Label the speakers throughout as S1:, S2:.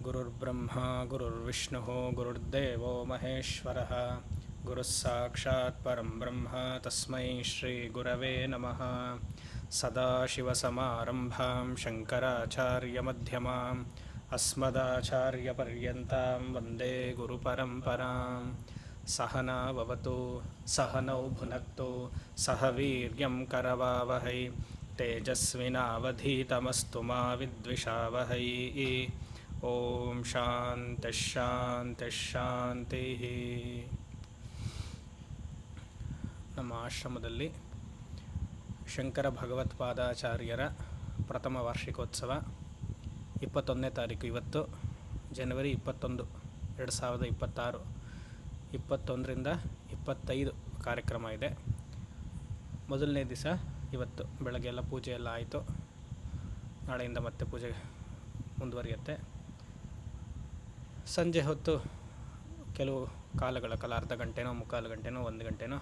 S1: ಗುರುರ್ಬ್ರಹ್ಮ ಗುರುರ್ವಿಷ್ಣು ಗುರುರ್ದೇವೋ ಮಹೇಶ್ವರಃ ಗುರುಸ್ಸಾಕ್ಷಾತ್ ಪರಂ ಬ್ರಹ್ಮ ತಸ್ಮೈ ಶ್ರೀ ಗುರವೇ ನಮಃ. ಸದಾಶಿವಸಮಾರಂಭಾಂ ಶಂಕರಾಚಾರ್ಯಮಧ್ಯಮಾಂ ಅಸ್ಮದಾಚಾರ್ಯಪರ್ಯಂತಾಂ ವಂದೇ ಗುರುಪರಂಪರಾಂ. ಸಹನಾ ಭವತು ಸಹನೌ ಭುನಕ್ತು ಸಹ ವೀರ್ಯಂ ಕರವಾವಹೈ ತೇಜಸ್ವಿನಾವಧೀತಮಸ್ತು ಮಾ ವಿದ್ವಿಷಾವಹೈ. ಓಂ ಶಾಂತಿ ಶಾಂತಿ ಶಾಂತಿ. ನಮ್ಮ ಆಶ್ರಮದಲ್ಲಿ ಶಂಕರ ಭಗವತ್ಪಾದಾಚಾರ್ಯರ ಪ್ರಥಮ ವಾರ್ಷಿಕೋತ್ಸವ 21ನೇ ತಾರೀಕು, ಇವತ್ತು ಜನವರಿ 21, 2026, 21ರಿಂದ 25 ಕಾರ್ಯಕ್ರಮ ಇದೆ. ಮೊದಲನೇ ದಿವಸ ಇವತ್ತು ಬೆಳಗ್ಗೆ ಎಲ್ಲ ಪೂಜೆ ಎಲ್ಲ ಆಯಿತು. ನಾಳೆಯಿಂದ ಮತ್ತೆ ಪೂಜೆ ಮುಂದುವರಿಯುತ್ತೆ. ಸಂಜೆ ಹೊತ್ತು ಕೆಲವು ಕಾಲ ಅರ್ಧ ಗಂಟೆನೋ, ಮುಕ್ಕಾಲು ಗಂಟೆನೋ, 1 ಗಂಟೆನೋ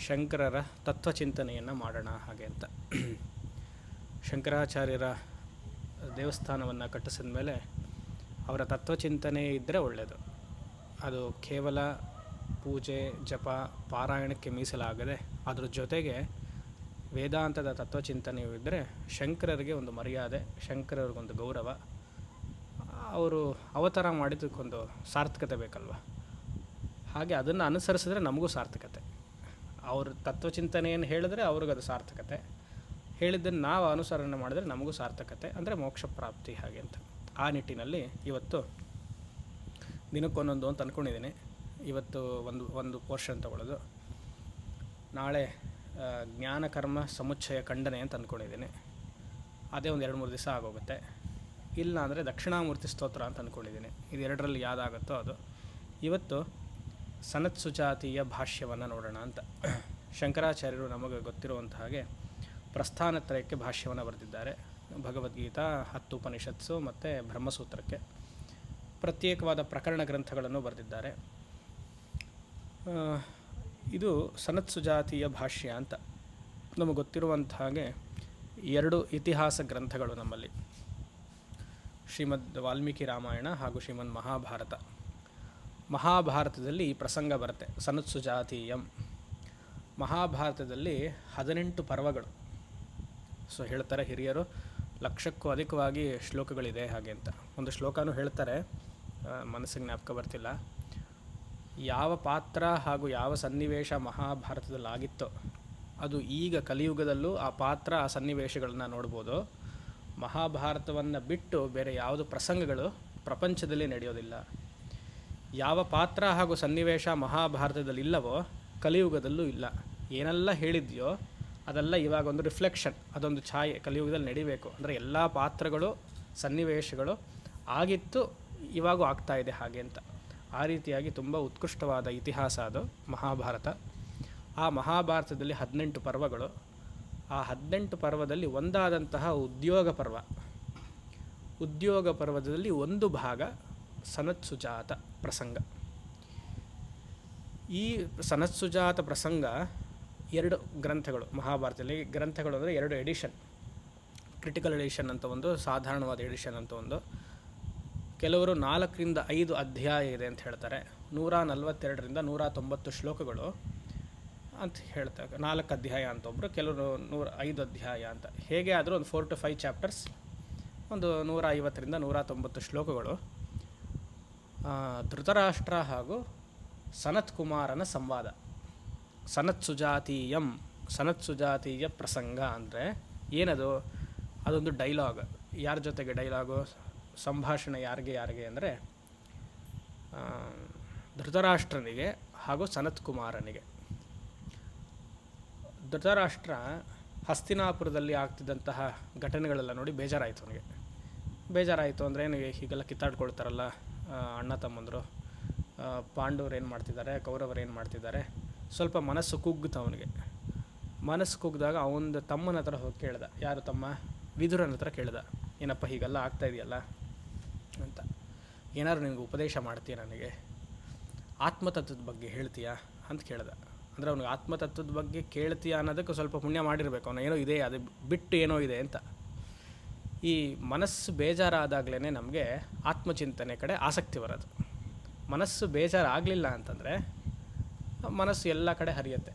S1: ಶಂಕರರ ತತ್ವಚಿಂತನೆಯನ್ನು ಮಾಡೋಣ ಹಾಗೆ ಅಂತ. ಶಂಕರಾಚಾರ್ಯರ ದೇವಸ್ಥಾನವನ್ನು ಕಟ್ಟಿಸಿದ ಮೇಲೆ ಅವರ ತತ್ವಚಿಂತನೆ ಇದ್ದರೆ ಒಳ್ಳೆಯದು. ಅದು ಕೇವಲ ಪೂಜೆ ಜಪ ಪಾರಾಯಣಕ್ಕೆ ಮೀಸಲಾಗದೆ ಅದರ ಜೊತೆಗೆ ವೇದಾಂತದ ತತ್ವಚಿಂತನೆಯೂ ಇದ್ದರೆ ಶಂಕರರಿಗೆ ಒಂದು ಮರ್ಯಾದೆ, ಶಂಕರರಿಗೊಂದು ಗೌರವ, ಅವರು ಅವತಾರ ಮಾಡಿದ್ದಕ್ಕೊಂದು ಸಾರ್ಥಕತೆ ಬೇಕಲ್ವ. ಹಾಗೆ ಅದನ್ನು ಅನುಸರಿಸಿದ್ರೆ ನಮಗೂ ಸಾರ್ಥಕತೆ. ಅವ್ರ ತತ್ವಚಿಂತನೆಯನ್ನು ಹೇಳಿದ್ರೆ ಅವ್ರಿಗದು ಸಾರ್ಥಕತೆ, ಹೇಳಿದ್ದನ್ನು ನಾವು ಅನುಸರಣೆ ಮಾಡಿದ್ರೆ ನಮಗೂ ಸಾರ್ಥಕತೆ, ಅಂದರೆ ಮೋಕ್ಷ ಪ್ರಾಪ್ತಿ ಹಾಗೆ ಅಂತ. ಆ ನಿಟ್ಟಿನಲ್ಲಿ ಇವತ್ತು ದಿನಕ್ಕೊಂದೊಂದು ಅಂತ ಅಂದ್ಕೊಂಡಿದ್ದೀನಿ. ಇವತ್ತು ಒಂದು ಪೋರ್ಷನ್ ತಗೊಳ್ಳೋದು, ನಾಳೆ ಜ್ಞಾನಕರ್ಮ ಸಮುಚ್ಚಯ ಖಂಡನೆ ಅಂತ ಅಂದ್ಕೊಂಡಿದ್ದೀನಿ. ಅದೇ ಒಂದು 2-3 ದಿವಸ ಆಗೋಗುತ್ತೆ. ಇಲ್ಲ ಅಂದರೆ ದಕ್ಷಿಣಾಮೂರ್ತಿ ಸ್ತೋತ್ರ ಅಂತ ಅಂದ್ಕೊಂಡಿದ್ದೀನಿ. ಇದು ಎರಡರಲ್ಲಿ ಯಾವುದಾಗುತ್ತೋ ಅದು. ಇವತ್ತು ಸನತ್ ಸುಜಾತಿಯ ಭಾಷ್ಯವನ್ನು ನೋಡೋಣ ಅಂತ. ಶಂಕರಾಚಾರ್ಯರು ನಮಗೆ ಗೊತ್ತಿರುವಂಥ ಹಾಗೆ ಪ್ರಸ್ಥಾನತ್ರಯಕ್ಕೆ ಭಾಷ್ಯವನ್ನು ಬರೆದಿದ್ದಾರೆ. ಭಗವದ್ಗೀತಾ, 10 ಉಪನಿಷತ್ಸು ಮತ್ತು ಬ್ರಹ್ಮಸೂತ್ರಕ್ಕೆ ಪ್ರತ್ಯೇಕವಾದ ಪ್ರಕರಣ ಗ್ರಂಥಗಳನ್ನು ಬರೆದಿದ್ದಾರೆ. ಇದು ಸನತ್ ಸುಜಾತಿಯ ಭಾಷ್ಯ ಅಂತ. ನಮಗೆ ಗೊತ್ತಿರುವಂಥ ಹಾಗೆ 2 ಇತಿಹಾಸ ಗ್ರಂಥಗಳು ನಮ್ಮಲ್ಲಿ, ಶ್ರೀಮದ್ ವಾಲ್ಮೀಕಿ ರಾಮಾಯಣ ಹಾಗೂ ಶ್ರೀಮದ್ ಮಹಾಭಾರತ. ಮಹಾಭಾರತದಲ್ಲಿ ಈ ಪ್ರಸಂಗ ಬರುತ್ತೆ, ಸನತ್ ಸುಜಾತೀಯಂ. ಮಹಾಭಾರತದಲ್ಲಿ 18 ಪರ್ವಗಳು. ಸೊ ಹೇಳ್ತಾರೆ ಹಿರಿಯರು, 1,00,000ಕ್ಕೂ ಅಧಿಕವಾಗಿ ಶ್ಲೋಕಗಳಿದೆ ಹಾಗೆ ಅಂತ. ಒಂದು ಶ್ಲೋಕನೂ ಹೇಳ್ತಾರೆ, ಮನಸ್ಸಿಗೆ ಜ್ಞಾಪಕ ಬರ್ತಿಲ್ಲ. ಯಾವ ಪಾತ್ರ ಹಾಗೂ ಯಾವ ಸನ್ನಿವೇಶ ಮಹಾಭಾರತದಲ್ಲಿ ಆಗಿತ್ತೋ ಅದು ಈಗ ಕಲಿಯುಗದಲ್ಲೂ ಆ ಪಾತ್ರ, ಆ ಸನ್ನಿವೇಶಗಳನ್ನ ನೋಡ್ಬೋದು. ಮಹಾಭಾರತವನ್ನು ಬಿಟ್ಟು ಬೇರೆ ಯಾವುದು ಪ್ರಸಂಗಗಳು ಪ್ರಪಂಚದಲ್ಲಿ ನಡೆಯೋದಿಲ್ಲ. ಯಾವ ಪಾತ್ರ ಹಾಗೂ ಸನ್ನಿವೇಶ ಮಹಾಭಾರತದಲ್ಲಿ ಇಲ್ಲವೋ ಕಲಿಯುಗದಲ್ಲೂ ಇಲ್ಲ. ಏನೆಲ್ಲ ಹೇಳಿದೆಯೋ ಅದೆಲ್ಲ ಇವಾಗ ಒಂದು ರಿಫ್ಲೆಕ್ಷನ್, ಅದೊಂದು ಛಾಯೆ ಕಲಿಯುಗದಲ್ಲಿ ನಡಿಬೇಕು. ಅಂದರೆ ಎಲ್ಲ ಪಾತ್ರಗಳು ಸನ್ನಿವೇಶಗಳು ಆಗಿತ್ತು, ಇವಾಗೂ ಆಗ್ತಾ ಇದೆ ಹಾಗೆ ಅಂತ. ಆ ರೀತಿಯಾಗಿ ತುಂಬ ಉತ್ಕೃಷ್ಟವಾದ ಇತಿಹಾಸ ಅದು ಮಹಾಭಾರತ. ಆ ಮಹಾಭಾರತದಲ್ಲಿ 18 ಪರ್ವಗಳು. ಆ 18 ಪರ್ವದಲ್ಲಿ ಒಂದಾದಂತಹ ಉದ್ಯೋಗ ಪರ್ವ. ಉದ್ಯೋಗ ಪರ್ವದಲ್ಲಿ ಒಂದು ಭಾಗ ಸನತ್ ಸುಜಾತ ಪ್ರಸಂಗ. ಈ ಸನತ್ ಸುಜಾತ ಪ್ರಸಂಗ 2 ಗ್ರಂಥಗಳು ಮಹಾಭಾರತದಲ್ಲಿ. ಗ್ರಂಥಗಳು ಅಂದರೆ 2 ಎಡಿಷನ್, ಕ್ರಿಟಿಕಲ್ ಎಡಿಷನ್ ಅಂತ ಒಂದು, ಸಾಧಾರಣವಾದ ಎಡಿಷನ್ ಅಂತ ಒಂದು. ಕೆಲವರು 4ರಿಂದ 5 ಅಧ್ಯಾಯ ಇದೆ ಅಂತ ಹೇಳ್ತಾರೆ. 142ರಿಂದ 190 ಶ್ಲೋಕಗಳು ಅಂತ ಹೇಳ್ತಾರೆ. 4 ಅಧ್ಯಾಯ ಅಂತ ಒಬ್ಬರು, ಕೆಲವರು 5 ಅಧ್ಯಾಯ ಅಂತ. ಹೇಗೆ ಆದರೂ ಒಂದು 4 to 5 ಚಾಪ್ಟರ್ಸ್, ಒಂದು 150ರಿಂದ 190 ಶ್ಲೋಕಗಳು. ಧೃತರಾಷ್ಟ್ರ ಹಾಗೂ ಸನತ್ ಕುಮಾರನ ಸಂವಾದ. ಸನತ್ ಸುಜಾತೀಯಂ, ಸನತ್ ಸುಜಾತೀಯ ಪ್ರಸಂಗ ಅಂದರೆ ಏನದು? ಅದೊಂದು ಡೈಲಾಗ್. ಯಾರ ಜೊತೆಗೆ ಡೈಲಾಗು, ಸಂಭಾಷಣೆ ಯಾರಿಗೆ ಅಂದರೆ ಧೃತರಾಷ್ಟ್ರನಿಗೆ ಹಾಗೂ ಸನತ್ ಕುಮಾರನಿಗೆ. ಧೃತರಾಷ್ಟ್ರ ಹಸ್ತಿನಾಪುರದಲ್ಲಿ ಆಗ್ತಿದ್ದಂತಹ ಘಟನೆಗಳೆಲ್ಲ ನೋಡಿ ಬೇಜಾರಾಯಿತು ಅವನಿಗೆ. ಬೇಜಾರಾಯಿತು ಅಂದರೆ ಏನು, ಹೀಗೆಲ್ಲ ಕಿತ್ತಾಡ್ಕೊಳ್ತಾರಲ್ಲ ಅಣ್ಣ ತಮ್ಮಂದರು, ಪಾಂಡವರು ಏನು ಮಾಡ್ತಿದ್ದಾರೆ, ಕೌರವರು ಏನು ಮಾಡ್ತಿದ್ದಾರೆ. ಸ್ವಲ್ಪ ಮನಸ್ಸು ಕುಗ್ಗಿತು ಅವನಿಗೆ. ಮನಸ್ಸು ಕುಗ್ಗಿದಾಗ ಅವನ ತಮ್ಮನ ಹತ್ರ ಹೋಗಿ ಕೇಳ್ದ. ಯಾರು ತಮ್ಮ? ವಿದುರನ ಹತ್ರ ಕೇಳ್ದ, ಏನಪ್ಪ ಹೀಗೆಲ್ಲ ಆಗ್ತಾ ಇದೆಯಲ್ಲ ಅಂತ, ಏನಾದ್ರು ನಿನಗೆ ಉಪದೇಶ ಮಾಡ್ತೀಯ, ನನಗೆ ಆತ್ಮತತ್ವದ ಬಗ್ಗೆ ಹೇಳ್ತೀಯಾ ಅಂತ ಕೇಳ್ದ. ಅಂದರೆ ಅವ್ನಿಗೆ ಆತ್ಮತತ್ವದ ಬಗ್ಗೆ ಕೇಳ್ತೀಯ ಅನ್ನೋದಕ್ಕೆ ಸ್ವಲ್ಪ ಪುಣ್ಯ ಮಾಡಿರಬೇಕು. ಅವನು ಏನೋ ಇದೆ, ಅದು ಬಿಟ್ಟು ಏನೋ ಇದೆ ಅಂತ. ಈ ಮನಸ್ಸು ಬೇಜಾರಾದಾಗಲೇ ನಮಗೆ ಆತ್ಮಚಿಂತನೆ ಕಡೆ ಆಸಕ್ತಿ ಬರೋದು. ಮನಸ್ಸು ಬೇಜಾರಾಗಲಿಲ್ಲ ಅಂತಂದರೆ ಮನಸ್ಸು ಎಲ್ಲ ಕಡೆ ಹರಿಯುತ್ತೆ.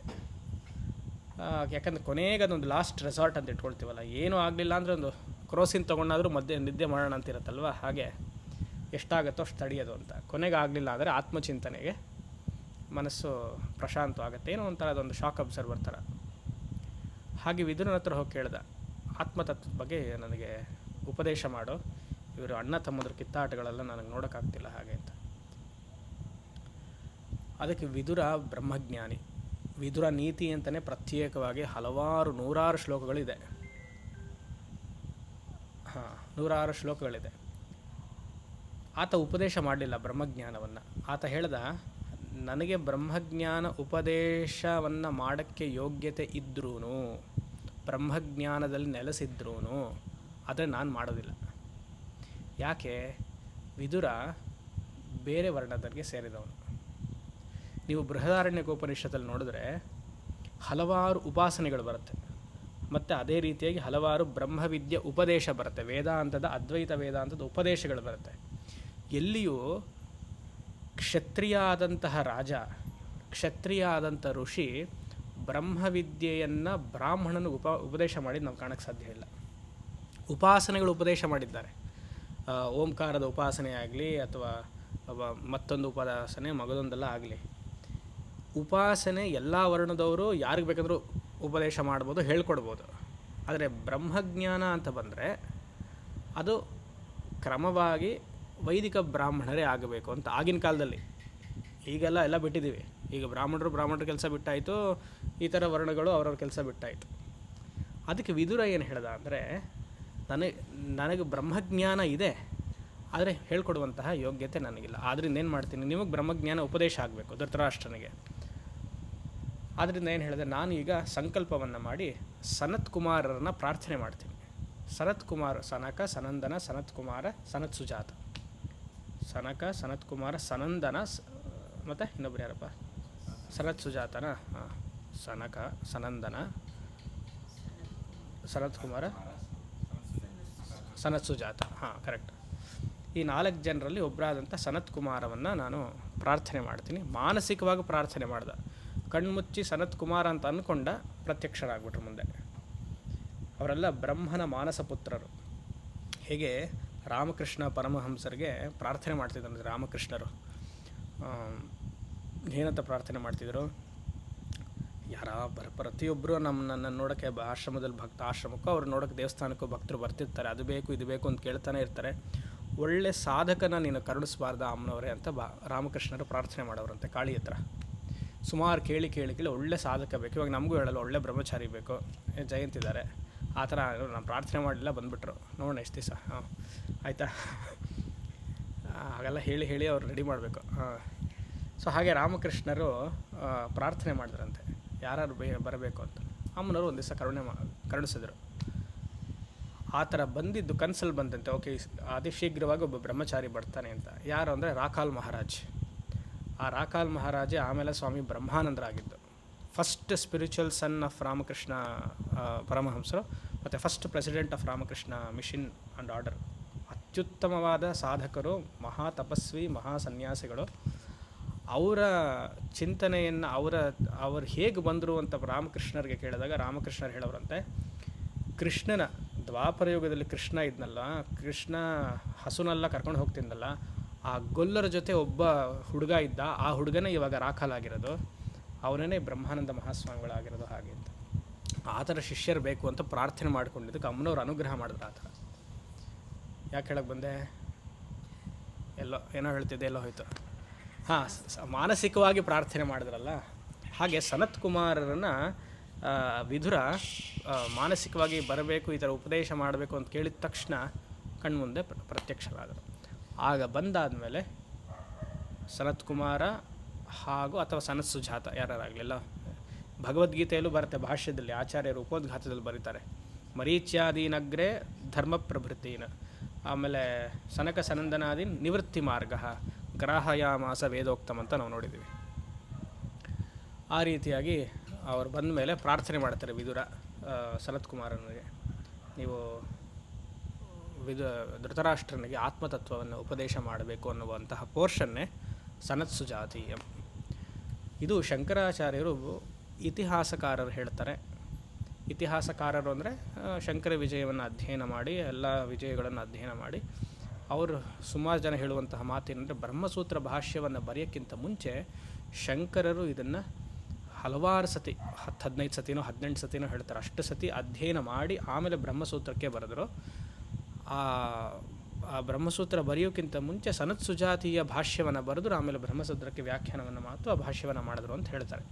S1: ಯಾಕಂದರೆ ಕೊನೆಗೆ ಅದೊಂದು ಲಾಸ್ಟ್ ರೆಸಾರ್ಟ್ ಅಂತ ಇಟ್ಕೊಳ್ತೀವಲ್ಲ, ಏನೂ ಆಗಲಿಲ್ಲ ಅಂದರೆ ಒಂದು ಕ್ರೋಸಿನ್ ತೊಗೊಂಡಾದರೂ ಮಧ್ಯೆ ನಿದ್ದೆ ಮಾಡೋಣ ಅಂತಿರುತ್ತಲ್ವ, ಹಾಗೆ ಎಷ್ಟಾಗುತ್ತೋ ಅಷ್ಟು ತಡೆಯೋದು ಅಂತ. ಕೊನೆಗೆ ಆಗಲಿಲ್ಲ ಅಂದರೆ ಆತ್ಮಚಿಂತನೆಗೆ ಮನಸ್ಸು ಪ್ರಶಾಂತವಾಗುತ್ತೆ, ಏನೋ ಒಂಥರ ಅದೊಂದು ಶಾಕ್ ಅಬ್ಸರ್ವರ್ ಥರ. ಹಾಗೆ ವಿದುರನ ಹತ್ರ ಹೋಗಿ ಕೇಳ್ದ, ಆತ್ಮತತ್ವದ ಬಗ್ಗೆ ನನಗೆ ಉಪದೇಶ ಮಾಡು, ಇವರು ಅಣ್ಣ ತಮ್ಮದ್ರ ಕಿತ್ತಾಟಗಳೆಲ್ಲ ನನಗೆ ನೋಡೋಕ್ಕಾಗ್ತಿಲ್ಲ ಹಾಗೆ ಅಂತ. ಅದಕ್ಕೆ ವಿದುರ ಬ್ರಹ್ಮಜ್ಞಾನಿ. ವಿದುರ ನೀತಿ ಅಂತಲೇ ಪ್ರತ್ಯೇಕವಾಗಿ ನೂರಾರು ಶ್ಲೋಕಗಳಿದೆ. ನೂರಾರು ಶ್ಲೋಕಗಳಿದೆ. ಆತ ಉಪದೇಶ ಮಾಡಲಿಲ್ಲ ಬ್ರಹ್ಮಜ್ಞಾನವನ್ನು. ಆತ ಹೇಳ್ದ, ನನಗೆ ಬ್ರಹ್ಮಜ್ಞಾನ ಉಪದೇಶವನ್ನು ಮಾಡೋಕ್ಕೆ ಯೋಗ್ಯತೆ ಇದ್ರೂ, ಬ್ರಹ್ಮಜ್ಞಾನದಲ್ಲಿ ನೆಲೆಸಿದ್ರೂ ಆದರೆ ನಾನು ಮಾಡೋದಿಲ್ಲ. ಯಾಕೆ? ವಿದುರ ಬೇರೆ ವರ್ಣದವರಿಗೆ ಸೇರಿದವನು. ನೀವು ಬೃಹದಾರಣ್ಯಕೋಪನಿಷತ್ತಲ್ಲಿ ನೋಡಿದ್ರೆ ಹಲವಾರು ಉಪಾಸನೆಗಳು ಬರುತ್ತೆ, ಮತ್ತು ಅದೇ ರೀತಿಯಾಗಿ ಹಲವಾರು ಬ್ರಹ್ಮವಿದ್ಯೆ ಉಪದೇಶ ಬರುತ್ತೆ. ವೇದಾಂತದ ಅದ್ವೈತ ವೇದಾಂತದ ಉಪದೇಶಗಳು ಬರುತ್ತೆ. ಎಲ್ಲಿಯೂ ಕ್ಷತ್ರಿಯ ಆದಂತಹ ರಾಜ, ಕ್ಷತ್ರಿಯ ಆದಂಥ ಋಷಿ ಬ್ರಹ್ಮವಿದ್ಯೆಯನ್ನು ಬ್ರಾಹ್ಮಣನಿಗೆ ಉಪದೇಶ ಮಾಡಿ ನಾವು ಕಾಣೋಕ್ಕೆ ಸಾಧ್ಯ ಇಲ್ಲ. ಉಪಾಸನೆಗಳು ಉಪದೇಶ ಮಾಡಿದ್ದಾರೆ. ಓಂಕಾರದ ಉಪಾಸನೆ ಆಗಲಿ ಅಥವಾ ಮತ್ತೊಂದು ಉಪಾಸನೆ ಮಗದೊಂದೆಲ್ಲ ಆಗಲಿ, ಉಪಾಸನೆ ಎಲ್ಲ ವರ್ಣದವರು ಯಾರಿಗೆ ಬೇಕಾದರೂ ಉಪದೇಶ ಮಾಡ್ಬೋದು, ಹೇಳ್ಕೊಡ್ಬೋದು. ಆದರೆ ಬ್ರಹ್ಮಜ್ಞಾನ ಅಂತ ಬಂದರೆ ಅದು ಕ್ರಮವಾಗಿ ವೈದಿಕ ಬ್ರಾಹ್ಮಣರೇ ಆಗಬೇಕು ಅಂತ ಆಗಿನ ಕಾಲದಲ್ಲಿ. ಈಗೆಲ್ಲ ಬಿಟ್ಟಿದ್ದೀವಿ. ಈಗ ಬ್ರಾಹ್ಮಣರ ಕೆಲಸ ಬಿಟ್ಟಾಯಿತು, ಈ ಥರ ವರ್ಣಗಳು ಅವ್ರವ್ರ ಕೆಲಸ ಬಿಟ್ಟಾಯಿತು. ಅದಕ್ಕೆ ವಿದುರ ಏನು ಹೇಳ್ದ ಅಂದರೆ, ನನಗೆ ಬ್ರಹ್ಮಜ್ಞಾನ ಇದೆ, ಆದರೆ ಹೇಳ್ಕೊಡುವಂತಹ ಯೋಗ್ಯತೆ ನನಗಿಲ್ಲ. ಆದ್ದರಿಂದ ಏನು ಮಾಡ್ತೀನಿ, ನಿಮಗೆ ಬ್ರಹ್ಮಜ್ಞಾನ ಉಪದೇಶ ಆಗಬೇಕು ಧೃತರಾಷ್ಟ್ರನಿಗೆ. ಆದ್ದರಿಂದ ಏನು ಹೇಳಿದೆ, ನಾನು ಈಗ ಸಂಕಲ್ಪವನ್ನು ಮಾಡಿ ಸನತ್ ಕುಮಾರರನ್ನು ಪ್ರಾರ್ಥನೆ ಮಾಡ್ತೀನಿ. ಸನತ್ ಕುಮಾರ, ಸನಕ, ಸನಂದನ, ಸನತ್ ಕುಮಾರ, ಸನತ್ ಸುಜಾತ. ಸನಕ, ಸನತ್ ಕುಮಾರ, ಸನಂದನ, ಮತ್ತು ಇನ್ನೊಬ್ರು ಯಾರಪ್ಪ? ಸನತ್ ಸುಜಾತನ. ಸನಕ, ಸನಂದನ, ಸನತ್ ಕುಮಾರ, ಸನತ್ ಸುಜಾತ. ಕರೆಕ್ಟ್. ಈ 4 ಜನರಲ್ಲಿ ಒಬ್ಬರಾದಂಥ ಸನತ್ ಕುಮಾರವನ್ನು ನಾನು ಪ್ರಾರ್ಥನೆ ಮಾಡ್ತೀನಿ. ಮಾನಸಿಕವಾಗಿ ಪ್ರಾರ್ಥನೆ ಮಾಡ್ದೆ. ಕಣ್ಮುಚ್ಚಿ ಸನತ್ ಕುಮಾರ ಅಂತ ಅಂದ್ಕೊಂಡ, ಪ್ರತ್ಯಕ್ಷರಾಗ್ಬಿಟ್ರು ಮುಂದೆ. ಅವರೆಲ್ಲ ಬ್ರಹ್ಮನ ಮಾನಸ ಪುತ್ರರು. ಹೇಗೆ ರಾಮಕೃಷ್ಣ ಪರಮಹಂಸರಿಗೆ ಪ್ರಾರ್ಥನೆ ಮಾಡ್ತಿದ್ರು ರಾಮಕೃಷ್ಣರು. ಏನಂತ ಪ್ರಾರ್ಥನೆ ಮಾಡ್ತಿದ್ರು? ಪ್ರತಿಯೊಬ್ಬರು ನನ್ನನ್ನು ನೋಡೋಕ್ಕೆ ಆಶ್ರಮದಲ್ಲಿ ಆಶ್ರಮಕ್ಕೂ ಅವ್ರು ನೋಡೋಕ್ಕೆ ದೇವಸ್ಥಾನಕ್ಕೂ ಭಕ್ತರು ಬರ್ತಿರ್ತಾರೆ. ಅದು ಬೇಕು ಇದು ಬೇಕು ಅಂತ ಕೇಳ್ತಾನೆ ಇರ್ತಾರೆ. ಒಳ್ಳೆ ಸಾಧಕನ ನೀನು ಕರುಣಿಸಬಾರ್ದ ಅಮ್ಮನವರೇ ಅಂತ ರಾಮಕೃಷ್ಣರು ಪ್ರಾರ್ಥನೆ ಮಾಡೋರಂತೆ ಕಾಳಿ ಹತ್ರ. ಸುಮಾರು ಕೇಳಿ ಒಳ್ಳೆ ಸಾಧಕ ಬೇಕು. ಇವಾಗ ನಮಗೂ ಹೇಳಲ್ಲ, ಒಳ್ಳೆ ಬ್ರಹ್ಮಚಾರಿ ಬೇಕು. ಜಯಂತಿದ್ದಾರೆ ಆ ಥರ. ನಾನು ಪ್ರಾರ್ಥನೆ ಮಾಡಲಿಲ್ಲ, ಬಂದುಬಿಟ್ರು. ನೋಡೋಣ ಎಷ್ಟು ದಿವಸ. ಆಯಿತಾ? ಹಾಗೆಲ್ಲ ಹೇಳಿ ಅವ್ರು ರೆಡಿ ಮಾಡಬೇಕು. ಸೊ ಹಾಗೆ ರಾಮಕೃಷ್ಣರು ಪ್ರಾರ್ಥನೆ ಮಾಡಿದ್ರಂತೆ, ಯಾರು ಬರಬೇಕು ಅಂತ. ಅಮ್ಮನವರು ಒಂದು ದಿವಸ ಕರುಣಿಸಿದ್ರು. ಆ ಥರ ಬಂದಿದ್ದು ಕನಸಲ್ಲಿ ಬಂದಂತೆ, ಓಕೆ ಅತಿ ಶೀಘ್ರವಾಗಿ ಒಬ್ಬ ಬ್ರಹ್ಮಚಾರಿ ಬರ್ತಾನೆ ಅಂತ. ಯಾರು ಅಂದರೆ ರಾಕಾಲ್ ಮಹಾರಾಜ್. ಆ ರಾಕಾಲ್ ಮಹಾರಾಜೇ ಆಮೇಲೆ ಸ್ವಾಮಿ ಬ್ರಹ್ಮಾನಂದರಾಗಿದ್ದು. First spiritual son of Ramakrishna ಪರಮಹಂಸರು, ಮತ್ತು first president of Ramakrishna Mission and order. ಅತ್ಯುತ್ತಮವಾದ ಸಾಧಕರು, ಮಹಾ ತಪಸ್ವಿ, ಮಹಾ ಸನ್ಯಾಸಿಗಳು. ಅವರ ಚಿಂತನೆಯನ್ನು ಅವರು ಹೇಗೆ ಬಂದರು ಅಂತ ರಾಮಕೃಷ್ಣರಿಗೆ ಕೇಳಿದಾಗ ರಾಮಕೃಷ್ಣರು ಹೇಳೋರಂತೆ, ಕೃಷ್ಣನ ದ್ವಾಪರಯುಗದಲ್ಲಿ ಕೃಷ್ಣ ಇದ್ನಲ್ಲ, ಕೃಷ್ಣ ಹಸುನೆಲ್ಲ ಕರ್ಕೊಂಡು ಹೋಗ್ತಿದ್ನಲ್ಲ, ಆ ಗೊಲ್ಲರ ಜೊತೆ ಒಬ್ಬ ಹುಡುಗ ಇದ್ದ. ಆ ಹುಡುಗನೇ ಇವಾಗ ರಾಖಲಾಗಿರೋದು, ಅವನೇ ಬ್ರಹ್ಮಾನಂದ ಮಹಾಸ್ವಾಮಿಗಳಾಗಿರೋದು. ಹಾಗೆ ಅಂತ ಆ ಥರ ಶಿಷ್ಯರು ಬೇಕು ಅಂತ ಪ್ರಾರ್ಥನೆ ಮಾಡ್ಕೊಂಡಿದ್ದಕ್ಕೆ ಅಮ್ಮನವ್ರು ಅನುಗ್ರಹ ಮಾಡಿದ್ರು. ಆ ಥರ ಯಾಕೆ ಹೇಳಕ್ಕೆ ಬಂದೆ? ಏನೋ ಹೇಳ್ತಿದ್ದೆ, ಎಲ್ಲೋ ಹೋಯ್ತು. ಮಾನಸಿಕವಾಗಿ ಪ್ರಾರ್ಥನೆ ಮಾಡಿದ್ರಲ್ಲ, ಹಾಗೆ ಸನತ್ ಕುಮಾರರನ್ನು ವಿದುರ ಮಾನಸಿಕವಾಗಿ ಬರಬೇಕು, ಈ ಥರ ಉಪದೇಶ ಮಾಡಬೇಕು ಅಂತ ಕೇಳಿದ ತಕ್ಷಣ ಕಣ್ಮುಂದೆ ಪ್ರತ್ಯಕ್ಷರಾದರು. ಆಗ ಬಂದಾದಮೇಲೆ ಸನತ್ ಕುಮಾರ ಹಾಗೂ ಅಥವಾ ಸನತ್ ಸುಜಾತ ಯಾರಾಗಲಿಲ್ಲ, ಭಗವದ್ಗೀತೆಯಲ್ಲೂ ಬರುತ್ತೆ, ಭಾಷ್ಯದಲ್ಲಿ ಆಚಾರ್ಯರು ಉಪೋದ್ಘಾತದಲ್ಲಿ ಬರೀತಾರೆ, ಮರೀಚ್ಯಾದೀನಗ್ರೆ ಧರ್ಮ ಪ್ರಭೃತೀನ. ಆಮೇಲೆ ಸನಕ ಸನಂದನಾದೀನ್ ನಿವೃತ್ತಿ ಮಾರ್ಗ ಗ್ರಾಹಯಾಮಾಸ ವೇದೋಕ್ತಮ್ ಅಂತ ನಾವು ನೋಡಿದ್ದೀವಿ. ಆ ರೀತಿಯಾಗಿ ಅವರು ಬಂದ ಮೇಲೆ ಪ್ರಾರ್ಥನೆ ಮಾಡ್ತಾರೆ ವಿದುರ ಸನತ್ ಕುಮಾರನಿಗೆ, ನೀವು ಧೃತರಾಷ್ಟ್ರನಿಗೆ ಆತ್ಮತತ್ವವನ್ನು ಉಪದೇಶ ಮಾಡಬೇಕು ಅನ್ನುವಂತಹ ಪೋರ್ಷನ್ನೇ ಸನತ್ ಸುಜಾತೀಯಂ. ಇದು ಶಂಕರಾಚಾರ್ಯರು ಇತಿಹಾಸಕಾರರು ಹೇಳ್ತಾರೆ. ಇತಿಹಾಸಕಾರರು ಅಂದರೆ ಶಂಕರ ವಿಜಯವನ್ನು ಅಧ್ಯಯನ ಮಾಡಿ, ಎಲ್ಲ ವಿಜಯಗಳನ್ನು ಅಧ್ಯಯನ ಮಾಡಿ, ಅವರು ಸುಮಾರು ಜನ ಹೇಳುವಂತಹ ಮಾತೇನೆಂದರೆ, ಬ್ರಹ್ಮಸೂತ್ರ ಭಾಷ್ಯವನ್ನು ಬರೆಯೋಕ್ಕಿಂತ ಮುಂಚೆ ಶಂಕರರು ಇದನ್ನು ಹಲವಾರು ಸತಿ 15 ಸತಿನೋ 18 ಸತಿನೋ ಹೇಳ್ತಾರೆ, ಅಷ್ಟು ಸತಿ ಅಧ್ಯಯನ ಮಾಡಿ ಆಮೇಲೆ ಬ್ರಹ್ಮಸೂತ್ರಕ್ಕೆ ಬರೆದರು. ಆ ಬ್ರಹ್ಮಸೂತ್ರ ಬರೆಯೋಕ್ಕಿಂತ ಮುಂಚೆ ಸನತ್ ಸುಜಾತೀಯ ಭಾಷ್ಯವನ್ನು ಬರೆದ್ರು, ಆಮೇಲೆ ಬ್ರಹ್ಮಸೂತ್ರಕ್ಕೆ ವ್ಯಾಖ್ಯಾನವನ್ನು ಮಾತು ಆ ಭಾಷ್ಯವನ್ನು ಮಾಡಿದ್ರು ಅಂತ ಹೇಳ್ತಾರೆ.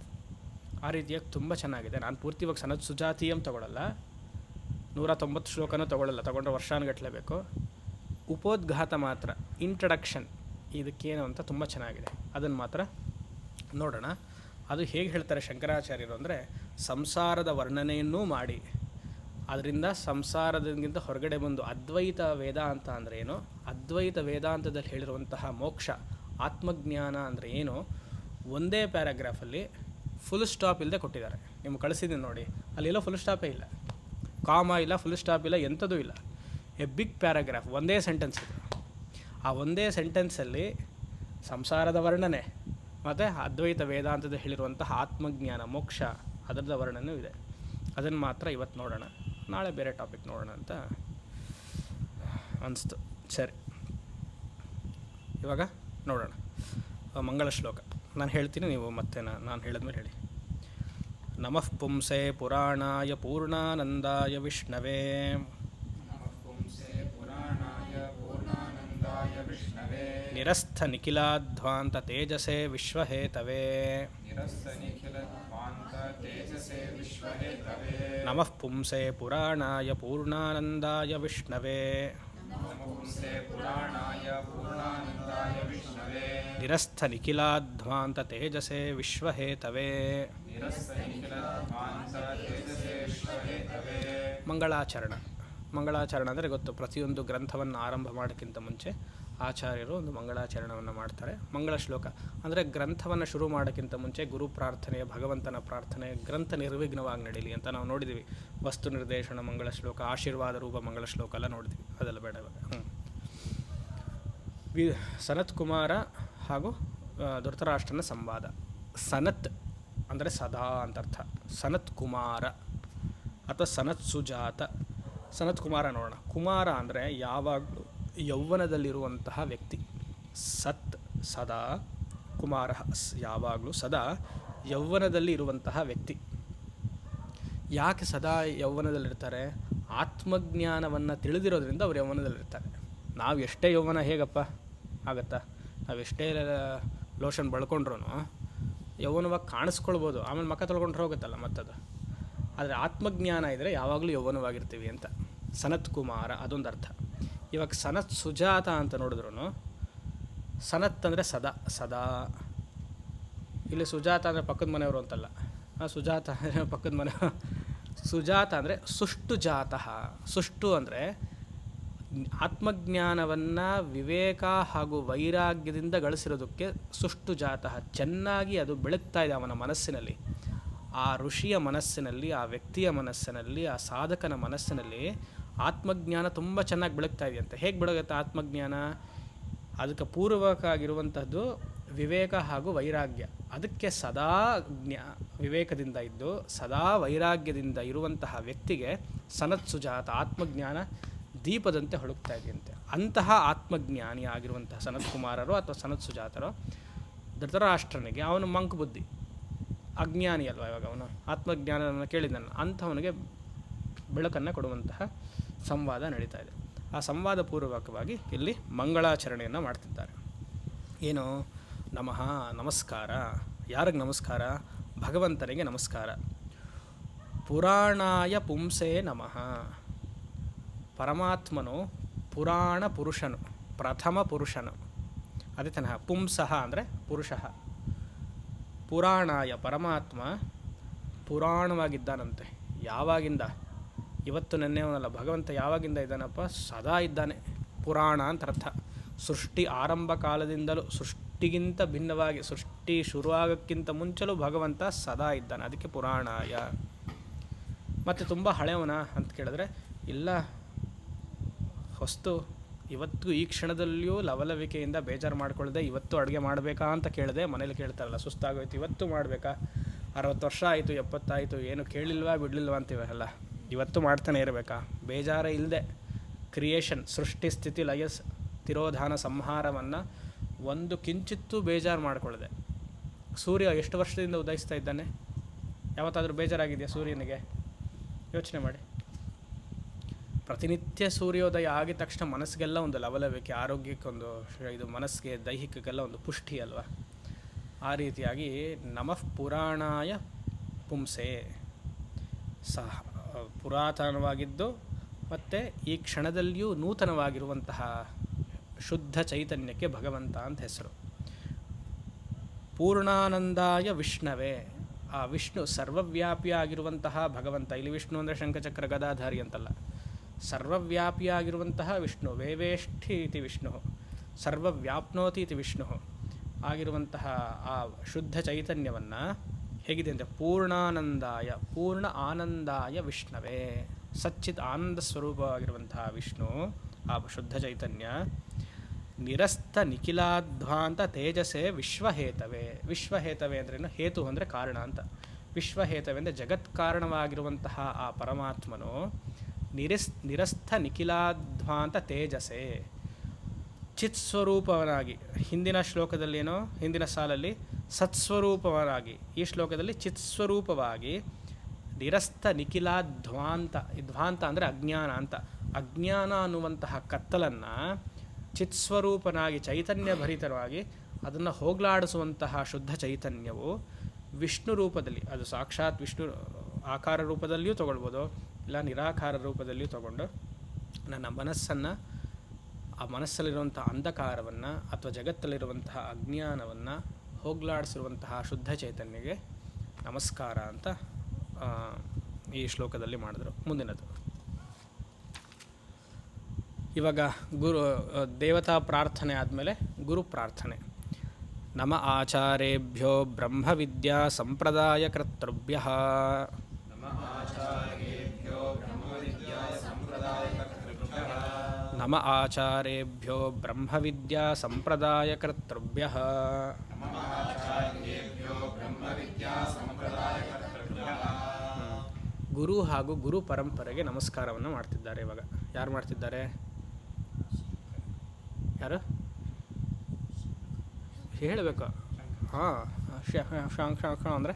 S1: ಆ ರೀತಿಯಾಗಿ ತುಂಬ ಚೆನ್ನಾಗಿದೆ. ನಾನು ಪೂರ್ತಿಯಾಗಿ ಸನತ್ ಸುಜಾತೀಯಂ ತೊಗೊಳ್ಳಲ್ಲ, 190 ಶ್ಲೋಕನೂ ತೊಗೊಂಡ್ರೆ ವರ್ಷಾನುಗಟ್ಟಲೆ ಬೇಕು. ಉಪೋದ್ಘಾತ ಮಾತ್ರ, ಇಂಟ್ರಡಕ್ಷನ್ ಇದಕ್ಕೇನು ಅಂತ ತುಂಬ ಚೆನ್ನಾಗಿದೆ, ಅದನ್ನು ಮಾತ್ರ ನೋಡೋಣ. ಅದು ಹೇಗೆ ಹೇಳ್ತಾರೆ ಶಂಕರಾಚಾರ್ಯರು ಅಂದರೆ, ಸಂಸಾರದ ವರ್ಣನೆಯನ್ನೂ ಮಾಡಿ ಅದರಿಂದ ಸಂಸಾರದಿಂಗಿಂತ ಹೊರಗಡೆ ಬಂದು ಅದ್ವೈತ ವೇದಾಂತ ಅಂದರೆ ಏನು, ಅದ್ವೈತ ವೇದಾಂತದಲ್ಲಿ ಹೇಳಿರುವಂತಹ ಮೋಕ್ಷ ಆತ್ಮಜ್ಞಾನ ಅಂದರೆ ಏನು, ಒಂದೇ ಪ್ಯಾರಾಗ್ರಾಫಲ್ಲಿ ಫುಲ್ ಸ್ಟಾಪ್ ಇಲ್ಲದೆ ಕೊಟ್ಟಿದ್ದಾರೆ. ನಿಮ್ಗೆ ಕಳಿಸಿದ್ದೀನಿ ನೋಡಿ, ಅಲ್ಲೆಲ್ಲೋ ಫುಲ್ ಸ್ಟಾಪೇ ಇಲ್ಲ, ಕಾಮ ಇಲ್ಲ, ಫುಲ್ ಸ್ಟಾಪ್ ಇಲ್ಲ, ಎಂಥದೂ ಇಲ್ಲ. ಎ ಬಿಗ್ ಪ್ಯಾರಾಗ್ರಾಫ್, ಒಂದೇ ಸೆಂಟೆನ್ಸ್ ಇದೆ. ಆ ಒಂದೇ ಸೆಂಟೆನ್ಸಲ್ಲಿ ಸಂಸಾರದ ವರ್ಣನೆ ಮತ್ತು ಅದ್ವೈತ ವೇದಾಂತದ ಹೇಳಿರುವಂತಹ ಆತ್ಮಜ್ಞಾನ ಮೋಕ್ಷ ಅದರದ ವರ್ಣನೂ ಇದೆ. ಅದನ್ನು ಮಾತ್ರ ಇವತ್ತು ನೋಡೋಣ, ನಾಳೆ ಬೇರೆ ಟಾಪಿಕ್ ನೋಡೋಣ ಅಂತ ಅನಿಸ್ತು. ಸರಿ, ಇವಾಗ ನೋಡೋಣ ಮಂಗಳ ಶ್ಲೋಕ. ನಾನು ಹೇಳ್ತೀನಿ, ನೀವು ಮತ್ತೆ ನಾನು ಹೇಳಿದ್ಮೇಲೆ ಹೇಳಿ. ನಮಃ ಪುಂಸೆ ಪುರಾಣಾಯ ಪೂರ್ಣಾನಂದಾಯ ವಿಷ್ಣವೇ ನಿರಸ್ಥ ನಿಖಿಲಾಧ್ವಾಂತ ತೇಜಸೆ ವಿಶ್ವಹೇತವೇ ನಮಃ ಪುಂಸೆ ಪುರಾಣಾಯ ಪೂರ್ಣಾನಂದಾಯ ವಿಷ್ಣವೇ ನಿರಸ್ಥ ನಿಖಿಲಾಧ್ವಾಂತ ತೇಜಸೆ ವಿಶ್ವಹೇತವೇ. ಮಂಗಳಾಚರಣ. ಮಂಗಳಾಚರಣ ಅಂದರೆ ಗೊತ್ತು, ಪ್ರತಿಯೊಂದು ಗ್ರಂಥವನ್ನು ಆರಂಭ ಮಾಡೋಕ್ಕಿಂತ ಮುಂಚೆ ಆಚಾರ್ಯರು ಒಂದು ಮಂಗಳಾಚರಣವನ್ನು ಮಾಡ್ತಾರೆ. ಮಂಗಳ ಶ್ಲೋಕ ಅಂದರೆ ಗ್ರಂಥವನ್ನು ಶುರು ಮಾಡೋಕ್ಕಿಂತ ಮುಂಚೆ ಗುರು ಪ್ರಾರ್ಥನೆ, ಭಗವಂತನ ಪ್ರಾರ್ಥನೆ, ಗ್ರಂಥ ನಿರ್ವಿಘ್ನವಾಗಿ ನಡೀಲಿ ಅಂತ ನಾವು ನೋಡಿದ್ದೀವಿ. ವಸ್ತು ನಿರ್ದೇಶನ ಮಂಗಳ ಶ್ಲೋಕ, ಆಶೀರ್ವಾದ ರೂಪ ಮಂಗಳ ಶ್ಲೋಕ ಎಲ್ಲ ನೋಡಿದ್ವಿ, ಅದೆಲ್ಲ ಬೇಡ ಇವಾಗ. ಸನತ್ ಕುಮಾರ ಹಾಗೂ ಧೃತರಾಷ್ಟ್ರನ ಸಂವಾದ. ಸನತ್ ಅಂದರೆ ಸದಾ ಅಂತ ಅರ್ಥ, ಸನತ್ ಕುಮಾರ ಅಥವಾ ಸನತ್ ಸುಜಾತ. ಸನತ್ ಕುಮಾರ ನೋಡೋಣ. ಕುಮಾರ ಅಂದರೆ ಯಾವಾಗಲೂ ಯೌವನದಲ್ಲಿರುವಂತಹ ವ್ಯಕ್ತಿ. ಸತ್ ಸದಾ, ಕುಮಾರ ಯಾವಾಗಲೂ ಸದಾ ಯೌವನದಲ್ಲಿ ಇರುವಂತಹ ವ್ಯಕ್ತಿ. ಯಾಕೆ ಸದಾ ಯೌವನದಲ್ಲಿರ್ತಾರೆ? ಆತ್ಮಜ್ಞಾನವನ್ನು ತಿಳಿದಿರೋದ್ರಿಂದ ಅವರು ಯೌವನದಲ್ಲಿರ್ತಾರೆ. ನಾವು ಎಷ್ಟೇ ಯೌವನ ಹೇಗಪ್ಪ ಆಗತ್ತಾ? ನಾವು ಎಷ್ಟೇ ಲೋಷನ್ ಬಳ್ಕೊಂಡ್ರೂ ಯೌವನವಾಗಿ ಕಾಣಿಸ್ಕೊಳ್ಬೋದು, ಆಮೇಲೆ ಮಕ್ಕ ತೊಳ್ಕೊಂಡ್ರೆ ಹೋಗುತ್ತಲ್ಲ ಮತ್ತದು. ಆದರೆ ಆತ್ಮಜ್ಞಾನ ಇದ್ದರೆ ಯಾವಾಗಲೂ ಯೌವನವಾಗಿರ್ತೀವಿ ಅಂತ. ಸನತ್ ಕುಮಾರ ಅದೊಂದು ಅರ್ಥ. ಇವಾಗ ಸನತ್ ಸುಜಾತ ಅಂತ ನೋಡಿದ್ರು, ಸನತ್ ಅಂದರೆ ಸದಾ, ಸದಾ. ಇಲ್ಲಿ ಸುಜಾತ ಅಂದರೆ ಪಕ್ಕದ ಮನೆಯವರು ಅಂತಲ್ಲ, ಸುಜಾತ ಅಂದರೆ ಪಕ್ಕದ ಮನೆ. ಸುಜಾತ ಅಂದರೆ ಸುಷ್ಟು ಜಾತಃ. ಸುಷ್ಟು ಅಂದರೆ ಆತ್ಮಜ್ಞಾನವನ್ನು ವಿವೇಕ ಹಾಗೂ ವೈರಾಗ್ಯದಿಂದ ಗಳಿಸಿರೋದಕ್ಕೆ ಸುಷ್ಟು ಜಾತಃ. ಚೆನ್ನಾಗಿ ಅದು ಬೆಳಗ್ತಾ ಇದೆ ಅವನ ಮನಸ್ಸಿನಲ್ಲಿ, ಆ ಋಷಿಯ ಮನಸ್ಸಿನಲ್ಲಿ, ಆ ವ್ಯಕ್ತಿಯ ಮನಸ್ಸಿನಲ್ಲಿ, ಆ ಸಾಧಕನ ಮನಸ್ಸಿನಲ್ಲಿ ಆತ್ಮಜ್ಞಾನ ತುಂಬ ಚೆನ್ನಾಗಿ ಬೆಳಗ್ತಾ ಇದೆಯಂತೆ. ಹೇಗೆ ಬೆಳಗುತ್ತೆ ಆತ್ಮಜ್ಞಾನ? ಅದಕ್ಕೆ ಪೂರ್ವಕ ಆಗಿರುವಂಥದ್ದು ವಿವೇಕ ಹಾಗೂ ವೈರಾಗ್ಯ. ಅದಕ್ಕೆ ಸದಾ ವಿವೇಕದಿಂದ ಇದ್ದು ಸದಾ ವೈರಾಗ್ಯದಿಂದ ಇರುವಂತಹ ವ್ಯಕ್ತಿಗೆ ಸನತ್ ಸುಜಾತ, ಆತ್ಮಜ್ಞಾನ ದೀಪದಂತೆ ಹೊಳಗ್ತಾ ಇದೆಯಂತೆ. ಅಂತಹ ಆತ್ಮಜ್ಞಾನಿ ಆಗಿರುವಂತಹ ಸನತ್ ಕುಮಾರರು ಅಥವಾ ಸನತ್ ಸುಜಾತರು ಧೃತರಾಷ್ಟ್ರನಿಗೆ, ಅವನು ಮಂಕ್ ಬುದ್ಧಿ, ಅಜ್ಞಾನಿ ಅಲ್ವ, ಇವಾಗ ಅವನು ಆತ್ಮಜ್ಞಾನವನ್ನು ಕೇಳಿದ್ದಾನೆ, ಅಂಥವನಿಗೆ ಬೆಳಕನ್ನು ಕೊಡುವಂತಹ ಸಂವಾದ ನಡೀತಾ ಇದೆ. ಆ ಸಂವಾದ ಪೂರ್ವಕವಾಗಿ ಇಲ್ಲಿ ಮಂಗಳಾಚರಣೆಯನ್ನು ಮಾಡ್ತಿದ್ದಾರೆ. ಏನು? ನಮಃ, ನಮಸ್ಕಾರ. ಯಾರಿಗೆ ನಮಸ್ಕಾರ? ಭಗವಂತನಿಗೆ ನಮಸ್ಕಾರ. ಪುರಾಣಾಯ ಪುಂಸೇ ನಮಃ. ಪರಮಾತ್ಮನು ಪುರಾಣ ಪುರುಷನು, ಪ್ರಥಮ ಪುರುಷನು. ಅದೇ ತನಹ ಪುಂಸಃ ಅಂದರೆ ಪುರುಷಃ. ಪುರಾಣಾಯ, ಪರಮಾತ್ಮ ಪುರಾಣವಾಗಿದ್ದಾನಂತೆ. ಯಾವಾಗಿಂದ? ಇವತ್ತು ನೆನ್ನೆವನಲ್ಲ, ಭಗವಂತ ಯಾವಾಗಿಂದ ಇದ್ದಾನಪ್ಪ? ಸದಾ ಇದ್ದಾನೆ. ಪುರಾಣ ಅಂತ ಅರ್ಥ. ಸೃಷ್ಟಿ ಆರಂಭ ಕಾಲದಿಂದಲೂ, ಸೃಷ್ಟಿಗಿಂತ ಭಿನ್ನವಾಗಿ, ಸೃಷ್ಟಿ ಶುರುವಾಗೋಕ್ಕಿಂತ ಮುಂಚಲೂ ಭಗವಂತ ಸದಾ ಇದ್ದಾನೆ. ಅದಕ್ಕೆ ಪುರಾಣಾಯ. ಮತ್ತು ತುಂಬ ಹಳೆಯವನ ಅಂತ ಕೇಳಿದ್ರೆ, ಇಲ್ಲ ವಸ್ತು. ಇವತ್ತು ಈ ಕ್ಷಣದಲ್ಲಿಯೂ ಲವಲವಿಕೆಯಿಂದ ಬೇಜಾರು ಮಾಡ್ಕೊಳ್ಳದೆ ಇವತ್ತು ಅಡುಗೆ ಮಾಡಬೇಕಾ ಅಂತ ಕೇಳಿದೆ. ಮನೇಲಿ ಕೇಳ್ತಾರಲ್ಲ, ಸುಸ್ತಾಗೋಯ್ತು ಇವತ್ತು ಮಾಡಬೇಕಾ, 60 ವರ್ಷ ಆಯಿತು 70 ಆಯಿತು, ಏನು ಕೇಳಿಲ್ವಾ ಬಿಡಲಿಲ್ವಾ ಅಂತೀವಲ್ಲ, ಇವತ್ತು ಮಾಡ್ತಾನೆ ಇರಬೇಕಾ? ಬೇಜಾರೇ ಇಲ್ಲದೆ ಕ್ರಿಯೇಷನ್, ಸೃಷ್ಟಿ ಸ್ಥಿತಿ ಲಯ ತಿರೋಧಾನ ಸಂಹಾರವನ್ನು ಒಂದು ಕಿಂಚಿತ್ತೂ ಬೇಜಾರು ಮಾಡಿಕೊಳ್ಳದೆ. ಸೂರ್ಯ ಎಷ್ಟು ವರ್ಷದಿಂದ ಉದಯಿಸ್ತಾ ಇದ್ದಾನೆ? ಯಾವತ್ತಾದರೂ ಬೇಜಾರಾಗಿದೆಯಾ ಸೂರ್ಯನಿಗೆ? ಯೋಚನೆ ಮಾಡಿ. ಪ್ರತಿನಿತ್ಯ ಸೂರ್ಯೋದಯ ಆಗಿದ ತಕ್ಷಣ ಮನಸ್ಸಿಗೆಲ್ಲ ಒಂದು ಲವಲವಿಕೆ, ಆರೋಗ್ಯಕ್ಕೊಂದು ಇದು, ಮನಸ್ಸಿಗೆ ದೈಹಿಕಕ್ಕೆಲ್ಲ ಒಂದು ಪುಷ್ಟಿ ಅಲ್ವಾ? ಆ ರೀತಿಯಾಗಿ ನಮಃ ಪುರಾಣಾಯ ಪುಂಸೆ, ಸಹ ಪುರಾತನವಾಗಿದ್ದು ಮತ್ತು ಈ ಕ್ಷಣದಲ್ಲಿಯೂ ನೂತನವಾಗಿರುವಂತಹ ಶುದ್ಧ ಚೈತನ್ಯಕ್ಕೆ ಭಗವಂತ ಅಂತ ಹೆಸರು. ಪೂರ್ಣಾನಂದಾಯ ವಿಷ್ಣವೇ, ಆ ವಿಷ್ಣು ಸರ್ವವ್ಯಾಪಿಯಾಗಿರುವಂತಹ ಭಗವಂತ. ಇಲ್ಲಿ ವಿಷ್ಣು ಅಂದರೆ ಶಂಖಚಕ್ರ ಗದಾಧಾರಿ ಅಂತಲ್ಲ, ಸರ್ವವ್ಯಾಪಿಯಾಗಿರುವಂತಹ ವಿಷ್ಣು. ವೇವೇಷ್ಠಿ ಇತಿ ವಿಷ್ಣು, ಸರ್ವವ್ಯಾಪ್ನೋತಿ ಇತಿ ವಿಷ್ಣು ಆಗಿರುವಂತಹ ಆ ಶುದ್ಧ ಚೈತನ್ಯವನ್ನು ಹೇಗಿದೆ ಅಂದರೆ ಪೂರ್ಣಾನಂದಾಯ, ಪೂರ್ಣ ಆನಂದಾಯ ವಿಷ್ಣವೇ, ಸಚ್ಚಿತ್ ಆನಂದ ಸ್ವರೂಪವಾಗಿರುವಂತಹ ವಿಷ್ಣು, ಆ ಶುದ್ಧ ಚೈತನ್ಯ. ನಿರಸ್ತ ನಿಖಿಲಾಧ್ವಾಂತ ತೇಜಸ್ಸೇ ವಿಶ್ವಹೇತವೇ. ವಿಶ್ವಹೇತವೇ ಅಂದ್ರೇನು? ಹೇತು ಅಂದರೆ ಕಾರಣ ಅಂತ. ವಿಶ್ವಹೇತವೇ ಅಂದರೆ ಜಗತ್ಕಾರಣವಾಗಿರುವಂತಹ ಆ ಪರಮಾತ್ಮನು ನಿರಸ್ಥ ನಿಖಿಲಾಧ್ವಾಂತ ತೇಜಸ್ಸೇ, ಚಿತ್ಸ್ವರೂಪವನಾಗಿ. ಹಿಂದಿನ ಶ್ಲೋಕದಲ್ಲೇನೋ, ಹಿಂದಿನ ಸಾಲಲ್ಲಿ ಸತ್ಸ್ವರೂಪವನಾಗಿ, ಈ ಶ್ಲೋಕದಲ್ಲಿ ಚಿತ್ಸ್ವರೂಪವಾಗಿ ನಿರಸ್ಥ ನಿಖಿಲಾಧ್ವಾಂತ. ಧ್ವಾಂತ ಅಂದರೆ ಅಜ್ಞಾನ ಅಂತ. ಅಜ್ಞಾನ ಅನ್ನುವಂತಹ ಕತ್ತಲನ್ನು ಚಿತ್ಸ್ವರೂಪನಾಗಿ ಚೈತನ್ಯ ಭರಿತವಾಗಿ ಅದನ್ನು ಹೋಗಲಾಡಿಸುವಂತಹ ಶುದ್ಧ ಚೈತನ್ಯವು ವಿಷ್ಣು ರೂಪದಲ್ಲಿ, ಅದು ಸಾಕ್ಷಾತ್ ವಿಷ್ಣು ಆಕಾರ ರೂಪದಲ್ಲಿಯೂ ತೊಗೊಳ್ಬೋದು, ಇಲ್ಲ ನಿರಾಕಾರ ರೂಪದಲ್ಲಿಯೂ ತೊಗೊಂಡು ನನ್ನ ಮನಸ್ಸನ್ನು, ಆ ಮನಸ್ಸಲ್ಲಿರುವಂಥ ಅಂಧಕಾರವನ್ನು ಅಥವಾ ಜಗತ್ತಲ್ಲಿರುವಂತಹ ಅಜ್ಞಾನವನ್ನು ಹೋಗಲಾಡಿಸಿರುವಂತಹ ಶುದ್ಧ ಚೈತನ್ಯಗೆ ನಮಸ್ಕಾರ ಅಂತ ಈ ಶ್ಲೋಕದಲ್ಲಿ ಮಾಡಿದ್ರು. ಮುಂದಿನದು ಇವಾಗ ದೇವತಾ ಪ್ರಾರ್ಥನೆ ಆದಮೇಲೆ ಗುರು ಪ್ರಾರ್ಥನೆ. ನಮ ಆಚಾರ್ಯೇಭ್ಯೋ ಬ್ರಹ್ಮವಿದ್ಯಾ ಸಂಪ್ರದಾಯ ಕರ್ತೃಭ್ಯಃ. ನಮ ಆಚಾರ್ಯೇಭ್ಯೋ ಬ್ರಹ್ಮವಿದ್ಯಾ ಸಂಪ್ರದಾಯ ಕರ್ತೃಭ್ಯಃ. ಗುರು ಹಾಗೂ ಗುರು ಪರಂಪರೆಗೆ ನಮಸ್ಕಾರವನ್ನು ಮಾಡ್ತಿದ್ದಾರೆ. ಇವಾಗ ಯಾರು ಮಾಡ್ತಿದ್ದಾರೆ? ಯಾರು ಹೇಳಬೇಕು? ಹಾಂ, ಅಂದರೆ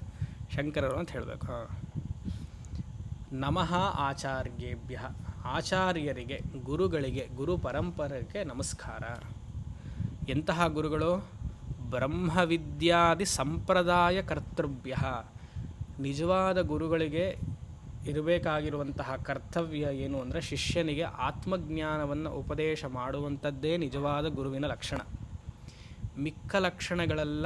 S1: ಶಂಕರರು ಅಂತ ಹೇಳಬೇಕು. ಹಾಂ. ನಮಃ ಆಚಾರ್ಯೇಭ್ಯ, ಆಚಾರ್ಯರಿಗೆ, ಗುರುಗಳಿಗೆ, ಗುರು ಪರಂಪರೆಗೆ ನಮಸ್ಕಾರ. ಎಂತಹ ಗುರುಗಳು? ಬ್ರಹ್ಮವಿದ್ಯಾದಿ ಸಂಪ್ರದಾಯ ಕರ್ತೃಭ್ಯ. ನಿಜವಾದ ಗುರುಗಳಿಗೆ ಇರಬೇಕಾಗಿರುವಂತಹ ಕರ್ತವ್ಯ ಏನು ಅಂದರೆ ಶಿಷ್ಯನಿಗೆ ಆತ್ಮಜ್ಞಾನವನ್ನು ಉಪದೇಶ ಮಾಡುವಂಥದ್ದೇ ನಿಜವಾದ ಗುರುವಿನ ಲಕ್ಷಣ. ಮಿಕ್ಕ ಲಕ್ಷಣಗಳೆಲ್ಲ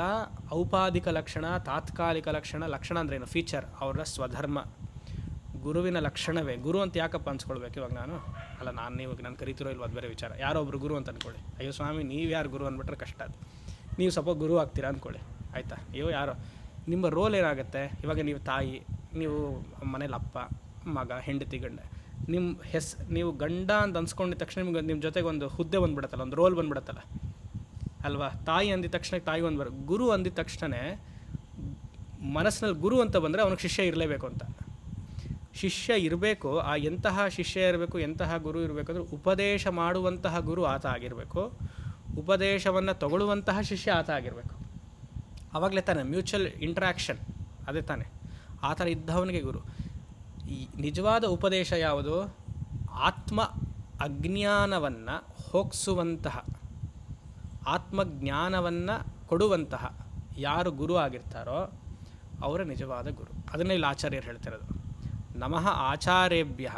S1: ಔಪಾಧಿಕ ಲಕ್ಷಣ, ತಾತ್ಕಾಲಿಕ ಲಕ್ಷಣ. ಲಕ್ಷಣ ಅಂದ್ರೇನು? ಫೀಚರ್, ಅವರ ಸ್ವಧರ್ಮ. ಗುರುವಿನ ಲಕ್ಷಣವೇ. ಗುರು ಅಂತ ಯಾಕಪ್ಪ ಅನ್ಸ್ಕೊಳ್ಬೇಕು? ಇವಾಗ ನಾನು ಕರಿತಿರೋ ಇಲ್ವ ಅದು ಬೇರೆ ವಿಚಾರ. ಯಾರೋ ಒಬ್ರು ಗುರು ಅಂತ ಅಂದ್ಕೊಳ್ಳಿ. ಅಯ್ಯೋ ಸ್ವಾಮಿ ನೀವು ಯಾರು ಗುರು ಅಂದ್ಬಿಟ್ರೆ ಕಷ್ಟ. ಅದು ನೀವು ಸ್ವಲ್ಪ ಗುರು ಆಗ್ತೀರಾ ಅಂದ್ಕೊಳ್ಳಿ, ಆಯಿತಾ? ಅಯ್ಯೋ ಯಾರೋ ನಿಮ್ಮ ರೋಲ್ ಏನಾಗುತ್ತೆ? ಇವಾಗ ನೀವು ತಾಯಿ, ನೀವು ಮನೇಲಿ ಅಪ್ಪ, ಮಗ, ಹೆಂಡತಿ, ಗಂಡ. ನೀವು ಗಂಡ ಅಂತ ಅನ್ಸ್ಕೊಂಡಿದ ತಕ್ಷಣ ನಿಮ್ಮ ಜೊತೆಗೆ ಒಂದು ಹುದ್ದೆ ಬಂದುಬಿಡತ್ತಲ್ಲ, ಒಂದು ರೋಲ್ ಬಂದುಬಿಡತ್ತಲ್ಲ ಅಲ್ವಾ? ತಾಯಿ ಅಂದಿದ ತಕ್ಷಣ ತಾಯಿ ಒಂದು ಗುರು ಅಂದಿದ ತಕ್ಷಣ ಮನಸ್ಸಿನಲ್ಲಿ ಗುರು ಅಂತ ಬಂದರೆ ಅವನಿಗೆ ಶಿಷ್ಯ ಇರಲೇಬೇಕು ಅಂತ. ಶಿಷ್ಯ ಇರಬೇಕು. ಆ ಎಂತಹ ಶಿಷ್ಯ ಇರಬೇಕು, ಎಂತಹ ಗುರು ಇರಬೇಕು ಅಂದರೆ ಉಪದೇಶ ಮಾಡುವಂತಹ ಗುರು ಆತ ಆಗಿರಬೇಕು, ಉಪದೇಶವನ್ನು ತಗೊಳ್ಳುವಂತಹ ಶಿಷ್ಯ ಆತ ಆಗಿರಬೇಕು. ಆವಾಗಲೇ ತಾನೆ ಮ್ಯೂಚುವಲ್ ಇಂಟ್ರ್ಯಾಕ್ಷನ್, ಅದೇ ತಾನೆ. ಆ ಥರ ಇದ್ದವನಿಗೆ ಗುರು. ಈ ನಿಜವಾದ ಉಪದೇಶ ಯಾವುದು? ಆತ್ಮ ಅಜ್ಞಾನವನ್ನು ಹೋಗಿಸುವಂತಹ, ಆತ್ಮಜ್ಞಾನವನ್ನು ಕೊಡುವಂತಹ ಯಾರು ಗುರು ಆಗಿರ್ತಾರೋ ಅವರ ನಿಜವಾದ ಗುರು. ಅದನ್ನೇ ಇಲ್ಲಿ ಆಚಾರ್ಯರು ಹೇಳ್ತಿರೋದು. ನಮಃ ಆಚಾರ್ಯೇಭ್ಯ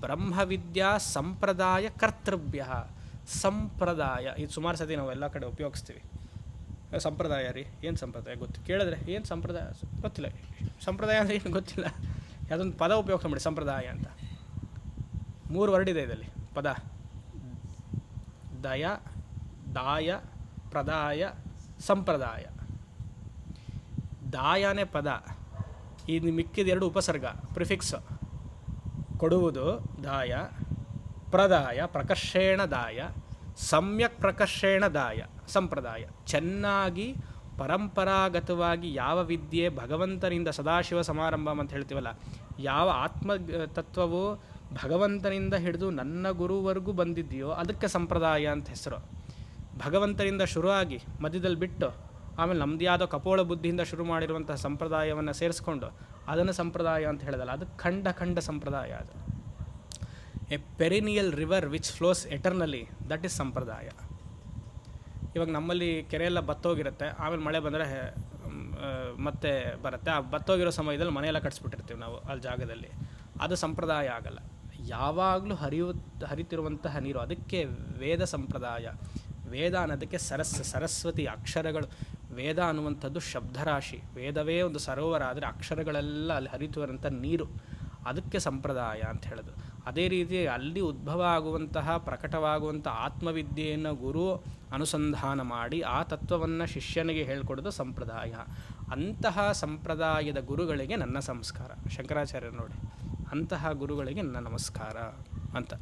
S1: ಬ್ರಹ್ಮವಿದ್ಯಾ ಸಂಪ್ರದಾಯ ಕರ್ತೃಭ್ಯ. ಸಂಪ್ರದಾಯ ಇದು ಸುಮಾರು ಸತಿ ನಾವು ಎಲ್ಲ ಕಡೆ ಉಪಯೋಗಿಸ್ತೀವಿ. ಸಂಪ್ರದಾಯ ರೀ, ಏನು ಸಂಪ್ರದಾಯ ಗೊತ್ತು? ಕೇಳಿದ್ರೆ ಏನು ಸಂಪ್ರದಾಯ ಗೊತ್ತಿಲ್ಲ. ಸಂಪ್ರದಾಯ ಅಂದರೆ ಏನು ಗೊತ್ತಿಲ್ಲ. ಯಾವುದೊಂದು ಪದ ಉಪಯೋಗ ಮಾಡಿ, ಸಂಪ್ರದಾಯ ಅಂತ. 3 ವರ್ಡ್ ಇದೆ ಇದರಲ್ಲಿ ಪದ. ದಯ, ದಾಯ, ಪ್ರದಾಯ, ಸಂಪ್ರದಾಯ. ದಾಯನೇ ಪದ. ಇದು ಮಿಕ್ಕಿದ 2 ಉಪಸರ್ಗ, ಪ್ರಿಫಿಕ್ಸ್. ಕೊಡುವುದು ದಾಯ, ಪ್ರದಾಯ ಪ್ರಕರ್ಷೇಣದಾಯ ಸಮ್ಯಕ್ ಪ್ರಕರ್ಷೇಣದಾಯ ಸಂಪ್ರದಾಯ. ಚೆನ್ನಾಗಿ ಪರಂಪರಾಗತವಾಗಿ ಯಾವ ವಿದ್ಯೆ ಭಗವಂತನಿಂದ ಸದಾಶಿವ ಸಮಾರಂಭ ಅಂತ ಹೇಳ್ತೀವಲ್ಲ, ಯಾವ ಆತ್ಮ ತತ್ವವು ಭಗವಂತನಿಂದ ಹಿಡಿದು ನನ್ನ ಗುರುವರೆಗೂ ಬಂದಿದೆಯೋ ಅದಕ್ಕೆ ಸಂಪ್ರದಾಯ ಅಂತ ಹೆಸರು. ಭಗವಂತನಿಂದ ಶುರುವಾಗಿ ಮಧ್ಯದಲ್ಲಿ ಬಿಟ್ಟು ಆಮೇಲೆ ನಮ್ಮದೇ ಆದ ಕಪೋಳ ಬುದ್ಧಿಯಿಂದ ಶುರು ಮಾಡಿರುವಂತಹ ಸಂಪ್ರದಾಯವನ್ನು ಸೇರಿಸ್ಕೊಂಡು ಅದನ್ನು ಸಂಪ್ರದಾಯ ಅಂತ ಹೇಳಿದಲ್ಲ, ಅದು ಖಂಡ ಸಂಪ್ರದಾಯ. ಅದು A perennial river which flows eternally, that is ಸಂಪ್ರದಾಯ. ಇವಾಗ ನಮ್ಮಲ್ಲಿ ಕೆರೆಯೆಲ್ಲ ಬತ್ತೋಗಿರುತ್ತೆ, ಆಮೇಲೆ ಮಳೆ ಬಂದರೆ ಮತ್ತೆ ಬರುತ್ತೆ. ಆ ಬತ್ತೋಗಿರೋ ಸಮಯದಲ್ಲಿ ಮನೆಯೆಲ್ಲ ಕಟ್ಸ್ಬಿಟ್ಟಿರ್ತೀವಿ ನಾವು ಅಲ್ಲಿ ಜಾಗದಲ್ಲಿ. ಅದು ಸಂಪ್ರದಾಯ ಆಗಲ್ಲ. ಯಾವಾಗಲೂ ಹರಿತಿರುವಂತಹ ನೀರು, ಅದಕ್ಕೆ ವೇದ ಸಂಪ್ರದಾಯ. ವೇದ ಅನ್ನೋದಕ್ಕೆ ಸರಸ್ವತಿ ಅಕ್ಷರಗಳು. ವೇದ ಅನ್ನುವಂಥದ್ದು ಶಬ್ದರಾಶಿ. ವೇದವೇ ಒಂದು ಸರೋವರ, ಆದರೆ ಅಕ್ಷರಗಳೆಲ್ಲ ಅಲ್ಲಿ ಹರಿತಿರುವಂಥ ನೀರು, ಅದಕ್ಕೆ ಸಂಪ್ರದಾಯ ಅಂತ ಹೇಳೋದು. ಅದೇ ರೀತಿ ಅಲ್ಲಿ ಉದ್ಭವ ಆಗುವಂತಹ ಪ್ರಕಟವಾಗುವಂಥ ಆತ್ಮವಿದ್ಯೆಯನ್ನು ಗುರು ಅನುಸಂಧಾನ ಮಾಡಿ ಆ ತತ್ವವನ್ನು ಶಿಷ್ಯನಿಗೆ ಹೇಳ್ಕೊಡೋದು ಸಂಪ್ರದಾಯ. ಅಂತಹ ಸಂಪ್ರದಾಯದ ಗುರುಗಳಿಗೆ ನನ್ನ ಸಂಸ್ಕಾರ. ಶಂಕರಾಚಾರ್ಯರು ನೋಡಿ, ಅಂತಹ ಗುರುಗಳಿಗೆ ನನ್ನ ನಮಸ್ಕಾರ ಅಂತ.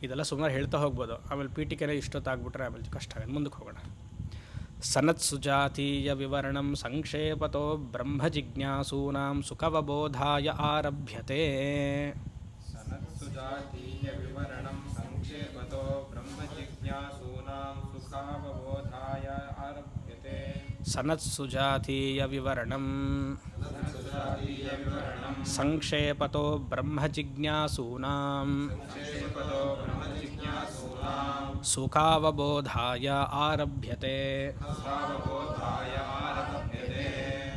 S1: ಇದೆಲ್ಲ ಸುಮಾರು ಹೇಳ್ತಾ ಹೋಗ್ಬೋದು, ಆಮೇಲೆ ಪೀಠಿಕೆನೇ ಇಷ್ಟೊತ್ತಾಗ್ಬಿಟ್ರೆ ಆಮೇಲೆ ಕಷ್ಟ ಆಗೋದು. ಮುಂದಕ್ಕೆ ಹೋಗೋಣ. ಸನತ್ಸುಜಾತೀಯ ವಿವರಣಂ ಸಂಕ್ಷೇಪತೋ ಬ್ರಹ್ಮ ಜಿಜ್ಞಾಸೂನಾಂ ಸುಖವಬೋಧಾಯ ಆರಭ್ಯತೆ.
S2: ಸನತ್ಸುಜಾತೀಯ ವಿವರಣಂ ಸಂಕ್ಷೇಪತೋ ಬ್ರಹ್ಮ ಜಿಜ್ಞಾಸೂನಾಂ ಸುಖವಬೋಧಾಯ ಆರಭ್ಯತೆ.
S1: ಸನತ್ಸುಜಾತೀಯ ವಿವರಣಂ ಸಂಕ್ಷೇಪತೋ ಬ್ರಹ್ಮ ಜಿಜ್ಞಾಸೂನಾಂ ಸುಖಾವಬೋಧಾಯ ಆರಭ್ಯತೆ.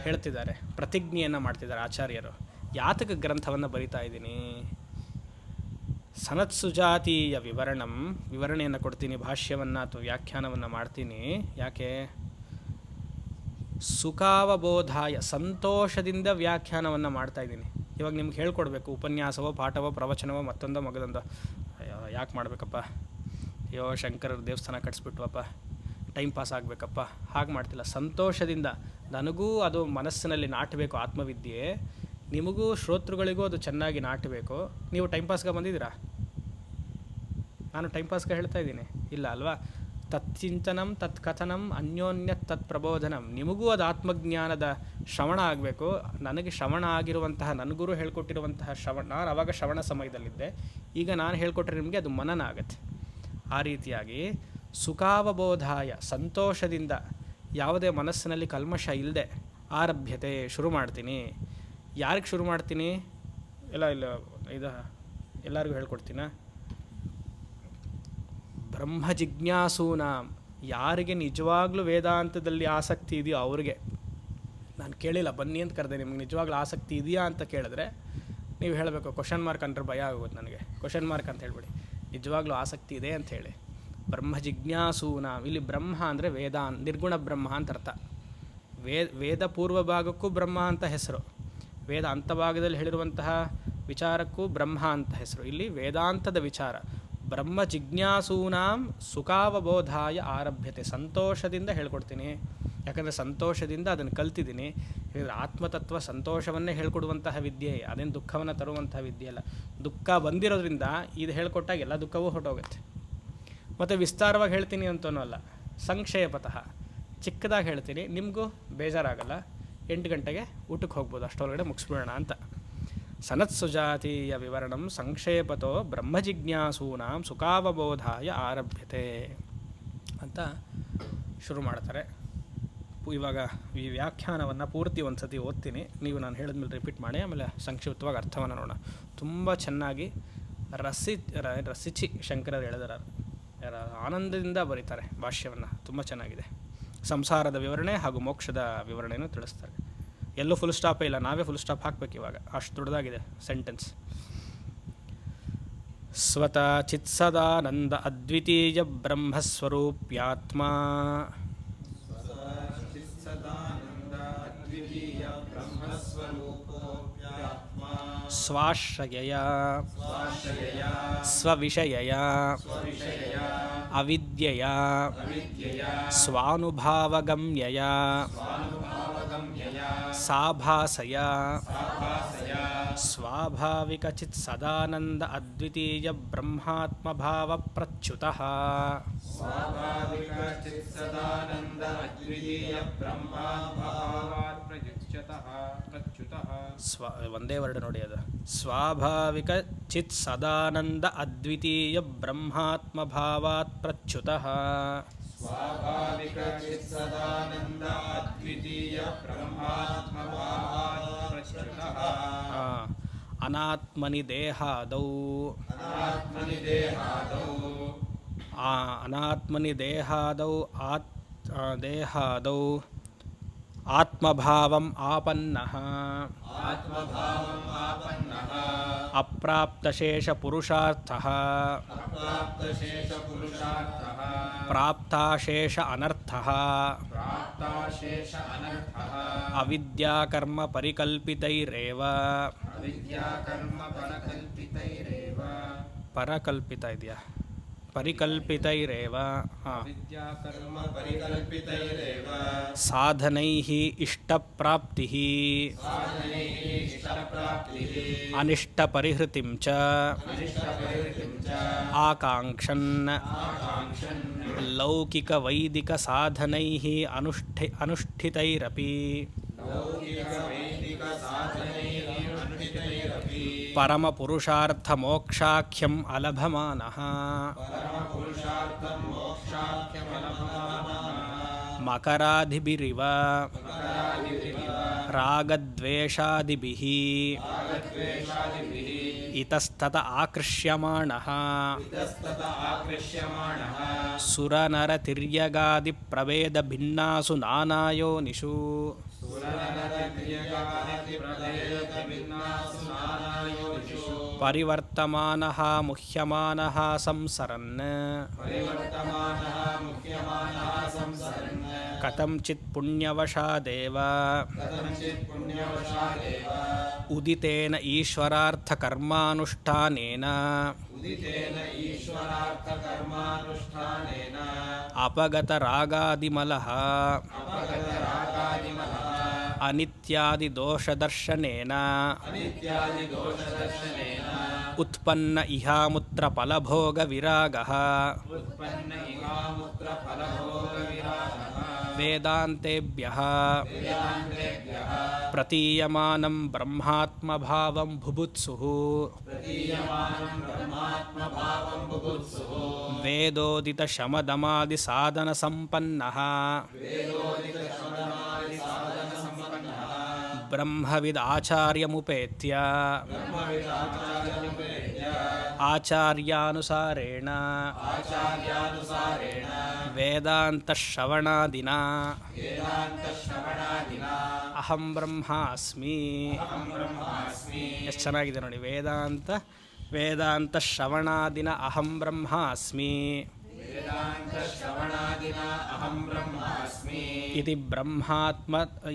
S1: ಹೇಳ್ತಿದ್ದಾರೆ, ಪ್ರತಿಜ್ಞೆಯನ್ನು ಮಾಡ್ತಿದ್ದಾರೆ ಆಚಾರ್ಯರು. ಯಾತಕ ಗ್ರಂಥವನ್ನು ಬರಿತಾ ಇದ್ದೀನಿ? ಸನತ್ಸುಜಾತೀಯ ವಿವರಣೆಯನ್ನು ಕೊಡ್ತೀನಿ, ಭಾಷ್ಯವನ್ನು ಅಥವಾ ವ್ಯಾಖ್ಯಾನವನ್ನು ಮಾಡ್ತೀನಿ. ಯಾಕೆ? ಸುಖಾವಬೋಧಾಯ, ಸಂತೋಷದಿಂದ ವ್ಯಾಖ್ಯಾನವನ್ನು ಮಾಡ್ತಾ ಇದ್ದೀನಿ. ಇವಾಗ ನಿಮ್ಗೆ ಹೇಳ್ಕೊಡ್ಬೇಕು, ಉಪನ್ಯಾಸವೋ ಪಾಠವೋ ಪ್ರವಚನವೋ ಮತ್ತೊಂದೋ ಮಗದೊಂದೋ, ಯಾಕೆ ಮಾಡಬೇಕಪ್ಪ, ಅಯ್ಯೋ ಶಂಕರರ ದೇವಸ್ಥಾನ ಕಟ್ಸ್ಬಿಟ್ವಪ್ಪ, ಟೈಮ್ ಪಾಸ್ ಆಗಬೇಕಪ್ಪ, ಹಾಗೆ ಮಾಡ್ತಿಲ್ಲ. ಸಂತೋಷದಿಂದ ನನಗೂ ಅದು ಮನಸ್ಸಿನಲ್ಲಿ ನಾಟಬೇಕು ಆತ್ಮವಿದ್ಯೆ, ನಿಮಗೂ ಶ್ರೋತೃಗಳಿಗೂ ಅದು ಚೆನ್ನಾಗಿ ನಾಟಬೇಕು. ನೀವು ಟೈಮ್ ಪಾಸ್ಗೆ ಬಂದಿದ್ದೀರಾ? ನಾನು ಟೈಮ್ ಪಾಸ್ಗೆ ಹೇಳ್ತಾ ಇದ್ದೀನಿ? ಇಲ್ಲ ಅಲ್ವಾ? ತತ್ಚಿಂತನಂ ತತ್ಕಥನಂ ಅನ್ಯೋನ್ಯ ತತ್ ಪ್ರಬೋಧನಂ. ನಿಮಗೂ ಅದು ಆತ್ಮಜ್ಞಾನದ ಶ್ರವಣ ಆಗಬೇಕು. ನನಗೆ ಶ್ರವಣ ಆಗಿರುವಂತಹ ನನ್ನ ಗುರು ಹೇಳ್ಕೊಟ್ಟಿರುವಂತಹ ಶ್ರವಣ, ನಾನು ಆವಾಗ ಶ್ರವಣ ಸಮಯದಲ್ಲಿದ್ದೆ, ಈಗ ನಾನು ಹೇಳ್ಕೊಟ್ರೆ ನಿಮಗೆ ಅದು ಮನನ ಆಗುತ್ತೆ. ಆ ರೀತಿಯಾಗಿ ಸುಖಾವಬೋಧಾಯ, ಸಂತೋಷದಿಂದ, ಯಾವುದೇ ಮನಸ್ಸಿನಲ್ಲಿ ಕಲ್ಮಶ ಇಲ್ಲದೆ ಆರಭ್ಯತೆ, ಶುರು ಮಾಡ್ತೀನಿ. ಯಾರಿಗೆ ಶುರು ಮಾಡ್ತೀನಿ? ಎಲ್ಲರಿಗೂ ಹೇಳ್ಕೊಡ್ತೀನ? ಬ್ರಹ್ಮ ಜಿಜ್ಞಾಸೂನಾಂ, ಯಾರಿಗೆ ನಿಜವಾಗ್ಲೂ ವೇದಾಂತದಲ್ಲಿ ಆಸಕ್ತಿ ಇದೆಯೋ ಅವ್ರಿಗೆ. ನಾನು ಕೇಳಿಲ್ಲ, ಬನ್ನಿ ಅಂತ ಕರೆದೆ, ನಿಮ್ಗೆ ನಿಜವಾಗ್ಲೂ ಆಸಕ್ತಿ ಇದೆಯಾ ಅಂತ ಕೇಳಿದ್ರೆ ನೀವು ಹೇಳಬೇಕು. ಕ್ವಶನ್ ಮಾರ್ಕ್ ಅಂದ್ರೆ ಭಯ ಆಗೋದು ನನಗೆ. ಕ್ವಶನ್ ಮಾರ್ಕ್ ಅಂತ ಹೇಳ್ಬಿಡಿ, ನಿಜವಾಗ್ಲೂ ಆಸಕ್ತಿ ಇದೆ ಅಂತ ಹೇಳಿ. ಬ್ರಹ್ಮ ಜಿಜ್ಞಾಸೂನಾಂ, ಇಲ್ಲಿ ಬ್ರಹ್ಮ ಅಂದರೆ ನಿರ್ಗುಣ ಬ್ರಹ್ಮ ಅಂತ ಅರ್ಥ. ವೇದ ಪೂರ್ವ ಭಾಗಕ್ಕೂ ಬ್ರಹ್ಮ ಅಂತ ಹೆಸರು, ವೇದ ಅಂತಭಾಗದಲ್ಲಿ ಹೇಳಿರುವಂತಹ ವಿಚಾರಕ್ಕೂ ಬ್ರಹ್ಮ ಅಂತ ಹೆಸರು. ಇಲ್ಲಿ ವೇದಾಂತದ ವಿಚಾರ. ಬ್ರಹ್ಮ ಜಿಜ್ಞಾಸೂನಾಂ ಸುಖಾವಬೋಧಾಯ ಆರಭ್ಯತೆ, ಸಂತೋಷದಿಂದ ಹೇಳ್ಕೊಡ್ತೀನಿ. ಯಾಕಂದರೆ ಸಂತೋಷದಿಂದ ಅದನ್ನು ಕಲ್ತಿದ್ದೀನಿ. ಆತ್ಮತತ್ವ ಸಂತೋಷವನ್ನೇ ಹೇಳ್ಕೊಡುವಂತಹ ವಿದ್ಯೆ, ಅದೇನು ದುಃಖವನ್ನು ತರುವಂತಹ ವಿದ್ಯೆ ಅಲ್ಲ. ದುಃಖ ಬಂದಿರೋದ್ರಿಂದ ಇದು ಹೇಳ್ಕೊಟ್ಟಾಗ ಎಲ್ಲ ದುಃಖವೂ ಹೊರಟೋಗುತ್ತೆ. ಮತ್ತು ವಿಸ್ತಾರವಾಗಿ ಹೇಳ್ತೀನಿ ಅಂತನೂ ಅಲ್ಲ, ಸಂಕ್ಷೇಪತಃ ಚಿಕ್ಕದಾಗಿ ಹೇಳ್ತೀನಿ, ನಿಮಗೂ ಬೇಜಾರಾಗಲ್ಲ. 8 ಗಂಟೆಗೆ ಊಟಕ್ಕೆ ಹೋಗ್ಬೋದು, ಅಷ್ಟೊಳಗಡೆ ಮುಗಿಸ್ಬಿಡೋಣ ಅಂತ. ಸನತ್ಸುಜಾತೀಯ ವಿವರಣಂ ಸಂಕ್ಷೇಪತೋ ಬ್ರಹ್ಮಜಿಜ್ಞಾಸೂನಾಂ ಸುಖಾವಬೋಧಾಯ ಆರಭ್ಯತೆ ಅಂತ ಶುರು ಮಾಡ್ತಾರೆ. ಇವಾಗ ಈ ವ್ಯಾಖ್ಯಾನವನ್ನು ಪೂರ್ತಿ ಒಂದು ಸತಿ ಓದ್ತೀನಿ, ನೀವು ನಾನು ಹೇಳಿದ್ಮೇಲೆ ರಿಪೀಟ್ ಮಾಡಿ, ಆಮೇಲೆ ಸಂಕ್ಷಿಪ್ತವಾಗಿ ಅರ್ಥವನ್ನು ನೋಡೋಣ. ತುಂಬ ಚೆನ್ನಾಗಿ ರಸಿಚಿ ಶಂಕರರು ಹೇಳಿದಾರೆ, ಆನಂದದಿಂದ ಬರೀತಾರೆ ಭಾಷ್ಯವನ್ನು. ತುಂಬ ಚೆನ್ನಾಗಿದೆ. ಸಂಸಾರದ ವಿವರಣೆ ಹಾಗೂ ಮೋಕ್ಷದ ವಿವರಣೆಯನ್ನು ತಿಳಿಸ್ತಾರೆ. ಎಲ್ಲೂ ಫುಲ್ ಸ್ಟಾಪೇ ಇಲ್ಲ, ನಾವೇ ಫುಲ್ ಸ್ಟಾಪ್ ಹಾಕಬೇಕು ಇವಾಗ, ಅಷ್ಟು ದೊಡ್ಡದಾಗಿದೆ ಸೆಂಟೆನ್ಸ್. ಸ್ವತಃ ಚಿತ್ಸದಾನಂದ ಅದ್ವಿತೀಯ ಬ್ರಹ್ಮಸ್ವರೂಪ್ಯಾತ್ಮ ಸ್ವಾಶ್ರಯ ಸ್ವವಿಷಯ ಅವಿದ್ಯೆಯ ಸ್ವಾನುಭಾವಗಮ್ಯಯ ಸಾಭಾಸಯ ಸ್ವಾಭಾವಿಕ ಚಿತ್ ಸದಾನಂದ ಅದ್ವಿತೀಯ ಬ್ರಹ್ಮಾತ್ಮಭಾವ ಪ್ರಚ್ಯುತಃ
S2: ಸ್ವಾಭಾವಿಕ ಚಿತ್ಸದಾನಂದ ಅದ್ವಿತೀಯ ಬ್ರಹ್ಮಾತ್ಮಭಾವಾತ್ ಪ್ರಚ್ಯುತಃ
S1: ಒಂದೇ ವರ್ಡ್ ನೋಡಿ ಅದು. ಸ್ವಾಭಾವಿಕ ಚಿತ್ ಸದಾನಂದ ಅದ್ವಿತೀಯ ಬ್ರಹ್ಮಾತ್ಮಭಾವಾತ್ ಪ್ರಚ್ಯುತಃ.
S2: ಸ್ವಾಭಾವಿಕ ಚಿತ್ಸದಾನಂದ ಅದ್ವಿತೀಯ ಬ್ರಹ್ಮಾತ್ಮಭಾವಾತ್ ಪ್ರಚ್ಯುತಃ.
S1: ಅನಾತ್ಮನಿ ದೇಹಾದೌ ಅನಾತ್ಮನಿ ದೇಹಾದೌ ದೇಹಾದೌ ಆತ್ಮಭಾವಂ ಆಪನ್ನಃ ಅಪ್ರಾಪ್ತಶೇಷ ಪುರುಷಾರ್ಥಃ ಪ್ರಾಪ್ತಾಶೇಷ ಅನರ್ಥಃ ಅವಿದ್ಯಾಕರ್ಮ ಪರಿಕಲ್ಪಿತೈರೇವ ಪರಕಲ್ಪಿತ ಇದೆಯಾ ಪರಿಕಲ್ಪಿತೈರೇವ ಸಾಧನೈಃ ಇಷ್ಟಪ್ರಾಪ್ತಿಃ ಅನಿಷ್ಟಪರಿಹೃತಿಂ ಚ ಆಕಾಂಕ್ಷನ್ ಲೌಕಿಕವೈದಿಕ ಸಾಧನೈಃ ಅನುಷ್ಠಿತೈರಪಿ ಪರಮಪುರುಷಾರ್ಥಮೋಕ್ಷಾಖ್ಯಂ ಅಲಭಮಾನಃ ಮಕರಾದಿಭಿರಿವ ರಾಗದ್ವೇಷಾದಿಭಿಃ ಇತಸ್ತತ ಆಕೃಷ್ಯಮಾಣಃ ಸುರನರತಿರ್ಯಗಾದಿಪ್ರಭೇದಭಿನ್ನಾಸು ನಾನಾಯೋನಿಷು ಪರಿವರ್ತಮಾನಃ ಮುಹ್ಯಮಾನಃ ಸಂಸರನ್ ಕಥಂಚಿತ್ ಪುಣ್ಯವಶಾದೇವ ಉದಿತೇನ ಈಶ್ವರಾರ್ಥಕರ್ಮಾನುಷ್ಠಾನೇನ ಅಪಗತರಾಗಾದಿಮಲಃ ಅನಿತ್ಯಾದಿದೋಷದರ್ಶನೇನ ಉತ್ಪನ್ನ ಇಹಾಮುತ್ರ ಫಲಭೋಗವಿರಾಗಃ ವೇದಾಂತೇಭ್ಯಃ ಪ್ರತೀಯಮಾನಂ ಬ್ರಹ್ಮಾತ್ಮಭಾವಂ ಬುಭುತ್ಸುಃ ವೇದೋದಿತ ಶಮದಮಾದಿ ಸಾಧನ ಸಂಪನ್ನಃ ಬ್ರಹ್ಮವಿದ್ ಆಚಾರ್ಯಮುಪೇತ್ಯ ಆಚಾರ್ಯಾನುಸಾರೇಣ ವೇದಾಂತಶ್ರವಣಾದಿನ ಅಹಂ ಬ್ರಹ್ಮಾಸ್ಮಿ. ಎಷ್ಟು ಚೆನ್ನಾಗಿದೆ ನೋಡಿ. ವೇದಾಂತ ಶ್ರವಣಾದಿನ ಅಹಂ ಬ್ರಹ್ಮಾಸ್ಮಿ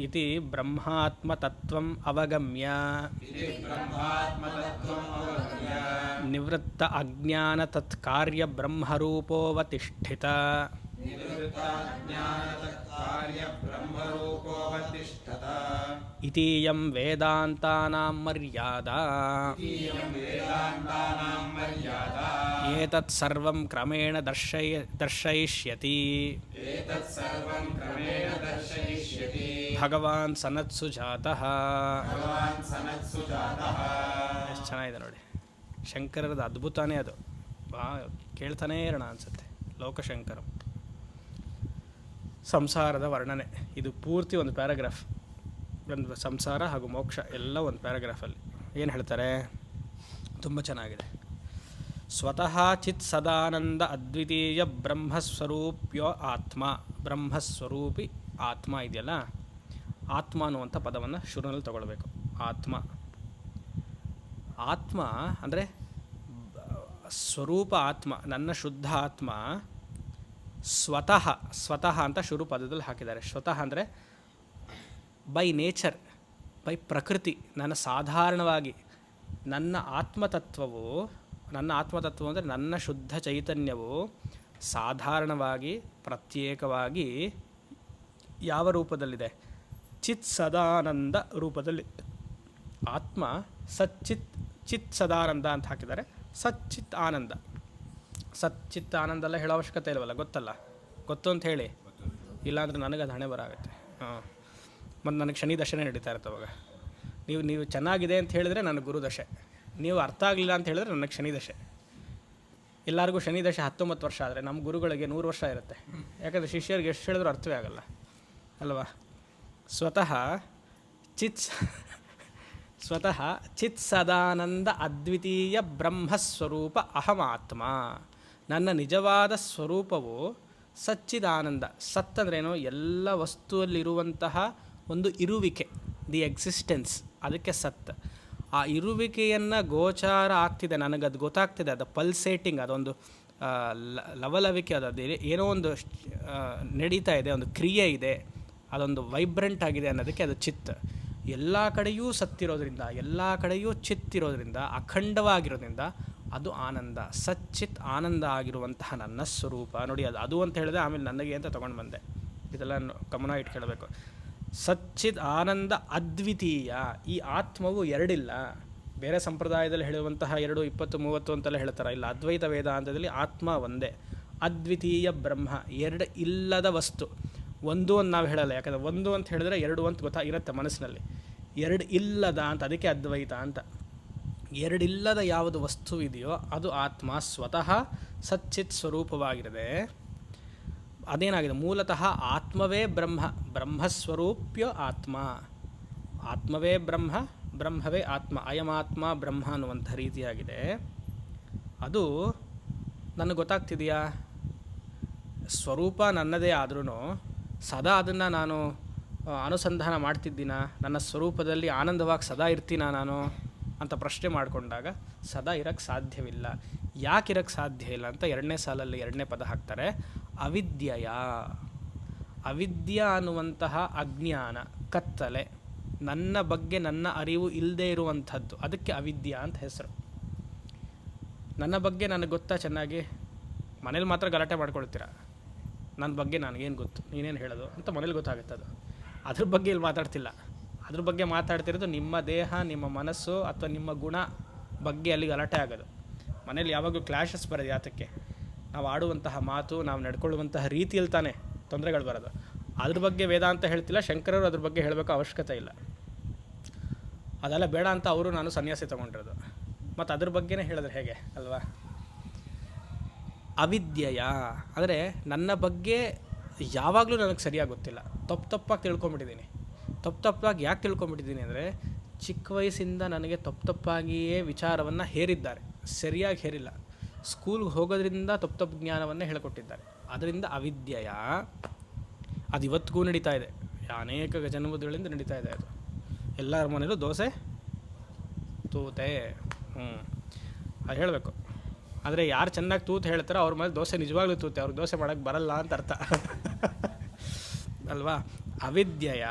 S1: ಇತಿ ಬ್ರಹ್ಮಾತ್ಮತತ್ವಂ ಅವಗಮ್ಯ ನಿವೃತ್ತ ಅಜ್ಞಾನ ತತ್ಕಾರ್ಯ ಬ್ರಹ್ಮರೂಪೋವತಿಷ್ಠಿತ ಇತೀಯಂ ವೇದಾಂತಾನಾಂ ಮರ್ಯಾದಾ ಏತತ್ ಸರ್ವಂ ಕ್ರಮೇಣ ದರ್ಶಯಿಷ್ಯತಿ ಭಗವಾನ್ ಸನತ್ಸು ಜಾತಃ. ಎಷ್ಟು ಚೆನ್ನಾಗಿದೆ ನೋಡಿ. ಶಂಕರರದ ಅದ್ಭುತನೇ ಅದು. ಕೇಳ್ತಾನೇ ಇರೋಣ ಅನಿಸುತ್ತೆ. ಲೋಕಶಂಕರ ಸಂಸಾರದ ವರ್ಣನೆ. ಇದು ಪೂರ್ತಿ ಒಂದು ಪ್ಯಾರಾಗ್ರಾಫ್. ಒಂದು ಸಂಸಾರ ಹಾಗೂ ಮೋಕ್ಷ ಎಲ್ಲ ಒಂದು ಪ್ಯಾರಾಗ್ರಾಫಲ್ಲಿ ಏನು ಹೇಳ್ತಾರೆ, ತುಂಬ ಚೆನ್ನಾಗಿದೆ. ಸ್ವತಃ ಚಿತ್ ಸದಾನಂದ ಅದ್ವಿತೀಯ ಬ್ರಹ್ಮಸ್ವರೂಪ್ಯೋ ಆತ್ಮ. ಬ್ರಹ್ಮಸ್ವರೂಪಿ ಆತ್ಮ ಇದೆಯಲ್ಲ, ಆತ್ಮ ಅನ್ನುವಂಥ ಪದವನ್ನು ಶುರುವಿನಲ್ಲಿ ತಗೊಳ್ಬೇಕು. ಆತ್ಮ ಅಂದರೆ ಸ್ವರೂಪ ಆತ್ಮ, ನನ್ನ ಶುದ್ಧ ಆತ್ಮ. ಸ್ವತಃ ಅಂತ ಶುರು ಪದದಲ್ಲಿ ಹಾಕಿದ್ದಾರೆ. ಸ್ವತಃ ಅಂದರೆ ಬೈ ನೇಚರ್, ಬೈ ಪ್ರಕೃತಿ. ನನ್ನ ಸಾಧಾರಣವಾಗಿ ನನ್ನ ಆತ್ಮತತ್ವವು ಅಂದರೆ ನನ್ನ ಶುದ್ಧ ಚೈತನ್ಯವು ಸಾಧಾರಣವಾಗಿ ಪ್ರತ್ಯೇಕವಾಗಿ ಯಾವ ರೂಪದಲ್ಲಿದೆ? ಚಿತ್ ಸದಾನಂದ ರೂಪದಲ್ಲಿ. ಆತ್ಮ ಚಿತ್ ಸದಾನಂದ ಅಂತ ಹಾಕಿದ್ದಾರೆ. ಸಚ್ಚಿತ್ ಆನಂದ. ಸಚ್ಚಿತ್ ಆನಂದ ಎಲ್ಲ ಹೇಳೋ ಅವಶ್ಯಕತೆ ಇಲ್ವಲ್ಲ, ಗೊತ್ತಲ್ಲ, ಗೊತ್ತು ಅಂತ ಹೇಳಿ, ಇಲ್ಲಾಂದರೆ ನನಗೆ ಅದು ಹಣೆ ಬರಾಗುತ್ತೆ. ಹಾಂ, ಮತ್ತು ನನಗೆ ಶನಿ ದಶೆನೇ ನಡೀತಾ ಇರುತ್ತೆ ಅವಾಗ. ನೀವು ಚೆನ್ನಾಗಿದೆ ಅಂತ ಹೇಳಿದ್ರೆ ನನಗೆ ಗುರುದಶೆ, ನೀವು ಅರ್ಥ ಆಗಲಿಲ್ಲ ಅಂತ ಹೇಳಿದ್ರೆ ನನಗೆ ಶನಿ ದಶೆ. ಎಲ್ಲರಿಗೂ ಶನಿ ದಶೆ 19 ವರ್ಷ ಆದರೆ ನಮ್ಮ ಗುರುಗಳಿಗೆ 100 ವರ್ಷ ಇರುತ್ತೆ. ಯಾಕಂದರೆ ಶಿಷ್ಯರಿಗೆ ಎಷ್ಟು ಹೇಳಿದ್ರೂ ಅರ್ಥವೇ ಆಗಲ್ಲ ಅಲ್ವಾ. ಸ್ವತಃ ಚಿತ್ ಸದಾನಂದ ಅದ್ವಿತೀಯ ಬ್ರಹ್ಮಸ್ವರೂಪ ಅಹಮಾತ್ಮ. ನನ್ನ ನಿಜವಾದ ಸ್ವರೂಪವು ಸಚ್ಚಿದಾನಂದ. ಸತ್ ಅಂದ್ರೇನು? ಎಲ್ಲ ವಸ್ತುವಲ್ಲಿರುವಂತಹ ಒಂದು ಇರುವಿಕೆ, ದಿ ಎಕ್ಸಿಸ್ಟೆನ್ಸ್, ಅದಕ್ಕೆ ಸತ್. ಆ ಇರುವಿಕೆಯನ್ನು ಗೋಚಾರ ಆಗ್ತಿದೆ, ನನಗದು ಗೊತ್ತಾಗ್ತಿದೆ, ಅದು ಪಲ್ಸೇಟಿಂಗ್, ಅದೊಂದು ಲವಲವಿಕೆ, ಅದು ಏನೋ ಒಂದು ನಡೀತಾ ಇದೆ, ಒಂದು ಕ್ರಿಯೆ ಇದೆ, ಅದೊಂದು ವೈಬ್ರೆಂಟ್ ಆಗಿದೆ ಅನ್ನೋದಕ್ಕೆ ಅದು ಚಿತ್. ಎಲ್ಲ ಕಡೆಯೂ ಸತ್ತಿರೋದ್ರಿಂದ, ಎಲ್ಲ ಕಡೆಯೂ ಚಿತ್ತಿರೋದ್ರಿಂದ, ಅಖಂಡವಾಗಿರೋದ್ರಿಂದ ಅದು ಆನಂದ. ಸಚ್ಚಿತ್ ಆನಂದ ಆಗಿರುವಂತಹ ನನ್ನ ಸ್ವರೂಪ ನೋಡಿ. ಅದು ಅಂತ ಹೇಳಿದೆ, ಆಮೇಲೆ ನನಗೆ ಅಂತ ತೊಗೊಂಡು ಬಂದೆ. ಇದೆಲ್ಲ ಗಮನ ಇಟ್ಕೊಳ್ಬೇಕು. ಸಚ್ಚಿತ್ ಆನಂದ ಅದ್ವಿತೀಯ. ಈ ಆತ್ಮವು ಎರಡಿಲ್ಲ. ಬೇರೆ ಸಂಪ್ರದಾಯದಲ್ಲಿ ಹೇಳುವಂತಹ 2, 20, 30 ಅಂತೆಲ್ಲ ಹೇಳ್ತಾರೆ. ಇಲ್ಲ, ಅದ್ವೈತ ವೇದಾಂತದಲ್ಲಿ ಆತ್ಮ ಒಂದೇ, ಅದ್ವಿತೀಯ ಬ್ರಹ್ಮ, ಎರಡು ಇಲ್ಲದ ವಸ್ತು. ಒಂದು ಅಂತ ನಾವು ಹೇಳಲ್ಲ, ಯಾಕಂದರೆ ಒಂದು ಅಂತ ಹೇಳಿದ್ರೆ 2 ಅಂತ ಗೊತ್ತಾಗಿರುತ್ತೆ ಮನಸ್ಸಿನಲ್ಲಿ. 2 ಇಲ್ಲದ ಅಂತ, ಅದಕ್ಕೆ ಅದ್ವೈತ ಅಂತ. 2 ಇಲ್ಲದ ಯಾವುದು ವಸ್ತು ಇದೆಯೋ ಅದು ಆತ್ಮ ಸ್ವತಃ ಸಚ್ಚಿತ್ ಸ್ವರೂಪವಾಗಿರದೆ. ಅದೇನಾಗಿದೆ? ಮೂಲತಃ ಆತ್ಮವೇ ಬ್ರಹ್ಮ, ಬ್ರಹ್ಮಸ್ವರೂಪ್ಯ ಆತ್ಮ. ಆತ್ಮವೇ ಬ್ರಹ್ಮ, ಬ್ರಹ್ಮವೇ ಆತ್ಮ, ಅಯಮಾತ್ಮ ಬ್ರಹ್ಮ ಅನ್ನುವಂಥ ರೀತಿಯಾಗಿದೆ. ಅದು ನನಗೆ ಗೊತ್ತಾಗ್ತಿದೆಯಾ? ಸ್ವರೂಪ ನನ್ನದೇ ಆದ್ರೂ ಸದಾ ಅದನ್ನು ನಾನು ಅನುಸಂಧಾನ ಮಾಡ್ತಿದ್ದೀನ? ನನ್ನ ಸ್ವರೂಪದಲ್ಲಿ ಆನಂದವಾಗಿ ಸದಾ ಇರ್ತೀನ ನಾನು ಅಂತ ಪ್ರಶ್ನೆ ಮಾಡಿಕೊಂಡಾಗ ಸದಾ ಇರೋಕ್ಕೆ ಸಾಧ್ಯವಿಲ್ಲ. ಯಾಕೆ ಇರೋಕ್ಕೆ ಸಾಧ್ಯ ಇಲ್ಲ ಅಂತ 2ನೇ ಸಾಲಲ್ಲಿ 2ನೇ ಪದ ಹಾಕ್ತಾರೆ. ಅವಿದ್ಯೆಯ. ಅವಿದ್ಯಾ ಅನ್ನುವಂತಹ ಅಜ್ಞಾನ, ಕತ್ತಲೆ, ನನ್ನ ಬಗ್ಗೆ ನನ್ನ ಅರಿವು ಇಲ್ಲದೇ ಇರುವಂಥದ್ದು, ಅದಕ್ಕೆ ಅವಿದ್ಯಾ ಅಂತ ಹೆಸರು. ನನ್ನ ಬಗ್ಗೆ ನನಗೆ ಗೊತ್ತಾ ಚೆನ್ನಾಗಿ? ಮನೇಲಿ ಮಾತ್ರ ಗಲಾಟೆ ಮಾಡ್ಕೊಳ್ತೀರ, ನನ್ನ ಬಗ್ಗೆ ನನಗೇನು ಗೊತ್ತು, ನೀನೇನು ಹೇಳೋದು ಅಂತ ಮನೇಲಿ ಗೊತ್ತಾಗುತ್ತೆ. ಅದು ಅದ್ರ ಬಗ್ಗೆ ಇಲ್ಲಿ ಮಾತಾಡ್ತಿಲ್ಲ. ಅದ್ರ ಬಗ್ಗೆ ಮಾತಾಡ್ತಿರೋದು ನಿಮ್ಮ ದೇಹ, ನಿಮ್ಮ ಮನಸ್ಸು ಅಥವಾ ನಿಮ್ಮ ಗುಣ ಬಗ್ಗೆ ಅಲ್ಲಿ ಗಲಾಟೆ ಆಗೋದು. ಮನೇಲಿ ಯಾವಾಗಲೂ ಕ್ಲಾಶಸ್ ಬರೋದು ಯಾತಕ್ಕೆ? ನಾವು ಆಡುವಂತಹ ಮಾತು, ನಾವು ನಡ್ಕೊಳ್ಳುವಂತಹ ರೀತಿಯಲ್ಲಿ ತಾನೇ ತೊಂದರೆಗಳು ಬರೋದು. ಅದ್ರ ಬಗ್ಗೆ ವೇದಾಂತ ಹೇಳ್ತಿಲ್ಲ, ಶಂಕರರು ಅದ್ರ ಬಗ್ಗೆ ಹೇಳಬೇಕು ಅವಶ್ಯಕತೆ ಇಲ್ಲ. ಅದೆಲ್ಲ ಬೇಡ ಅಂತ ಅವರು ನಾನು ಸನ್ಯಾಸಿ ತೊಗೊಂಡಿರೋದು. ಮತ್ತು ಅದ್ರ ಬಗ್ಗೆನೇ ಹೇಳಿದ್ರೆ ಹೇಗೆ ಅಲ್ವಾ? ಅವಿದ್ಯೆಯ ಅಂದರೆ ನನ್ನ ಬಗ್ಗೆ ಯಾವಾಗಲೂ ನನಗೆ ಸರಿಯಾಗಿ ಗೊತ್ತಿಲ್ಲ, ತಪ್ಪಾಗಿ ತಿಳ್ಕೊಂಬಿಟ್ಟಿದ್ದೀನಿ. ತಪ್ಪಾಗಿ ಯಾಕೆ ತಿಳ್ಕೊಂಬಿಟ್ಟಿದ್ದೀನಿ ಅಂದರೆ, ಚಿಕ್ಕ ವಯಸ್ಸಿಂದ ನನಗೆ ತಪ್ಪಾಗಿಯೇ ವಿಚಾರವನ್ನು ಹೇರಿದ್ದಾರೆ, ಸರಿಯಾಗಿ ಹೇರಿಲ್ಲ. ಸ್ಕೂಲ್ಗೆ ಹೋಗೋದ್ರಿಂದ ತಪ್ಪು ಜ್ಞಾನವನ್ನೇ ಹೇಳಿಕೊಟ್ಟಿದ್ದಾರೆ. ಅದರಿಂದ ಅವಿದ್ಯೆಯ. ಅದು ಇವತ್ತಿಗೂ ನಡೀತಾ ಇದೆ, ಅನೇಕ ಜನ್ಮಗಳಿಂದ ನಡೀತಾ ಇದೆ. ಅದು ಎಲ್ಲರ ಮನೇಲೂ ದೋಸೆ ತೂತೆ. ಅದು ಹೇಳಬೇಕು. ಆದರೆ ಯಾರು ಚೆನ್ನಾಗಿ ತೂತು ಹೇಳ್ತಾರೋ ಅವ್ರ ಮೇಲೆ ದೋಸೆ ನಿಜವಾಗ್ಲೂ ತೂತೆ, ಅವ್ರಿಗೆ ದೋಸೆ ಮಾಡೋಕ್ಕೆ ಬರಲ್ಲ ಅಂತ ಅರ್ಥ ಅಲ್ವಾ? ಅವಿದ್ಯೆಯ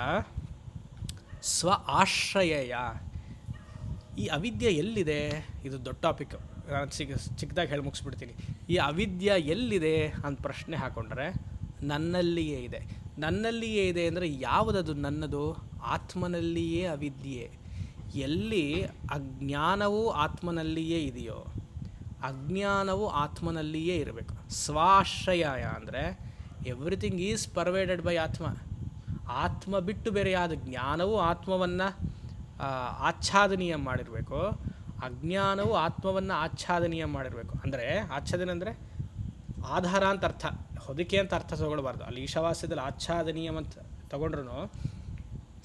S1: ಸ್ವ ಆಶ್ರಯ. ಈ ಅವಿದ್ಯೆ ಎಲ್ಲಿದೆ? ಇದು ದೊಡ್ಡ ಟಾಪಿಕ್, ನಾನು ಚಿಕ್ಕದಾಗಿ ಹೇಳಿ ಮುಗಿಸ್ಬಿಡ್ತೀನಿ. ಈ ಅವಿದ್ಯೆ ಎಲ್ಲಿದೆ ಅಂತ ಪ್ರಶ್ನೆ ಹಾಕೊಂಡ್ರೆ ನನ್ನಲ್ಲಿಯೇ ಇದೆ. ನನ್ನಲ್ಲಿಯೇ ಇದೆ ಅಂದರೆ ಯಾವುದದು ನನ್ನದು? ಆತ್ಮನಲ್ಲಿಯೇ ಅವಿದ್ಯೆ. ಎಲ್ಲಿ ಅಜ್ಞಾನವೂ ಆತ್ಮನಲ್ಲಿಯೇ ಇದೆಯೋ, ಅಜ್ಞಾನವು ಆತ್ಮನಲ್ಲಿಯೇ ಇರಬೇಕು. ಸ್ವಾಶ್ರಯ ಅಂದರೆ ಎವ್ರಿಥಿಂಗ್ ಈಸ್ ಪರ್ವೇಡೆಡ್ ಬೈ ಆತ್ಮ. ಆತ್ಮ ಬಿಟ್ಟು ಬೇರೆ ಯಾವುದು? ಜ್ಞಾನವು ಆತ್ಮವನ್ನು ಆಚ್ಛಾದನೀಯ ಮಾಡಿರಬೇಕು, ಅಜ್ಞಾನವು ಆತ್ಮವನ್ನು ಆಚ್ಛಾದನೀಯ ಮಾಡಿರಬೇಕು. ಅಂದರೆ ಆಚ್ಛಾದನೆ ಅಂದರೆ ಆಧಾರ ಅಂತ ಅರ್ಥ, ಹೊದಿಕೆ ಅಂತ ಅರ್ಥ ತಗೊಳ್ಬಾರ್ದು. ಅಲ್ಲಿ ಈಶಾವಾಸ್ಯದಲ್ಲಿ ಆಚ್ಛಾದನೀಯ ಅಂತ ತಗೊಂಡ್ರು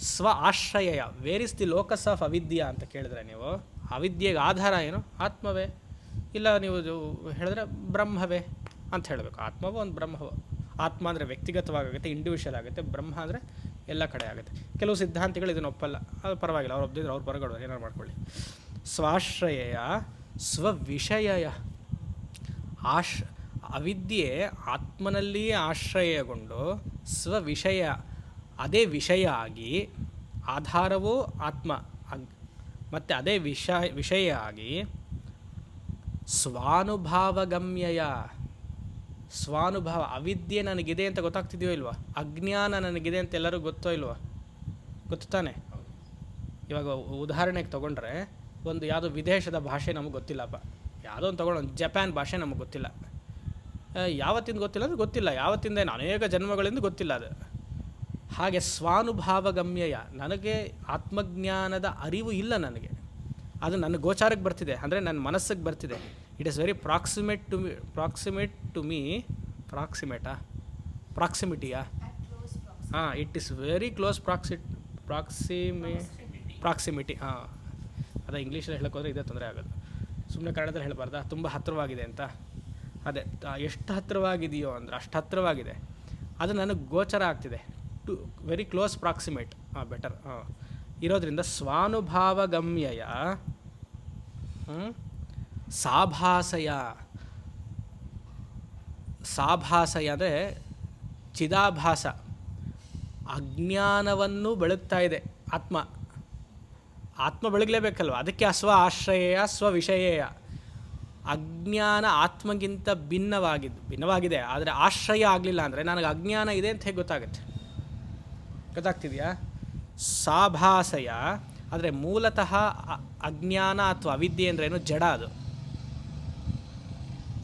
S1: ಸ್ವ ಆಶ್ರಯ. Where is the locus of avidya ಅಂತ ಕೇಳಿದ್ರೆ ನೀವು, ಅವಿದ್ಯೆಗೆ ಆಧಾರ ಏನು? ಆತ್ಮವೇ. ಇಲ್ಲ ನೀವು ಹೇಳಿದ್ರೆ ಬ್ರಹ್ಮವೇ ಅಂತ ಹೇಳಬೇಕು. ಆತ್ಮವೋ ಒಂದು ಬ್ರಹ್ಮವೋ. ಆತ್ಮ ಅಂದರೆ ವ್ಯಕ್ತಿಗತವಾಗುತ್ತೆ, ಇಂಡಿವಿಜುವಲ್ ಆಗುತ್ತೆ. ಬ್ರಹ್ಮ ಅಂದರೆ ಎಲ್ಲ ಕಡೆ ಆಗುತ್ತೆ. ಕೆಲವು ಸಿದ್ಧಾಂತಿಗಳು ಇದನ್ನು ಒಪ್ಪಲ್ಲ, ಅದು ಪರವಾಗಿಲ್ಲ, ಅವ್ರು ಒಪ್ಪಿದ್ರೆ ಅವ್ರು ಬರಗಳು ಏನಾರು ಮಾಡ್ಕೊಳ್ಳಿ. ಸ್ವಾಶ್ರಯ ಸ್ವವಿಷಯ. ಅವಿದ್ಯೆ ಆತ್ಮನಲ್ಲಿಯೇ ಆಶ್ರಯಗೊಂಡು ಸ್ವವಿಷಯ, ಅದೇ ವಿಷಯ ಆಗಿ, ಆಧಾರವೂ ಆತ್ಮ ಮತ್ತು ಅದೇ ವಿಷಯ ಆಗಿ ಸ್ವಾನುಭಾವಗಮ್ಯಯ. ಸ್ವಾನುಭಾವ. ಅವಿದ್ಯೆ ನನಗಿದೆ ಅಂತ ಗೊತ್ತಾಗ್ತಿದೆಯೋ ಇಲ್ವಾ? ಅಜ್ಞಾನ ನನಗಿದೆ ಅಂತ ಎಲ್ಲರಿಗೂ ಗೊತ್ತೋ ಇಲ್ವಾ? ಗೊತ್ತು ತಾನೆ? ಇವಾಗ ಉದಾಹರಣೆಗೆ ತೊಗೊಂಡ್ರೆ ಒಂದು ಯಾವುದೋ ವಿದೇಶದ ಭಾಷೆ ನಮಗೆ ಗೊತ್ತಿಲ್ಲಪ್ಪ, ಯಾವುದೋ ಒಂದು ತೊಗೊಂಡು ಜಪಾನ್ ಭಾಷೆ ನಮಗೆ ಗೊತ್ತಿಲ್ಲ. ಯಾವತ್ತಿಂದ ಗೊತ್ತಿಲ್ಲ ಅಂದರೆ ಗೊತ್ತಿಲ್ಲ, ಯಾವತ್ತಿಂದ ಅನೇಕ ಜನ್ಮಗಳಿಂದ ಗೊತ್ತಿಲ್ಲ ಅದು. ಹಾಗೆ ಸ್ವಾನುಭಾವಗಮ್ಯಯ, ನನಗೆ ಆತ್ಮಜ್ಞಾನದ ಅರಿವು ಇಲ್ಲ ನನಗೆ, ಅದು ನನ್ನ ಗೋಚಾರಕ್ಕೆ ಬರ್ತಿದೆ, ಅಂದರೆ ನನ್ನ ಮನಸ್ಸಿಗೆ ಬರ್ತಿದೆ. It is very proximate to me ಪ್ರಾಕ್ಸಿಮಿಟಿಯಾ ಹಾಂ, it is very close proximity. ಹಾಂ, ಅದೇ ಇಂಗ್ಲೀಷಲ್ಲಿ ಹೇಳೋಕ್ಕೋದ್ರೆ ಇದೇ ತೊಂದರೆ ಆಗೋದು, ಸುಮ್ಮನೆ ಕನ್ನಡದಲ್ಲಿ ಹೇಳಬಾರ್ದಾ, ತುಂಬ ಹತ್ತಿರವಾಗಿದೆ ಅಂತ. ಅದೇ ಎಷ್ಟು ಹತ್ತಿರವಾಗಿದೆಯೋ ಅಂದರೆ ಅಷ್ಟು ಹತ್ತಿರವಾಗಿದೆ, ಅದು ನನಗೆ ಗೋಚರ ಆಗ್ತಿದೆ. ವೆರಿ ಕ್ಲೋಸ್ ಪ್ರಾಕ್ಸಿಮೇಟ್ ಬೆಟರ್ ಇರೋದ್ರಿಂದ ಸ್ವಾನುಭಾವಗಮ್ಯಯ ಸಾಭಾಸಯ ಅಂದರೆ ಚಿದಾಭಾಸ, ಅಜ್ಞಾನವನ್ನು ಬೆಳಗ್ತಾ ಇದೆ ಆತ್ಮ ಬೆಳಗಲೇಬೇಕಲ್ವ, ಅದಕ್ಕೆ ಆಶ್ರಯ ಸ್ವವಿಷಯೇಯ. ಅಜ್ಞಾನ ಆತ್ಮಗಿಂತ ಭಿನ್ನವಾಗಿದೆ, ಆದರೆ ಆಶ್ರಯ ಆಗಲಿಲ್ಲ ಅಂದರೆ ನನಗೆ ಅಜ್ಞಾನ ಇದೆ ಅಂತ ಹೇಗೆ ಗೊತ್ತಾಗ್ತಿದೆಯಾ? ಸಾಭಾಸಯ ಆದರೆ ಮೂಲತಃ ಅಜ್ಞಾನ ಅಥವಾ ಅವಿದ್ಯೆ ಅಂದ್ರೇನು? ಜಡ. ಅದು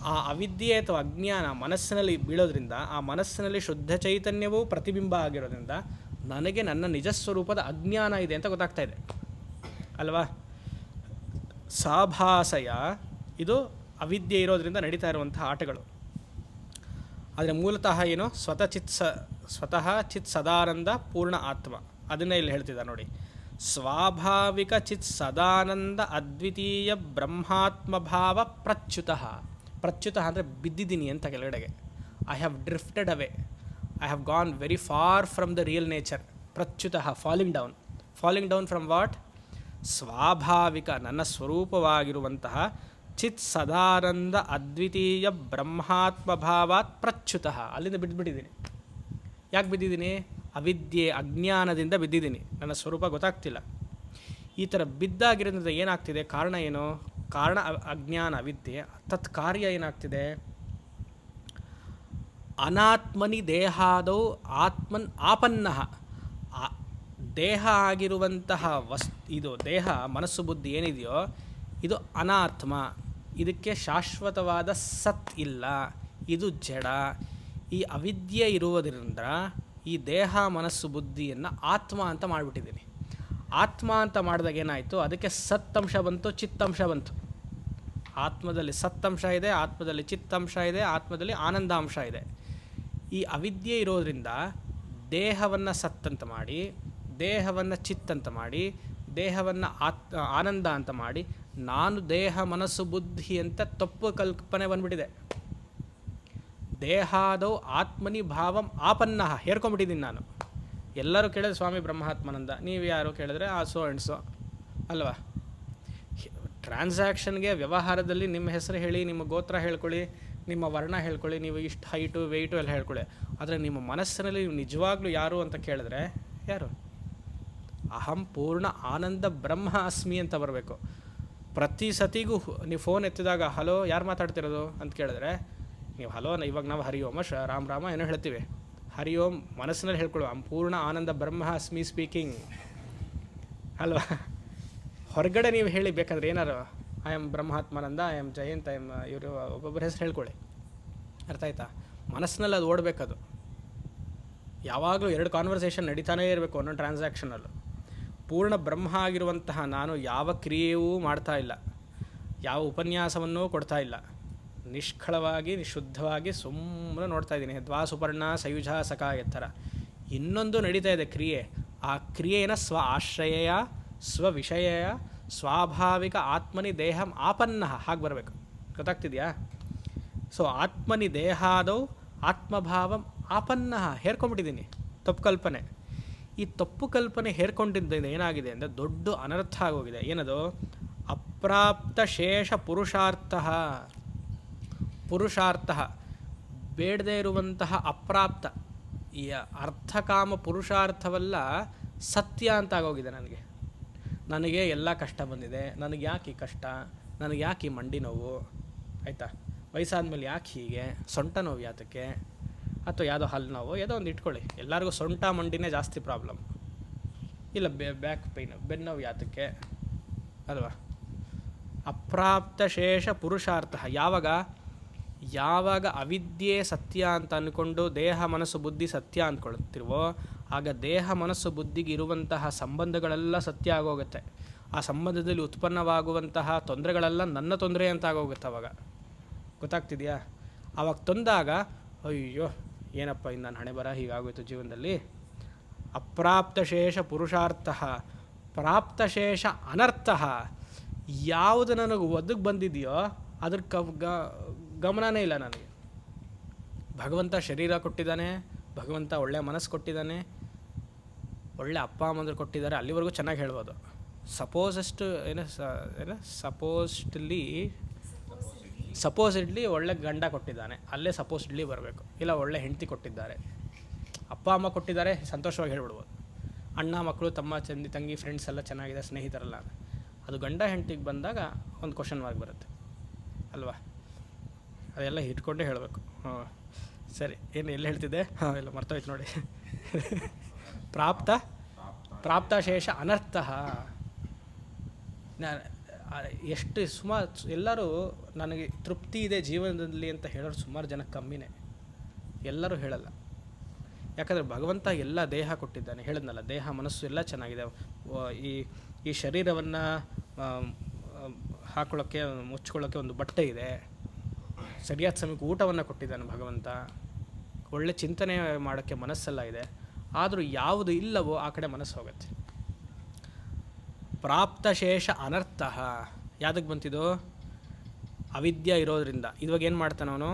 S1: ಆ ಅವಿದ್ಯೆ ಅಥವಾ ಅಜ್ಞಾನ ಮನಸ್ಸಿನಲ್ಲಿ ಬೀಳೋದ್ರಿಂದ, ಆ ಮನಸ್ಸಿನಲ್ಲಿ ಶುದ್ಧ ಚೈತನ್ಯವೂ ಪ್ರತಿಬಿಂಬ ಆಗಿರೋದ್ರಿಂದ ನನಗೆ ನನ್ನ ನಿಜಸ್ವರೂಪದ ಅಜ್ಞಾನ ಇದೆ ಅಂತ ಗೊತ್ತಾಗ್ತಾ ಇದೆ ಅಲ್ವಾ? ಸಾಭಾಸಯ ಇದು ಅವಿದ್ಯೆ ಇರೋದ್ರಿಂದ ನಡೀತಾ ಇರುವಂತಹ ಆಟಗಳು. ಆದರೆ ಮೂಲತಃ ಏನು? ಸ್ವತಃ ಚಿತ್ ಸದಾನಂದ ಪೂರ್ಣ ಆತ್ಮ. ಅದನ್ನೇ ಇಲ್ಲಿ ಹೇಳ್ತಿದ್ದಾರೆ ನೋಡಿ. ಸ್ವಾಭಾವಿಕ ಚಿತ್ ಸದಾನಂದ ಅದ್ವಿತೀಯ ಬ್ರಹ್ಮಾತ್ಮಭಾವ ಪ್ರಚ್ಯುತಃ ಅಂದರೆ ಬಿದ್ದಿದ್ದೀನಿ ಅಂತ ಕೆಳಗಡೆಗೆ. I have drifted away, I have gone very far from the real nature. ಪ್ರಚ್ಯುತಃ ಫಾಲಿಂಗ್ ಡೌನ್ ಫ್ರಮ್ ವಾಟ್? ಸ್ವಾಭಾವಿಕ ನನ್ನ ಸ್ವರೂಪವಾಗಿರುವಂತಹ ಚಿತ್ ಸದಾನಂದ ಅದ್ವಿತೀಯ ಬ್ರಹ್ಮಾತ್ಮಭಾವಾತ್ ಪ್ರಚ್ಯುತಃ, ಅಲ್ಲಿಂದ ಬಿದ್ದುಬಿಟ್ಟಿದ್ದೀನಿ. ಯಾಕೆ ಬಿದ್ದಿದ್ದೀನಿ? ಅವಿದ್ಯೆ ಅಜ್ಞಾನದಿಂದ ಬಿದ್ದಿದ್ದೀನಿ, ನನ್ನ ಸ್ವರೂಪ ಗೊತ್ತಾಗ್ತಿಲ್ಲ. ಈ ಥರ ಬಿದ್ದಾಗಿರೋದ್ರಿಂದ ಏನಾಗ್ತಿದೆ? ಕಾರಣ ಏನು? ಕಾರಣ ಅಜ್ಞಾನ, ಅವಿದ್ಯೆ. ತತ್ ಕಾರ್ಯ ಏನಾಗ್ತಿದೆ? ಅನಾತ್ಮನಿ ದೇಹಾದೌ ಆತ್ಮನ್ ಆಪನ್ನ. ದೇಹ ಆಗಿರುವಂತಹ ಇದು ದೇಹ, ಮನಸ್ಸು, ಬುದ್ಧಿ ಏನಿದೆಯೋ ಇದು ಅನಾತ್ಮ, ಇದಕ್ಕೆ ಶಾಶ್ವತವಾದ ಸತ್ ಇಲ್ಲ, ಇದು ಜಡ. ಈ ಅವಿದ್ಯೆ ಇರುವುದರಿಂದ ಈ ದೇಹ, ಮನಸ್ಸು, ಬುದ್ಧಿಯನ್ನು ಆತ್ಮ ಅಂತ ಮಾಡಿಬಿಟ್ಟಿದ್ದೀನಿ. ಆತ್ಮ ಅಂತ ಮಾಡಿದಾಗ ಏನಾಯಿತು? ಅದಕ್ಕೆ ಸತ್ತಂಶ ಬಂತು, ಚಿತ್ತಂಶ ಬಂತು. ಆತ್ಮದಲ್ಲಿ ಸತ್ತಂಶ ಇದೆ, ಆತ್ಮದಲ್ಲಿ ಚಿತ್ತಂಶ ಇದೆ, ಆತ್ಮದಲ್ಲಿ ಆನಂದಾಂಶ ಇದೆ. ಈ ಅವಿದ್ಯೆ ಇರೋದ್ರಿಂದ ದೇಹವನ್ನು ಸತ್ತಂತ ಮಾಡಿ, ದೇಹವನ್ನು ಚಿತ್ತಂತ ಮಾಡಿ, ದೇಹವನ್ನು ಆನಂದ ಅಂತ ಮಾಡಿ, ನಾನು ದೇಹ, ಮನಸ್ಸು, ಬುದ್ಧಿ ಅಂತ ತಪ್ಪು ಕಲ್ಪನೆ ಬಂದ್ಬಿಟ್ಟಿದೆ. ದೇಹಾದೌ ಆತ್ಮನಿ ಭಾವಂ ಆಪನ್ನ, ಹೇರ್ಕೊಂಡ್ಬಿಟ್ಟಿದ್ದೀನಿ ನಾನು. ಎಲ್ಲರೂ ಕೇಳಿದ್ರೆ ಸ್ವಾಮಿ ಬ್ರಹ್ಮಾತ್ಮಾನಂದ, ನೀವು ಯಾರು ಕೇಳಿದ್ರೆ ಸೋ ಆ್ಯಂಡ್ ಸೋ ಅಲ್ವಾ? ಟ್ರಾನ್ಸಾಕ್ಷನ್ಗೆ, ವ್ಯವಹಾರದಲ್ಲಿ ನಿಮ್ಮ ಹೆಸರು ಹೇಳಿ, ನಿಮ್ಮ ಗೋತ್ರ ಹೇಳ್ಕೊಳ್ಳಿ, ನಿಮ್ಮ ವರ್ಣ ಹೇಳ್ಕೊಳ್ಳಿ, ನೀವು ಇಷ್ಟು ಹೈಟು ವೆಯ್ಟು ಎಲ್ಲ ಹೇಳ್ಕೊಳ್ಳಿ. ಆದರೆ ನಿಮ್ಮ ಮನಸ್ಸಿನಲ್ಲಿ ನೀವು ನಿಜವಾಗ್ಲೂ ಯಾರು ಅಂತ ಕೇಳಿದ್ರೆ ಯಾರು? ಅಹಂ ಪೂರ್ಣ ಆನಂದ ಬ್ರಹ್ಮ ಅಸ್ಮಿ ಅಂತ ಬರಬೇಕು. ಪ್ರತಿ ಸತಿಗೂ ನೀವು ಫೋನ್ ಎತ್ತಿದಾಗ ಹಲೋ ಯಾರು ಮಾತಾಡ್ತಿರೋದು ಅಂತ ಕೇಳಿದ್ರೆ ನೀವು ಹಲೋ, ಇವಾಗ ನಾವು ಹರಿ ಓಂ ರಾಮ್ ರಾಮ ಏನೋ ಹೇಳ್ತೀವಿ. ಹರಿ ಓಂ ಮನಸ್ಸಿನಲ್ಲಿ ಹೇಳ್ಕೊಳ್ಳೋ, ಪೂರ್ಣ ಆನಂದ ಬ್ರಹ್ಮ ಅಸ್ಮಿ ಸ್ಪೀಕಿಂಗ್ ಅಲ್ವಾ? ಹೊರಗಡೆ ನೀವು ಹೇಳಿ ಬೇಕಾದ್ರೆ ಏನಾರು I am Brahmatmananda, I am Jayant, I am ಇವರು ಒಬ್ಬೊಬ್ಬರ ಹೆಸರು ಹೇಳ್ಕೊಳ್ಳಿ. ಅರ್ಥ ಆಯ್ತಾ? ಮನಸ್ಸಿನಲ್ಲಿ ಅದು ಓಡಬೇಕದು. ಯಾವಾಗಲೂ 2 ಕಾನ್ವರ್ಸೇಷನ್ ನಡೀತಾನೇ ಇರಬೇಕು ಒಂದೊಂದು ಟ್ರಾನ್ಸಾಕ್ಷನಲ್ಲೂ. ಪೂರ್ಣ ಬ್ರಹ್ಮ ಆಗಿರುವಂತಹ ನಾನು ಯಾವ ಕ್ರಿಯೆಯೂ ಮಾಡ್ತಾ ಇಲ್ಲ, ಯಾವ ಉಪನ್ಯಾಸವನ್ನೂ ಕೊಡ್ತಾ ಇಲ್ಲ. ನಿಷ್ಕಳವಾಗಿ, ಶುದ್ಧವಾಗಿ ಸುಮ್ಮನೆ ನೋಡ್ತಾ ಇದ್ದೀನಿ. ದ್ವಾಸುಪರ್ಣ ಸಯುಜ ಸಖ ಎತ್ತರ. ಇನ್ನೊಂದು ನಡೀತಾ ಇದೆ ಕ್ರಿಯೆ. ಆ ಕ್ರಿಯೆಯನ್ನು ಸ್ವ ಆಶ್ರಯ ಸ್ವವಿಷಯ ಸ್ವಾಭಾವಿಕ ಆತ್ಮನಿ ದೇಹಂ ಆಪನ್ನ, ಹಾಗೆ ಬರಬೇಕು. ಗೊತ್ತಾಗ್ತಿದೆಯಾ? ಸೊ ಆತ್ಮನಿ ದೇಹಾದೌ ಆತ್ಮಭಾವಂ ಆಪನ್ನ, ಹೇರ್ಕೊಂಡ್ಬಿಟ್ಟಿದ್ದೀನಿ ತಪ್ಪು ಕಲ್ಪನೆ. ಈ ತಪ್ಪು ಕಲ್ಪನೆ ಹೇರ್ಕೊಂಡಿದ್ದರಿಂದ ಏನಾಗಿದೆ ಅಂದರೆ ದೊಡ್ಡ ಅನರ್ಥ ಆಗೋಗಿದೆ. ಏನದು? ಅಪ್ರಾಪ್ತ ಶೇಷ ಪುರುಷಾರ್ಥ, ಬೇಡದೇ ಇರುವಂತಹ ಅಪ್ರಾಪ್ತ ಈ ಅರ್ಥಕಾಮ ಪುರುಷಾರ್ಥವೆಲ್ಲ ಸತ್ಯ ಅಂತ ಆಗೋಗಿದೆ ನನಗೆ. ನನಗೆ ಎಲ್ಲ ಕಷ್ಟ ಬಂದಿದೆ, ನನಗೆ ಯಾಕೆ ಈ ಕಷ್ಟ, ನನಗೆ ಯಾಕೆ ಈ ಮಂಡಿ ನೋವು, ಆಯಿತಾ? ವಯಸ್ಸಾದ್ಮೇಲೆ ಯಾಕೆ ಹೀಗೆ, ಸೊಂಟ ನೋವು ಯಾತಕ್ಕೆ, ಅಥವಾ ಯಾವುದೋ ಹಲ್ಲು ನೋವು, ಯಾವುದೋ ಒಂದು ಇಟ್ಕೊಳ್ಳಿ. ಎಲ್ಲರಿಗೂ ಸೊಂಟ ಮಂಡಿನೇ ಜಾಸ್ತಿ ಪ್ರಾಬ್ಲಮ್. ಇಲ್ಲ ಬ್ಯಾಕ್ ಪೈನ್, ಬೆನ್ನೋವು ಯಾತಕ್ಕೆ ಅಲ್ವಾ? ಅಪ್ರಾಪ್ತಶೇಷ ಪುರುಷಾರ್ಥ. ಯಾವಾಗ ಅವಿದ್ಯೆ ಸತ್ಯ ಅಂತ ಅಂದ್ಕೊಂಡು ದೇಹ ಮನಸ್ಸು ಬುದ್ಧಿ ಸತ್ಯ ಅಂದ್ಕೊಳ್ತಿರ್ವೋ, ಆಗ ದೇಹ ಮನಸ್ಸು ಬುದ್ಧಿಗೆ ಇರುವಂತಹ ಸಂಬಂಧಗಳೆಲ್ಲ ಸತ್ಯ ಆಗೋಗುತ್ತೆ. ಆ ಸಂಬಂಧದಲ್ಲಿ ಉತ್ಪನ್ನವಾಗುವಂತಹ ತೊಂದರೆಗಳೆಲ್ಲ ನನ್ನ ತೊಂದರೆ ಅಂತ ಆಗೋಗುತ್ತೆ. ಅವಾಗ ಗೊತ್ತಾಗ್ತಿದೆಯಾ? ಆವಾಗ ತಂದಾಗ ಅಯ್ಯೋ ಏನಪ್ಪ ಇನ್ನು ನನ್ನ ಹಣೆ ಬರ ಹೀಗಾಗೋಯ್ತು ಜೀವನದಲ್ಲಿ. ಅಪ್ರಾಪ್ತಶೇಷ ಪುರುಷಾರ್ಥ ಪ್ರಾಪ್ತಶೇಷ ಅನರ್ಥ. ಯಾವುದು ನನಗೆ ಒದಗಿ ಬಂದಿದೆಯೋ ಅದ್ರ ಗಮನನೇ ಇಲ್ಲ ನನಗೆ. ಭಗವಂತ ಶರೀರ ಕೊಟ್ಟಿದ್ದಾನೆ, ಭಗವಂತ ಒಳ್ಳೆಯ ಮನಸ್ಸು ಕೊಟ್ಟಿದ್ದಾನೆ, ಒಳ್ಳೆ ಅಪ್ಪ ಅಮ್ಮಂದ್ರು ಕೊಟ್ಟಿದ್ದಾರೆ, ಅಲ್ಲಿವರೆಗೂ ಚೆನ್ನಾಗಿ ಹೇಳ್ಬೋದು. ಸಪೋಸಿಡ್ಲಿ ಒಳ್ಳೆ ಗಂಡ ಕೊಟ್ಟಿದ್ದಾನೆ, ಅಲ್ಲೇ ಸಪೋಸಿಡ್ಲಿ ಬರಬೇಕು. ಇಲ್ಲ ಒಳ್ಳೆ ಹೆಂಡತಿ ಕೊಟ್ಟಿದ್ದಾರೆ, ಅಪ್ಪ ಅಮ್ಮ ಕೊಟ್ಟಿದ್ದಾರೆ, ಸಂತೋಷವಾಗಿ ಹೇಳ್ಬಿಡ್ಬೋದು. ಅಣ್ಣ ಮಕ್ಕಳು ತಮ್ಮ ತಂಗಿ ಫ್ರೆಂಡ್ಸ್ ಎಲ್ಲ ಚೆನ್ನಾಗಿದೆ, ಸ್ನೇಹಿತರಲ್ಲ. ಅದು ಗಂಡ ಹೆಂಡತಿಗೆ ಬಂದಾಗ ಒಂದು ಕ್ವಶನ್ ಮಾರ್ಕ್ ಬರುತ್ತೆ ಅಲ್ವಾ? ಅದೆಲ್ಲ ಇಟ್ಕೊಂಡೇ ಹೇಳಬೇಕು. ಹಾಂ ಸರಿ, ಏನು ಎಲ್ಲಿ ಹೇಳ್ತಿದ್ದೆ? ಹಾಂ ಎಲ್ಲ ಮರ್ತೋಯ್ತು ನೋಡಿ. ಪ್ರಾಪ್ತಶೇಷ ಅನರ್ಥ. ಎಷ್ಟು ಎಲ್ಲರೂ ನನಗೆ ತೃಪ್ತಿ ಇದೆ ಜೀವನದಲ್ಲಿ ಅಂತ ಹೇಳೋರು ಸುಮಾರು ಜನ ಕಮ್ಮಿನೇ. ಎಲ್ಲರೂ ಹೇಳಲ್ಲ. ಯಾಕಂದರೆ ಭಗವಂತ ಎಲ್ಲ ದೇಹ ಕೊಟ್ಟಿದ್ದಾನೆ, ಹೇಳಿದ್ನಲ್ಲ, ದೇಹ ಮನಸ್ಸು ಎಲ್ಲ ಚೆನ್ನಾಗಿದೆ. ಈ ಶರೀರವನ್ನು ಹಾಕೊಳ್ಳೋಕ್ಕೆ ಮುಚ್ಕೊಳ್ಳೋಕ್ಕೆ ಒಂದು ಬಟ್ಟೆ ಇದೆ, ಸರಿಯಾದ ಸಮಯಕ್ಕೆ ಊಟವನ್ನು ಕೊಟ್ಟಿದ್ದಾನೆ ಭಗವಂತ, ಒಳ್ಳೆ ಚಿಂತನೆ ಮಾಡೋಕ್ಕೆ ಮನಸ್ಸೆಲ್ಲ ಇದೆ. ಆದರೂ ಯಾವುದು ಇಲ್ಲವೋ ಆ ಕಡೆ ಮನಸ್ಸು ಹೋಗುತ್ತೆ. ಪ್ರಾಪ್ತಶೇಷ ಅನರ್ಥ. ಯಾವುದಕ್ಕೆ ಬಂತಿದ್ದು? ಅವಿದ್ಯೆ ಇರೋದ್ರಿಂದ. ಇವಾಗ ಏನು ಮಾಡ್ತಾನೆ ಅವನು?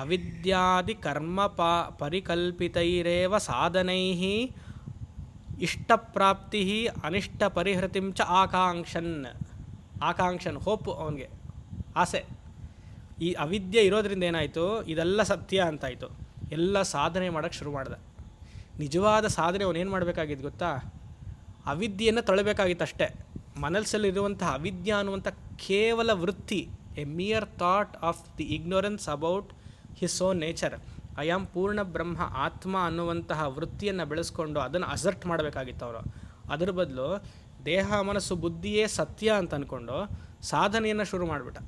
S1: ಅವಿದ್ಯಾದಿ ಕರ್ಮ ಪರಿಕಲ್ಪಿತೈರೇವ ಸಾಧನೈ ಇಷ್ಟಪ್ರಾಪ್ತಿ ಅನಿಷ್ಟ ಪರಿಹೃತಿಂ ಚ ಆಕಾಂಕ್ಷನ್ ಹೋಪ್. ಅವನಿಗೆ ಆಸೆ. ಈ ಅವಿದ್ಯೆ ಇರೋದ್ರಿಂದ ಏನಾಯಿತು? ಇದೆಲ್ಲ ಸತ್ಯ ಅಂತಾಯಿತು. ಎಲ್ಲ ಸಾಧನೆ ಮಾಡೋಕ್ಕೆ ಶುರು ಮಾಡ್ದೆ. ನಿಜವಾದ ಸಾಧನೆ ಅವನೇನು ಮಾಡಬೇಕಾಗಿತ್ತು ಗೊತ್ತಾ? ಅವಿದ್ಯೆಯನ್ನು ತೊಳಬೇಕಾಗಿತ್ತು ಅಷ್ಟೇ. ಮನಸ್ಸಲ್ಲಿರುವಂತಹ ಅವಿದ್ಯೆ ಅನ್ನುವಂಥ ಕೇವಲ ವೃತ್ತಿ, A mere thought of the ignorance about his own nature. I am ಪೂರ್ಣ ಬ್ರಹ್ಮ ಆತ್ಮ ಅನ್ನುವಂತಹ ವೃತ್ತಿಯನ್ನು ಬೆಳೆಸ್ಕೊಂಡು ಅದನ್ನು ಅಸರ್ಟ್ ಮಾಡಬೇಕಾಗಿತ್ತು ಅವರು. ಅದರ ಬದಲು ದೇಹ ಮನಸ್ಸು ಬುದ್ಧಿಯೇ ಸತ್ಯ ಅಂತ ಅಂದ್ಕೊಂಡು ಸಾಧನೆಯನ್ನು ಶುರು ಮಾಡಿಬಿಟ್ಟ.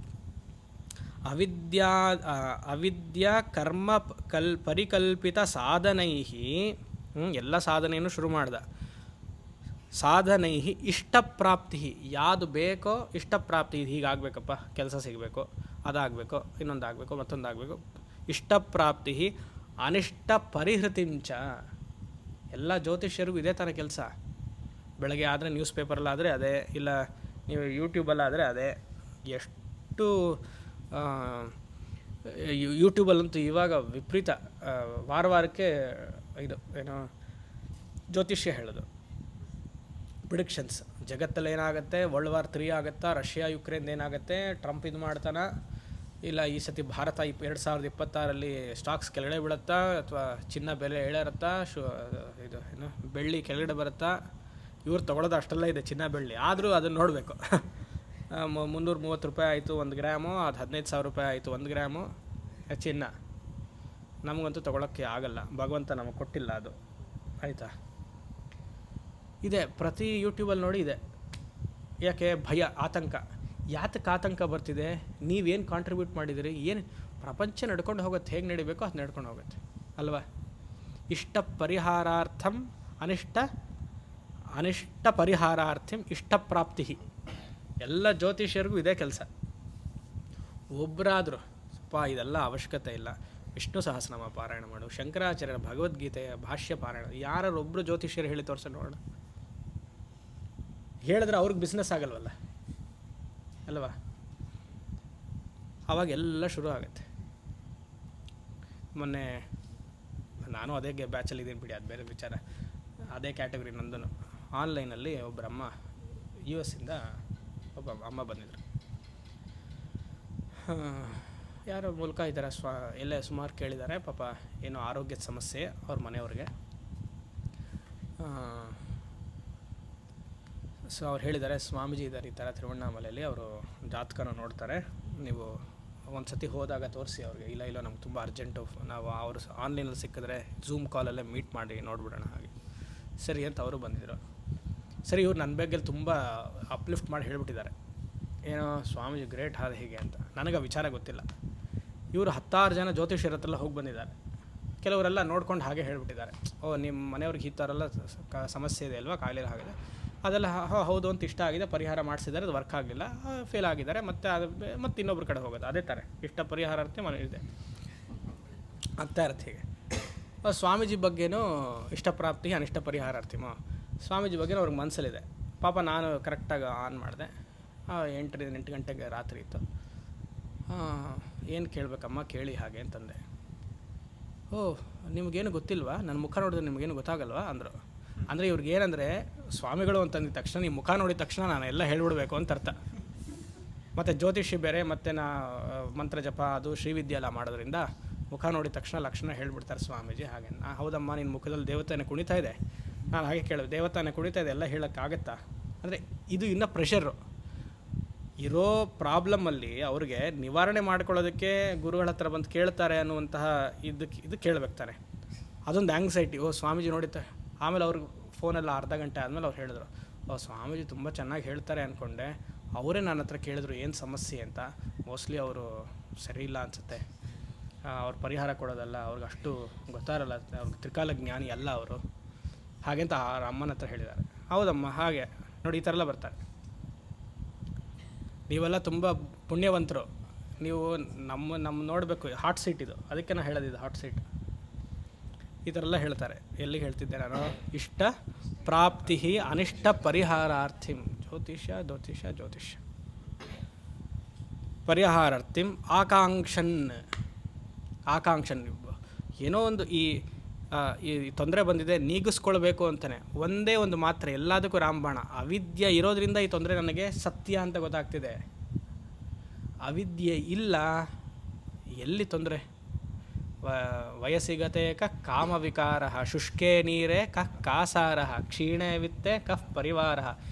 S1: ಅವಿದ್ಯಾ ಕರ್ಮ ಪರಿಕಲ್ಪಿತ ಸಾಧನೈ, ಎಲ್ಲ ಸಾಧನೆಯನ್ನು ಶುರು ಮಾಡ್ದ. ಸಾಧನೈ ಇಷ್ಟಪ್ರಾಪ್ತಿ, ಯಾವುದು ಬೇಕೋ ಇಷ್ಟಪ್ರಾಪ್ತಿ. ಹೀಗಾಗಬೇಕಪ್ಪ, ಕೆಲಸ ಸಿಗಬೇಕು, ಅದಾಗಬೇಕು, ಇನ್ನೊಂದಾಗಬೇಕು, ಮತ್ತೊಂದಾಗಬೇಕು. ಇಷ್ಟಪ್ರಾಪ್ತಿ ಅನಿಷ್ಟ ಪರಿಹೃತಿಂಚ. ಎಲ್ಲ ಜ್ಯೋತಿಷ್ಯರಿಗೂ ಇದೇ ಥರ ಕೆಲಸ. ಬೆಳಗ್ಗೆ ಆದರೆ ನ್ಯೂಸ್ ಪೇಪರಲ್ಲಾದರೆ ಅದೇ, ಇಲ್ಲ ನೀವು ಯೂಟ್ಯೂಬಲ್ಲಾದರೆ ಅದೇ. ಎಷ್ಟು ಯೂಟ್ಯೂಬಲ್ಲಂತೂ ಇವಾಗ ವಿಪರೀತ. ವಾರಕ್ಕೆ ಇದು ಏನೋ ಜ್ಯೋತಿಷ್ಯ ಹೇಳೋದು, ಪ್ರಿಡಿಕ್ಷನ್ಸ್. ಜಗತ್ತಲ್ಲಿ ಏನಾಗುತ್ತೆ, ವರ್ಲ್ಡ್ ವಾರ್ 3 ಆಗುತ್ತಾ, ರಷ್ಯಾ ಯುಕ್ರೇನ್ ಏನಾಗುತ್ತೆ, ಟ್ರಂಪ್ ಇದು ಮಾಡ್ತಾನೆ, ಇಲ್ಲ ಈ ಸತಿ ಭಾರತ 2026 ಸ್ಟಾಕ್ಸ್ ಕೆಳಗಡೆ ಬೀಳುತ್ತಾ, ಅಥವಾ ಚಿನ್ನ ಬೆಲೆ ಇಳಿರುತ್ತಾ, ಇದು ಏನು ಬೆಳ್ಳಿ ಕೆಳಗಡೆ ಬರುತ್ತಾ. ಇವ್ರು ತೊಗೊಳೋದು ಅಷ್ಟೆಲ್ಲ ಇದೆ, ಚಿನ್ನ ಬೆಳ್ಳಿ. ಆದರೂ ಅದನ್ನು ನೋಡಬೇಕು. 330 ರೂಪಾಯಿ ಆಯಿತು 1 ಗ್ರಾಮು, ಅದು 15,000 ರೂಪಾಯಿ ಆಯಿತು 1 ಗ್ರಾಮು ಚಿನ್ನ. ನಮಗಂತೂ ತೊಗೊಳಕ್ಕೆ ಆಗಲ್ಲ, ಭಗವಂತ ನಮಗೆ ಕೊಟ್ಟಿಲ್ಲ ಅದು, ಆಯಿತಾ? ಇದೆ ಪ್ರತಿ ಯೂಟ್ಯೂಬಲ್ಲಿ ನೋಡಿ ಇದೆ. ಯಾಕೆ? ಭಯ, ಆತಂಕ. ಯಾತಕ್ಕೆ ಆತಂಕ ಬರ್ತಿದೆ? ನೀವೇನು ಕಾಂಟ್ರಿಬ್ಯೂಟ್ ಮಾಡಿದಿರಿ? ಏನು ಪ್ರಪಂಚ ನಡ್ಕೊಂಡು ಹೋಗುತ್ತೆ, ಹೇಗೆ ನಡಿಬೇಕೋ ಅದು ನಡ್ಕೊಂಡು ಹೋಗುತ್ತೆ ಅಲ್ವಾ? ಇಷ್ಟ ಪರಿಹಾರಾರ್ಥಂ ಅನಿಷ್ಟ ಪರಿಹಾರಾರ್ಥಂ ಇಷ್ಟಪ್ರಾಪ್ತಿ. ಎಲ್ಲ ಜ್ಯೋತಿಷ್ಯರಿಗೂ ಇದೇ ಕೆಲಸ. ಒಬ್ಬರಾದರೂ ಇದೆಲ್ಲ ಅವಶ್ಯಕತೆ ಇಲ್ಲ, ವಿಷ್ಣು ಸಹಸ್ರನಾಮ ಪಾರಾಯಣ ಮಾಡು, ಶಂಕರಾಚಾರ್ಯರ ಭಗವದ್ಗೀತೆಯ ಭಾಷ್ಯ ಪಾರಾಯಣ. ಯಾರೊಬ್ಬರು ಜ್ಯೋತಿಷ್ಯರು ಹೇಳಿ ತೋರಿಸ ನೋಡೋಣ. ಹೇಳಿದ್ರೆ ಅವ್ರಿಗೆ ಬಿಸ್ನೆಸ್ ಆಗಲ್ವಲ್ಲ ಅಲ್ವಾ? ಅವಾಗೆಲ್ಲ ಶುರು ಆಗುತ್ತೆ. ಮೊನ್ನೆ ನಾನು ಅದೇ ಬ್ಯಾಚಲ್ಲಿದ್ದೀನಿ ಬಿಡಿ, ಅದು ಬೇರೆ ವಿಚಾರ. ಅದೇ ಕ್ಯಾಟಗರಿ ನಂದು. ಆನ್ಲೈನಲ್ಲಿ ಒಬ್ಬರ ಅಮ್ಮ, US ಇಂದ ಒಬ್ಬ ಅಮ್ಮ ಬಂದಿದ್ರು. ಯಾರೋ ಮೂಲಕ ಈ ಥರ ಎಲ್ಲೇ ಸುಮಾರು ಕೇಳಿದ್ದಾರೆ ಪಾಪ, ಏನೋ ಆರೋಗ್ಯದ ಸಮಸ್ಯೆ ಅವ್ರ ಮನೆಯವ್ರಿಗೆ. ಸೊ ಅವ್ರು ಹೇಳಿದ್ದಾರೆ, ಸ್ವಾಮೀಜಿ ಇದ್ದಾರೆ ಈ ಥರ ತಿರುವಣ್ಣಾಮಲೆಯಲ್ಲಿ, ಅವರು ಜಾತಕನ ನೋಡ್ತಾರೆ, ನೀವು ಒಂದು ಸತಿ ಹೋದಾಗ ತೋರಿಸಿ ಅವ್ರಿಗೆ. ಇಲ್ಲ ನಮ್ಗೆ ತುಂಬ ಅರ್ಜೆಂಟು, ನಾವು ಅವರು ಆನ್ಲೈನಲ್ಲಿ ಸಿಕ್ಕಿದ್ರೆ ಝೂಮ್ ಕಾಲಲ್ಲೇ ಮೀಟ್ ಮಾಡಿ ನೋಡ್ಬಿಡೋಣ ಹಾಗೆ. ಸರಿ ಅಂತ ಅವರು ಬಂದಿದ್ದರು. ಸರಿ, ಇವ್ರು ನನ್ನ ಬಗ್ಗೆ ತುಂಬ ಅಪ್ಲಿಫ್ಟ್ ಮಾಡಿ ಹೇಳಿಬಿಟ್ಟಿದ್ದಾರೆ. ಏನೋ ಸ್ವಾಮೀಜಿ ಗ್ರೇಟ್ ಆದ ಹೀಗೆ ಅಂತ. ನನಗೆ ವಿಚಾರ ಗೊತ್ತಿಲ್ಲ. ಇವರು 10 ಜನ ಜ್ಯೋತಿಷ್ಯರ ಹತ್ರ ಹೋಗಿ ಬಂದಿದ್ದಾರೆ. ಕೆಲವರೆಲ್ಲ ನೋಡ್ಕೊಂಡು ಹಾಗೆ ಹೇಳಿಬಿಟ್ಟಿದ್ದಾರೆ, ಓ ನಿಮ್ಮ ಮನೆಯವ್ರಿಗೆ ಈ ಥರ ಎಲ್ಲ ಸಮಸ್ಯೆ ಇದೆ ಅಲ್ವಾ, ಕಾಯಿಲೆ ಆಗಿದೆ, ಅದೆಲ್ಲ ಹೌದು ಅಂತ ಇಷ್ಟ ಆಗಿದೆ, ಪರಿಹಾರ ಮಾಡಿಸಿದ್ದಾರೆ, ಅದು ವರ್ಕ್ ಆಗಲಿಲ್ಲ, ಫೇಲ್ ಆಗಿದ್ದಾರೆ, ಮತ್ತು ಇನ್ನೊಬ್ರ ಕಡೆ ಹೋಗೋದು. ಅದೇ ಥರ ಇಷ್ಟ ಪರಿಹಾರಾರ್ಥಿ ಮನೆ ಇದೆ ಆಗ್ತಾ ಇರುತ್ತೆ. ಹೀಗೆ ಸ್ವಾಮೀಜಿ ಬಗ್ಗೆನೂ ಇಷ್ಟಪ್ರಾಪ್ತಿ ಅನಿಷ್ಟ ಪರಿಹಾರಾರ್ಥಿ ಸ್ವಾಮೀಜಿ ಬಗ್ಗೆ ಅವ್ರಿಗೆ ಮನಸ್ಸಲ್ಲಿದೆ. ಪಾಪ ನಾನು ಕರೆಕ್ಟಾಗಿ ಆನ್ ಮಾಡಿದೆ. 8 ಗಂಟೆಗೆ ರಾತ್ರಿ ಇತ್ತು. ಏನು ಕೇಳಬೇಕಮ್ಮ ಕೇಳಿ ಹಾಗೆ ಅಂತಂದೆ. ಓಹ್ ನಿಮಗೇನು ಗೊತ್ತಿಲ್ವಾ, ನನ್ನ ಮುಖ ನೋಡಿದ್ರೆ ನಿಮಗೇನು ಗೊತ್ತಾಗಲ್ವಾ ಅಂದರು. ಅಂದರೆ ಇವ್ರಿಗೇನಂದರೆ ಸ್ವಾಮಿಗಳು ಅಂತಂದಿದ ತಕ್ಷಣ ನಿಮ್ಮ ಮುಖ ನೋಡಿದ ತಕ್ಷಣ ನಾನು ಎಲ್ಲ ಹೇಳ್ಬಿಡ್ಬೇಕು ಅಂತ ಅರ್ಥ. ಮತ್ತು ಜ್ಯೋತಿಷಿ ಬೇರೆ, ಮತ್ತು ಮಂತ್ರ ಜಪ ಅದು ಶ್ರೀವಿದ್ಯೆ ಎಲ್ಲ ಮಾಡೋದ್ರಿಂದ ಮುಖ ನೋಡಿದ ತಕ್ಷಣ ಲಕ್ಷಣ ಹೇಳ್ಬಿಡ್ತಾರೆ ಸ್ವಾಮೀಜಿ. ಹಾಗೆ ಹೌದಮ್ಮ ನಿನ್ನ ಮುಖದಲ್ಲಿ ದೇವತೆನೇ ಕುಣಿತಾ ಇದೆ. ನಾನು ಹಾಗೆ ಕೇಳಿದೆ, ದೇವತಾನೇ ಕುಣಿತಾ ಇದೆ, ಎಲ್ಲ ಹೇಳೋಕ್ಕಾಗತ್ತಾ ಅಂದರೆ ಇದು ಇನ್ನೂ ಪ್ರೆಷರು. ಇರೋ ಪ್ರಾಬ್ಲಮ್ಮಲ್ಲಿ ಅವ್ರಿಗೆ ನಿವಾರಣೆ ಮಾಡ್ಕೊಳ್ಳೋದಕ್ಕೆ ಗುರುಗಳ ಹತ್ರ ಬಂದು ಕೇಳ್ತಾರೆ ಅನ್ನುವಂತಹ ಇದು ಕೇಳಬೇಕು ತಾನೆ. ಅದೊಂದು ಆ್ಯಂಗ್ಸೈಟಿ. ಓ ಸ್ವಾಮೀಜಿ ನೋಡಿತ್ತೆ. ಆಮೇಲೆ ಅವ್ರಿಗೆ ಫೋನೆಲ್ಲ ಅರ್ಧ ಗಂಟೆ ಆದಮೇಲೆ ಅವ್ರು ಹೇಳಿದ್ರು, ಓ ಸ್ವಾಮೀಜಿ ತುಂಬ ಚೆನ್ನಾಗಿ ಹೇಳ್ತಾರೆ ಅಂದ್ಕೊಂಡೆ, ಅವರೇ ನನ್ನ ಹತ್ರ ಕೇಳಿದ್ರು ಏನು ಸಮಸ್ಯೆ ಅಂತ. ಮೋಸ್ಟ್ಲಿ ಅವರು ಸರಿ ಇಲ್ಲ ಅನಿಸುತ್ತೆ, ಅವ್ರ ಪರಿಹಾರ ಕೊಡೋದಲ್ಲ, ಅವ್ರಿಗೆ ಅಷ್ಟು ಗೊತ್ತಾರಲ್ಲ, ಅವ್ರಿಗೆ ತ್ರಿಕಾಲ ಜ್ಞಾನಿ ಅಲ್ಲ ಅವರು, ಹಾಗೆಂತ ಅವ್ರ ಅಮ್ಮನ ಹತ್ರ ಹೇಳಿದ್ದಾರೆ. ಹೌದಮ್ಮ ಹಾಗೆ ನೋಡಿ, ಈ ಥರ ಎಲ್ಲ ಬರ್ತಾರೆ. ನೀವೆಲ್ಲ ತುಂಬ ಪುಣ್ಯವಂತರು, ನೀವು ನಮ್ಮ ನೋಡಬೇಕು. ಹಾಟ್ ಸೀಟ್ ಇದು, ಅದಕ್ಕೆ ನಾನು ಹೇಳೋದಿದ್ದು ಹಾಟ್ ಸೀಟ್. ಈ ಥರ ಎಲ್ಲ ಹೇಳ್ತಾರೆ. ಎಲ್ಲಿಗೆ ಹೇಳ್ತಿದ್ದೆ ನಾನು? ಇಷ್ಟ ಪ್ರಾಪ್ತಿ ಅನಿಷ್ಟ ಪರಿಹಾರಾರ್ಥಿಂ ಜ್ಯೋತಿಷ್ಯ ಪರಿಹಾರಾರ್ಥಿಂ ಆಕಾಂಕ್ಷನ್ ಏನೋ ಒಂದು ಈ ತೊಂದರೆ ಬಂದಿದೆ ನೀಗಿಸ್ಕೊಳ್ಬೇಕು ಅಂತಲೇ ಒಂದೇ ಒಂದು ಮಾತ್ರ ಎಲ್ಲದಕ್ಕೂ ರಾಮಬಾಣ. ಅವಿದ್ಯೆ ಇರೋದ್ರಿಂದ ಈ ತೊಂದರೆ ನನಗೆ ಸತ್ಯ ಅಂತ ಗೊತ್ತಾಗ್ತಿದೆ. ಅವಿದ್ಯೆ ಇಲ್ಲ, ಎಲ್ಲಿ ತೊಂದರೆ? ವಯಸ್ಸಿಗತೆ ಕಾಮವಿಕಾರ, ಶುಷ್ಕೇ ನೀರೇ ಕಾಸಾರ, ಕ್ಷೀಣೇ ವಿತ್ತೆ ಪರಿವಾರ,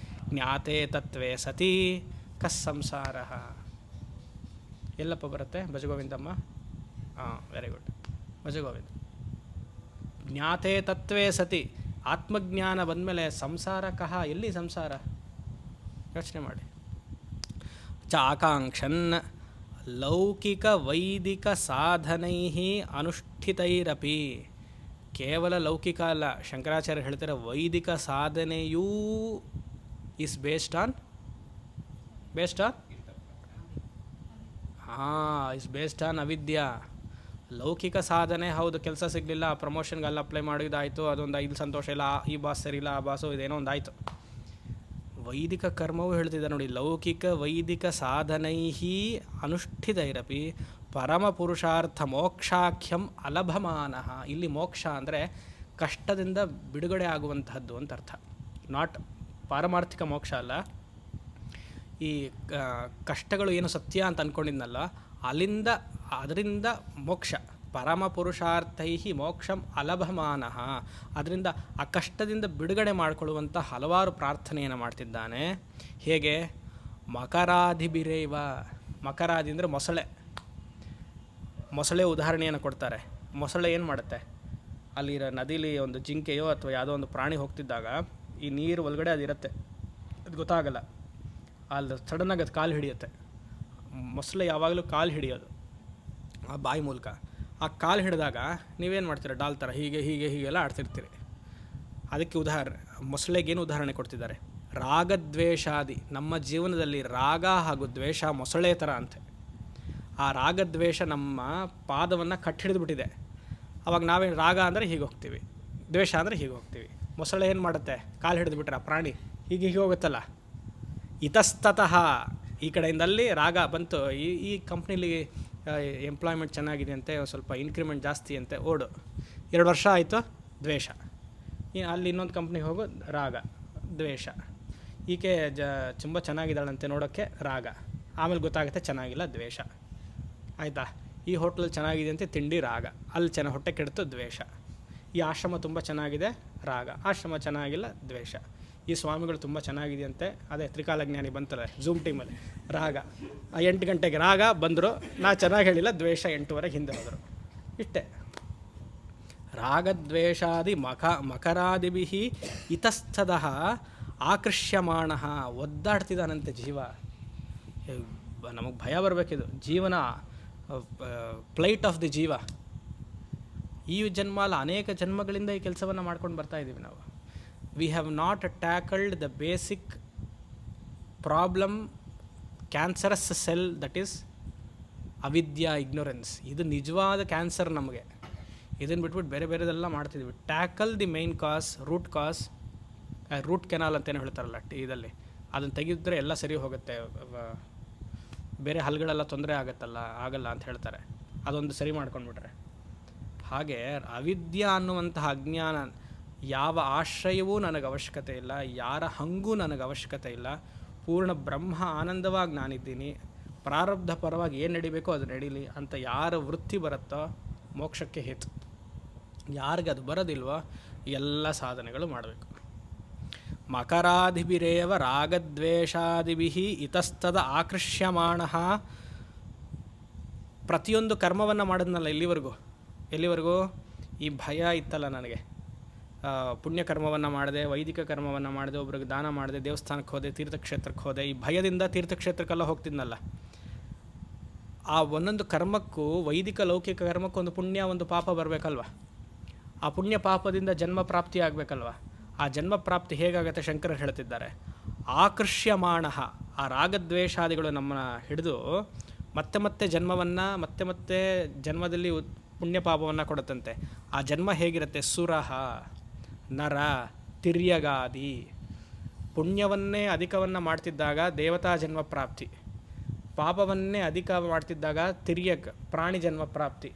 S1: ಜ್ಞಾತೆ ತತ್ವೇ ಸತಿ ಸಂಸಾರ. ಎಲ್ಲಪ್ಪ ಬರುತ್ತೆ? ಭಜಗೋವಿಂದಮ್ಮ. Very good, Bhajagovinda. ಜ್ಞಾತೆ ತತ್ವೇ ಸತಿ, ಆತ್ಮಜ್ಞಾನ ಬಂದಮೇಲೆ ಸಂಸಾರ ಎಲ್ಲಿ ಸಂಸಾರ? ಯೋಚನೆ ಮಾಡಿ. ಆಕಾಂಕ್ಷನ್ ಲೌಕಿಕ ವೈದಿಕ ಸಾಧನೈ ಅನುಷ್ಠಿತೈರಪಿ. ಕೇವಲ ಲೌಕಿಕ ಅಲ್ಲ, ಶಂಕರಾಚಾರ್ಯ ಹೇಳ್ತಾರೆ ವೈದಿಕ ಸಾಧನೆಯೂ ಇಸ್ ಬೇಸ್ಡ್ ಆನ್ ಅವಿದ್ಯಾ. ಲೌಕಿಕ ಸಾಧನೆ ಹೌದು, ಕೆಲಸ ಸಿಗಲಿಲ್ಲ, ಪ್ರಮೋಷನ್ಗೆ ಅಲ್ಲಿ ಅಪ್ಲೈ ಮಾಡಿದಾಯಿತು, ಅದೊಂದು ಇಲ್ಲಿ ಸಂತೋಷ ಇಲ್ಲ, ಈ ಬಾಸ್ ಸರಿ ಇಲ್ಲ, ಆ ಬಾಸು ಇದೇನೋ ಒಂದು ಆಯಿತು. ವೈದಿಕ ಕರ್ಮವೂ ಹೇಳ್ತಿದ್ದ ನೋಡಿ, ಲೌಕಿಕ ವೈದಿಕ ಸಾಧನೈ ಅನುಷ್ಠಿತೈರಪಿ ಪರಮ ಪುರುಷಾರ್ಥ ಮೋಕ್ಷಾಖ್ಯಂ ಅಲಭಮಾನಃ. ಇಲ್ಲಿ ಮೋಕ್ಷ ಅಂದರೆ ಕಷ್ಟದಿಂದ ಬಿಡುಗಡೆ ಆಗುವಂತಹದ್ದು ಅಂತ ಅರ್ಥ. ನಾಟ್ ಪಾರಮಾರ್ಥಿಕ ಮೋಕ್ಷ ಅಲ್ಲ. ಈ ಕಷ್ಟಗಳು ಏನು ಸತ್ಯ ಅಂತ ಅಂದ್ಕೊಂಡಿದ್ನಲ್ಲ, ಅದರಿಂದ ಮೋಕ್ಷ. ಪರಮ ಪುರುಷಾರ್ಥೈ ಮೋಕ್ಷಂ ಅಲಭಮಾನಃ. ಅದರಿಂದ ಆ ಕಷ್ಟದಿಂದ ಬಿಡುಗಡೆ ಮಾಡಿಕೊಳ್ಳುವಂಥ ಹಲವಾರು ಪ್ರಾರ್ಥನೆಯನ್ನು ಮಾಡ್ತಿದ್ದಾನೆ. ಹೇಗೆ? ಮಕರಾಧಿಬಿರೇವ. ಮಕರಾದಿ ಅಂದರೆ ಮೊಸಳೆ ಉದಾಹರಣೆಯನ್ನು ಕೊಡ್ತಾರೆ. ಮೊಸಳೆ ಏನು ಮಾಡುತ್ತೆ? ಅಲ್ಲಿರೋ ನದಿಲಿ ಒಂದು ಜಿಂಕೆಯೋ ಅಥವಾ ಯಾವುದೋ ಒಂದು ಪ್ರಾಣಿ ಹೋಗ್ತಿದ್ದಾಗ ಈ ನೀರು ಒಳಗಡೆ ಅದಿರುತ್ತೆ, ಅದು ಗೊತ್ತಾಗಲ್ಲ. ಅಲ್ಲಿ ಸಡನ್ನಾಗಿ ಅದು ಕಾಲು ಹಿಡಿಯುತ್ತೆ. ಮೊಸಳೆ ಯಾವಾಗಲೂ ಕಾಲು ಹಿಡಿಯೋದು ಆ ಬಾಯಿ ಮೂಲಕ. ಆ ಕಾಲು ಹಿಡಿದಾಗ ನೀವೇನು ಮಾಡ್ತೀರ? ಡಾಲ್ ಥರ ಹೀಗೆಲ್ಲ ಆಡ್ತಿರ್ತೀರಿ. ಅದಕ್ಕೆ ಮೊಸಳೆಗೇನು ಉದಾಹರಣೆ ಕೊಡ್ತಿದ್ದಾರೆ? ರಾಗದ್ವೇಷಾದಿ. ನಮ್ಮ ಜೀವನದಲ್ಲಿ ರಾಗ ಹಾಗೂ ದ್ವೇಷ ಮೊಸಳೆ ಥರ ಅಂತೆ. ಆ ರಾಗದ್ವೇಷ ನಮ್ಮ ಪಾದವನ್ನು ಕಟ್ಟಿಡಿದ್ಬಿಟ್ಟಿದೆ. ಅವಾಗ ನಾವೇನು ರಾಗ ಅಂದರೆ ಹೀಗೆ ಹೋಗ್ತೀವಿ, ದ್ವೇಷ ಅಂದರೆ ಹೀಗೆ ಹೋಗ್ತೀವಿ. ಮೊಸಳೆ ಏನು ಮಾಡುತ್ತೆ? ಕಾಲು ಹಿಡಿದ್ಬಿಟ್ರೆ ಆ ಪ್ರಾಣಿ ಹೀಗೆ ಹೋಗುತ್ತಲ್ಲ. ಇತಸ್ತತಃ ಈ ಕಡೆಯಿಂದಲ್ಲಿ ರಾಗ ಬಂತು, ಈ ಕಂಪ್ನೀಲಿ ಎಂಪ್ಲಾಯ್ಮೆಂಟ್ ಚೆನ್ನಾಗಿದೆ ಅಂತೆ, ಸ್ವಲ್ಪ ಇನ್ಕ್ರಿಮೆಂಟ್ ಜಾಸ್ತಿ ಅಂತೆ, ಓಡು. 2 ವರ್ಷ ಆಯಿತು, ದ್ವೇಷ. ಅಲ್ಲಿ ಇನ್ನೊಂದು ಕಂಪ್ನಿಗೆ ಹೋಗೋ ರಾಗ, ದ್ವೇಷ. ಈಕೆ ತುಂಬ ಚೆನ್ನಾಗಿದ್ದಾಳಂತೆ ನೋಡೋಕ್ಕೆ, ರಾಗ. ಆಮೇಲೆ ಗೊತ್ತಾಗುತ್ತೆ ಚೆನ್ನಾಗಿಲ್ಲ, ದ್ವೇಷ. ಆಯಿತಾ? ಈ ಹೋಟ್ಲಲ್ಲಿ ಚೆನ್ನಾಗಿದೆ ಅಂತೆ, ತಿಂಡಿ, ರಾಗ. ಅಲ್ಲಿ ಹೊಟ್ಟೆ ಕೆಡ್ತು, ದ್ವೇಷ. ಈ ಆಶ್ರಮ ತುಂಬ ಚೆನ್ನಾಗಿದೆ, ರಾಗ. ಆಶ್ರಮ ಚೆನ್ನಾಗಿಲ್ಲ, ದ್ವೇಷ. ಈ ಸ್ವಾಮಿಗಳು ತುಂಬ ಚೆನ್ನಾಗಿದೆಯಂತೆ, ಅದೇ ತ್ರಿಕಾಲಜ್ಞಾನಿ ಬಂತಾರೆ ಝೂಮ್ ಟೀಮಲ್ಲಿ, ರಾಗ. 8 ಗಂಟೆಗೆ ರಾಗ ಬಂದರು, ನಾ ಚೆನ್ನಾಗಿ ಹೇಳಿಲ್ಲ, ದ್ವೇಷ 8:15 ಹಿಂದೆ ಹೋದರು. ಇಷ್ಟೇ. ರಾಗದ್ವೇಷಾದಿ ಮಕರಾದಿಭಿ ಇತಸ್ಥದ ಆಕರ್ಷ್ಯಮಾಣ. ಒದ್ದಾಡ್ತಿದ್ದಾನಂತೆ ಜೀವ. ನಮಗೆ ಭಯ ಬರಬೇಕಿದು. ಜೀವನ ಪ್ಲೈಟ್ ಆಫ್ ದಿ ಜೀವ. ಈ ಜನ್ಮ ಅಲ್ಲ, ಅನೇಕ ಜನ್ಮಗಳಿಂದ ಈ ಕೆಲಸವನ್ನು ಮಾಡ್ಕೊಂಡು ಬರ್ತಾ ಇದ್ದೀವಿ ನಾವು. We have not tackled the basic problem, cancerous cell, that is avidya, ignorance. ಇದು ನಿಜವಾದ ಕ್ಯಾನ್ಸರ್ ನಮಗೆ. ಇದನ್ನು ಬಿಟ್ಬಿಟ್ಟು ಬೇರೆ ಬೇರೆದೆಲ್ಲ ಮಾಡ್ತಿದ್ವಿ. Tackle the main cause, root canal ಅಂತೇನು ಹೇಳ್ತಾರಲ್ಲ ಇದರಲ್ಲಿ, ಅದನ್ನು ತೆಗೆದಿದ್ರೆ ಎಲ್ಲ ಸರಿ ಹೋಗುತ್ತೆ, ಬೇರೆ ಹಲ್ಗಳೆಲ್ಲ ತೊಂದರೆ ಆಗಲ್ಲ ಅಂತ ಹೇಳ್ತಾರೆ. ಅದೊಂದು ಸರಿ ಮಾಡ್ಕೊಂಡ್ಬಿಟ್ರೆ. ಹಾಗೆ ಅವಿದ್ಯಾ ಅನ್ನುವಂತಹ ಅಜ್ಞಾನ, ಯಾವ ಆಶ್ರಯವೂ ನನಗೆ ಅವಶ್ಯಕತೆ ಇಲ್ಲ, ಯಾರ ಹಂಗೂ ನನಗೆ ಅವಶ್ಯಕತೆ ಇಲ್ಲ. ಪೂರ್ಣ ಬ್ರಹ್ಮ ಆನಂದವಾಗಿ ನಾನಿದ್ದೀನಿ, ಪ್ರಾರಬ್ಧ ಪರವಾಗಿ ಏನು ನಡಿಬೇಕೋ ಅದು ನಡೀಲಿ ಅಂತ ಯಾರ ವೃತ್ತಿ ಬರುತ್ತೋ ಮೋಕ್ಷಕ್ಕೆ ಹೇತು. ಯಾರಿಗದು ಬರೋದಿಲ್ವೋ ಎಲ್ಲ ಸಾಧನೆಗಳು ಮಾಡಬೇಕು. ಮಕರಾದಿಭಿರೇವ ರಾಗದ್ವೇಷಾದಿಭಿಃ ಇತಸ್ತದ ಆಕೃಷ್ಯಮಾಣ. ಪ್ರತಿಯೊಂದು ಕರ್ಮವನ್ನು ಮಾಡಿದ್ನಲ್ಲ ಎಲ್ಲಿವರೆಗೂ ಈ ಭಯ ಇತ್ತಲ್ಲ ನನಗೆ, ಪುಣ್ಯಕರ್ಮವನ್ನು ಮಾಡಿದೆ, ವೈದಿಕ ಕರ್ಮವನ್ನು ಮಾಡಿದೆ, ಒಬ್ರಿಗೆ ದಾನ ಮಾಡಿದೆ, ದೇವಸ್ಥಾನಕ್ಕೆ ಹೋದೆ, ತೀರ್ಥಕ್ಷೇತ್ರಕ್ಕೆ ಹೋದೆ, ಈ ಭಯದಿಂದ ತೀರ್ಥಕ್ಷೇತ್ರಕ್ಕೆಲ್ಲ ಹೋಗ್ತಿದ್ನಲ್ಲ. ಆ ಒಂದೊಂದು ಕರ್ಮಕ್ಕೂ, ವೈದಿಕ ಲೌಕಿಕ ಕರ್ಮಕ್ಕೂ ಒಂದು ಪುಣ್ಯ ಒಂದು ಪಾಪ ಬರಬೇಕಲ್ವ. ಆ ಪುಣ್ಯ ಪಾಪದಿಂದ ಜನ್ಮ ಪ್ರಾಪ್ತಿ ಆಗಬೇಕಲ್ವ. ಆ ಜನ್ಮ ಪ್ರಾಪ್ತಿ ಹೇಗಾಗುತ್ತೆ ಶಂಕರರು ಹೇಳ್ತಿದ್ದಾರೆ. ಆಕರ್ಷ್ಯಮಾಣ, ಆ ರಾಗದ್ವೇಷಾದಿಗಳು ನಮ್ಮನ್ನು ಹಿಡಿದು ಮತ್ತೆ ಜನ್ಮದಲ್ಲಿ ಪುಣ್ಯ ಪಾಪವನ್ನು ಕೊಡುತ್ತಂತೆ. ಆ ಜನ್ಮ ಹೇಗಿರುತ್ತೆ? ಸುರಹ, ನರ, ತಿರ್ಯಗಾದಿ. ಪುಣ್ಯವನ್ನೇ ಅಧಿಕವನ್ನು ಮಾಡ್ತಿದ್ದಾಗ ದೇವತಾ ಜನ್ಮ ಪ್ರಾಪ್ತಿ, ಪಾಪವನ್ನೇ ಅಧಿಕ ಮಾಡ್ತಿದ್ದಾಗ ತಿರ್ಯಕ್, ಪ್ರಾಣಿ ಜನ್ಮ ಪ್ರಾಪ್ತಿ.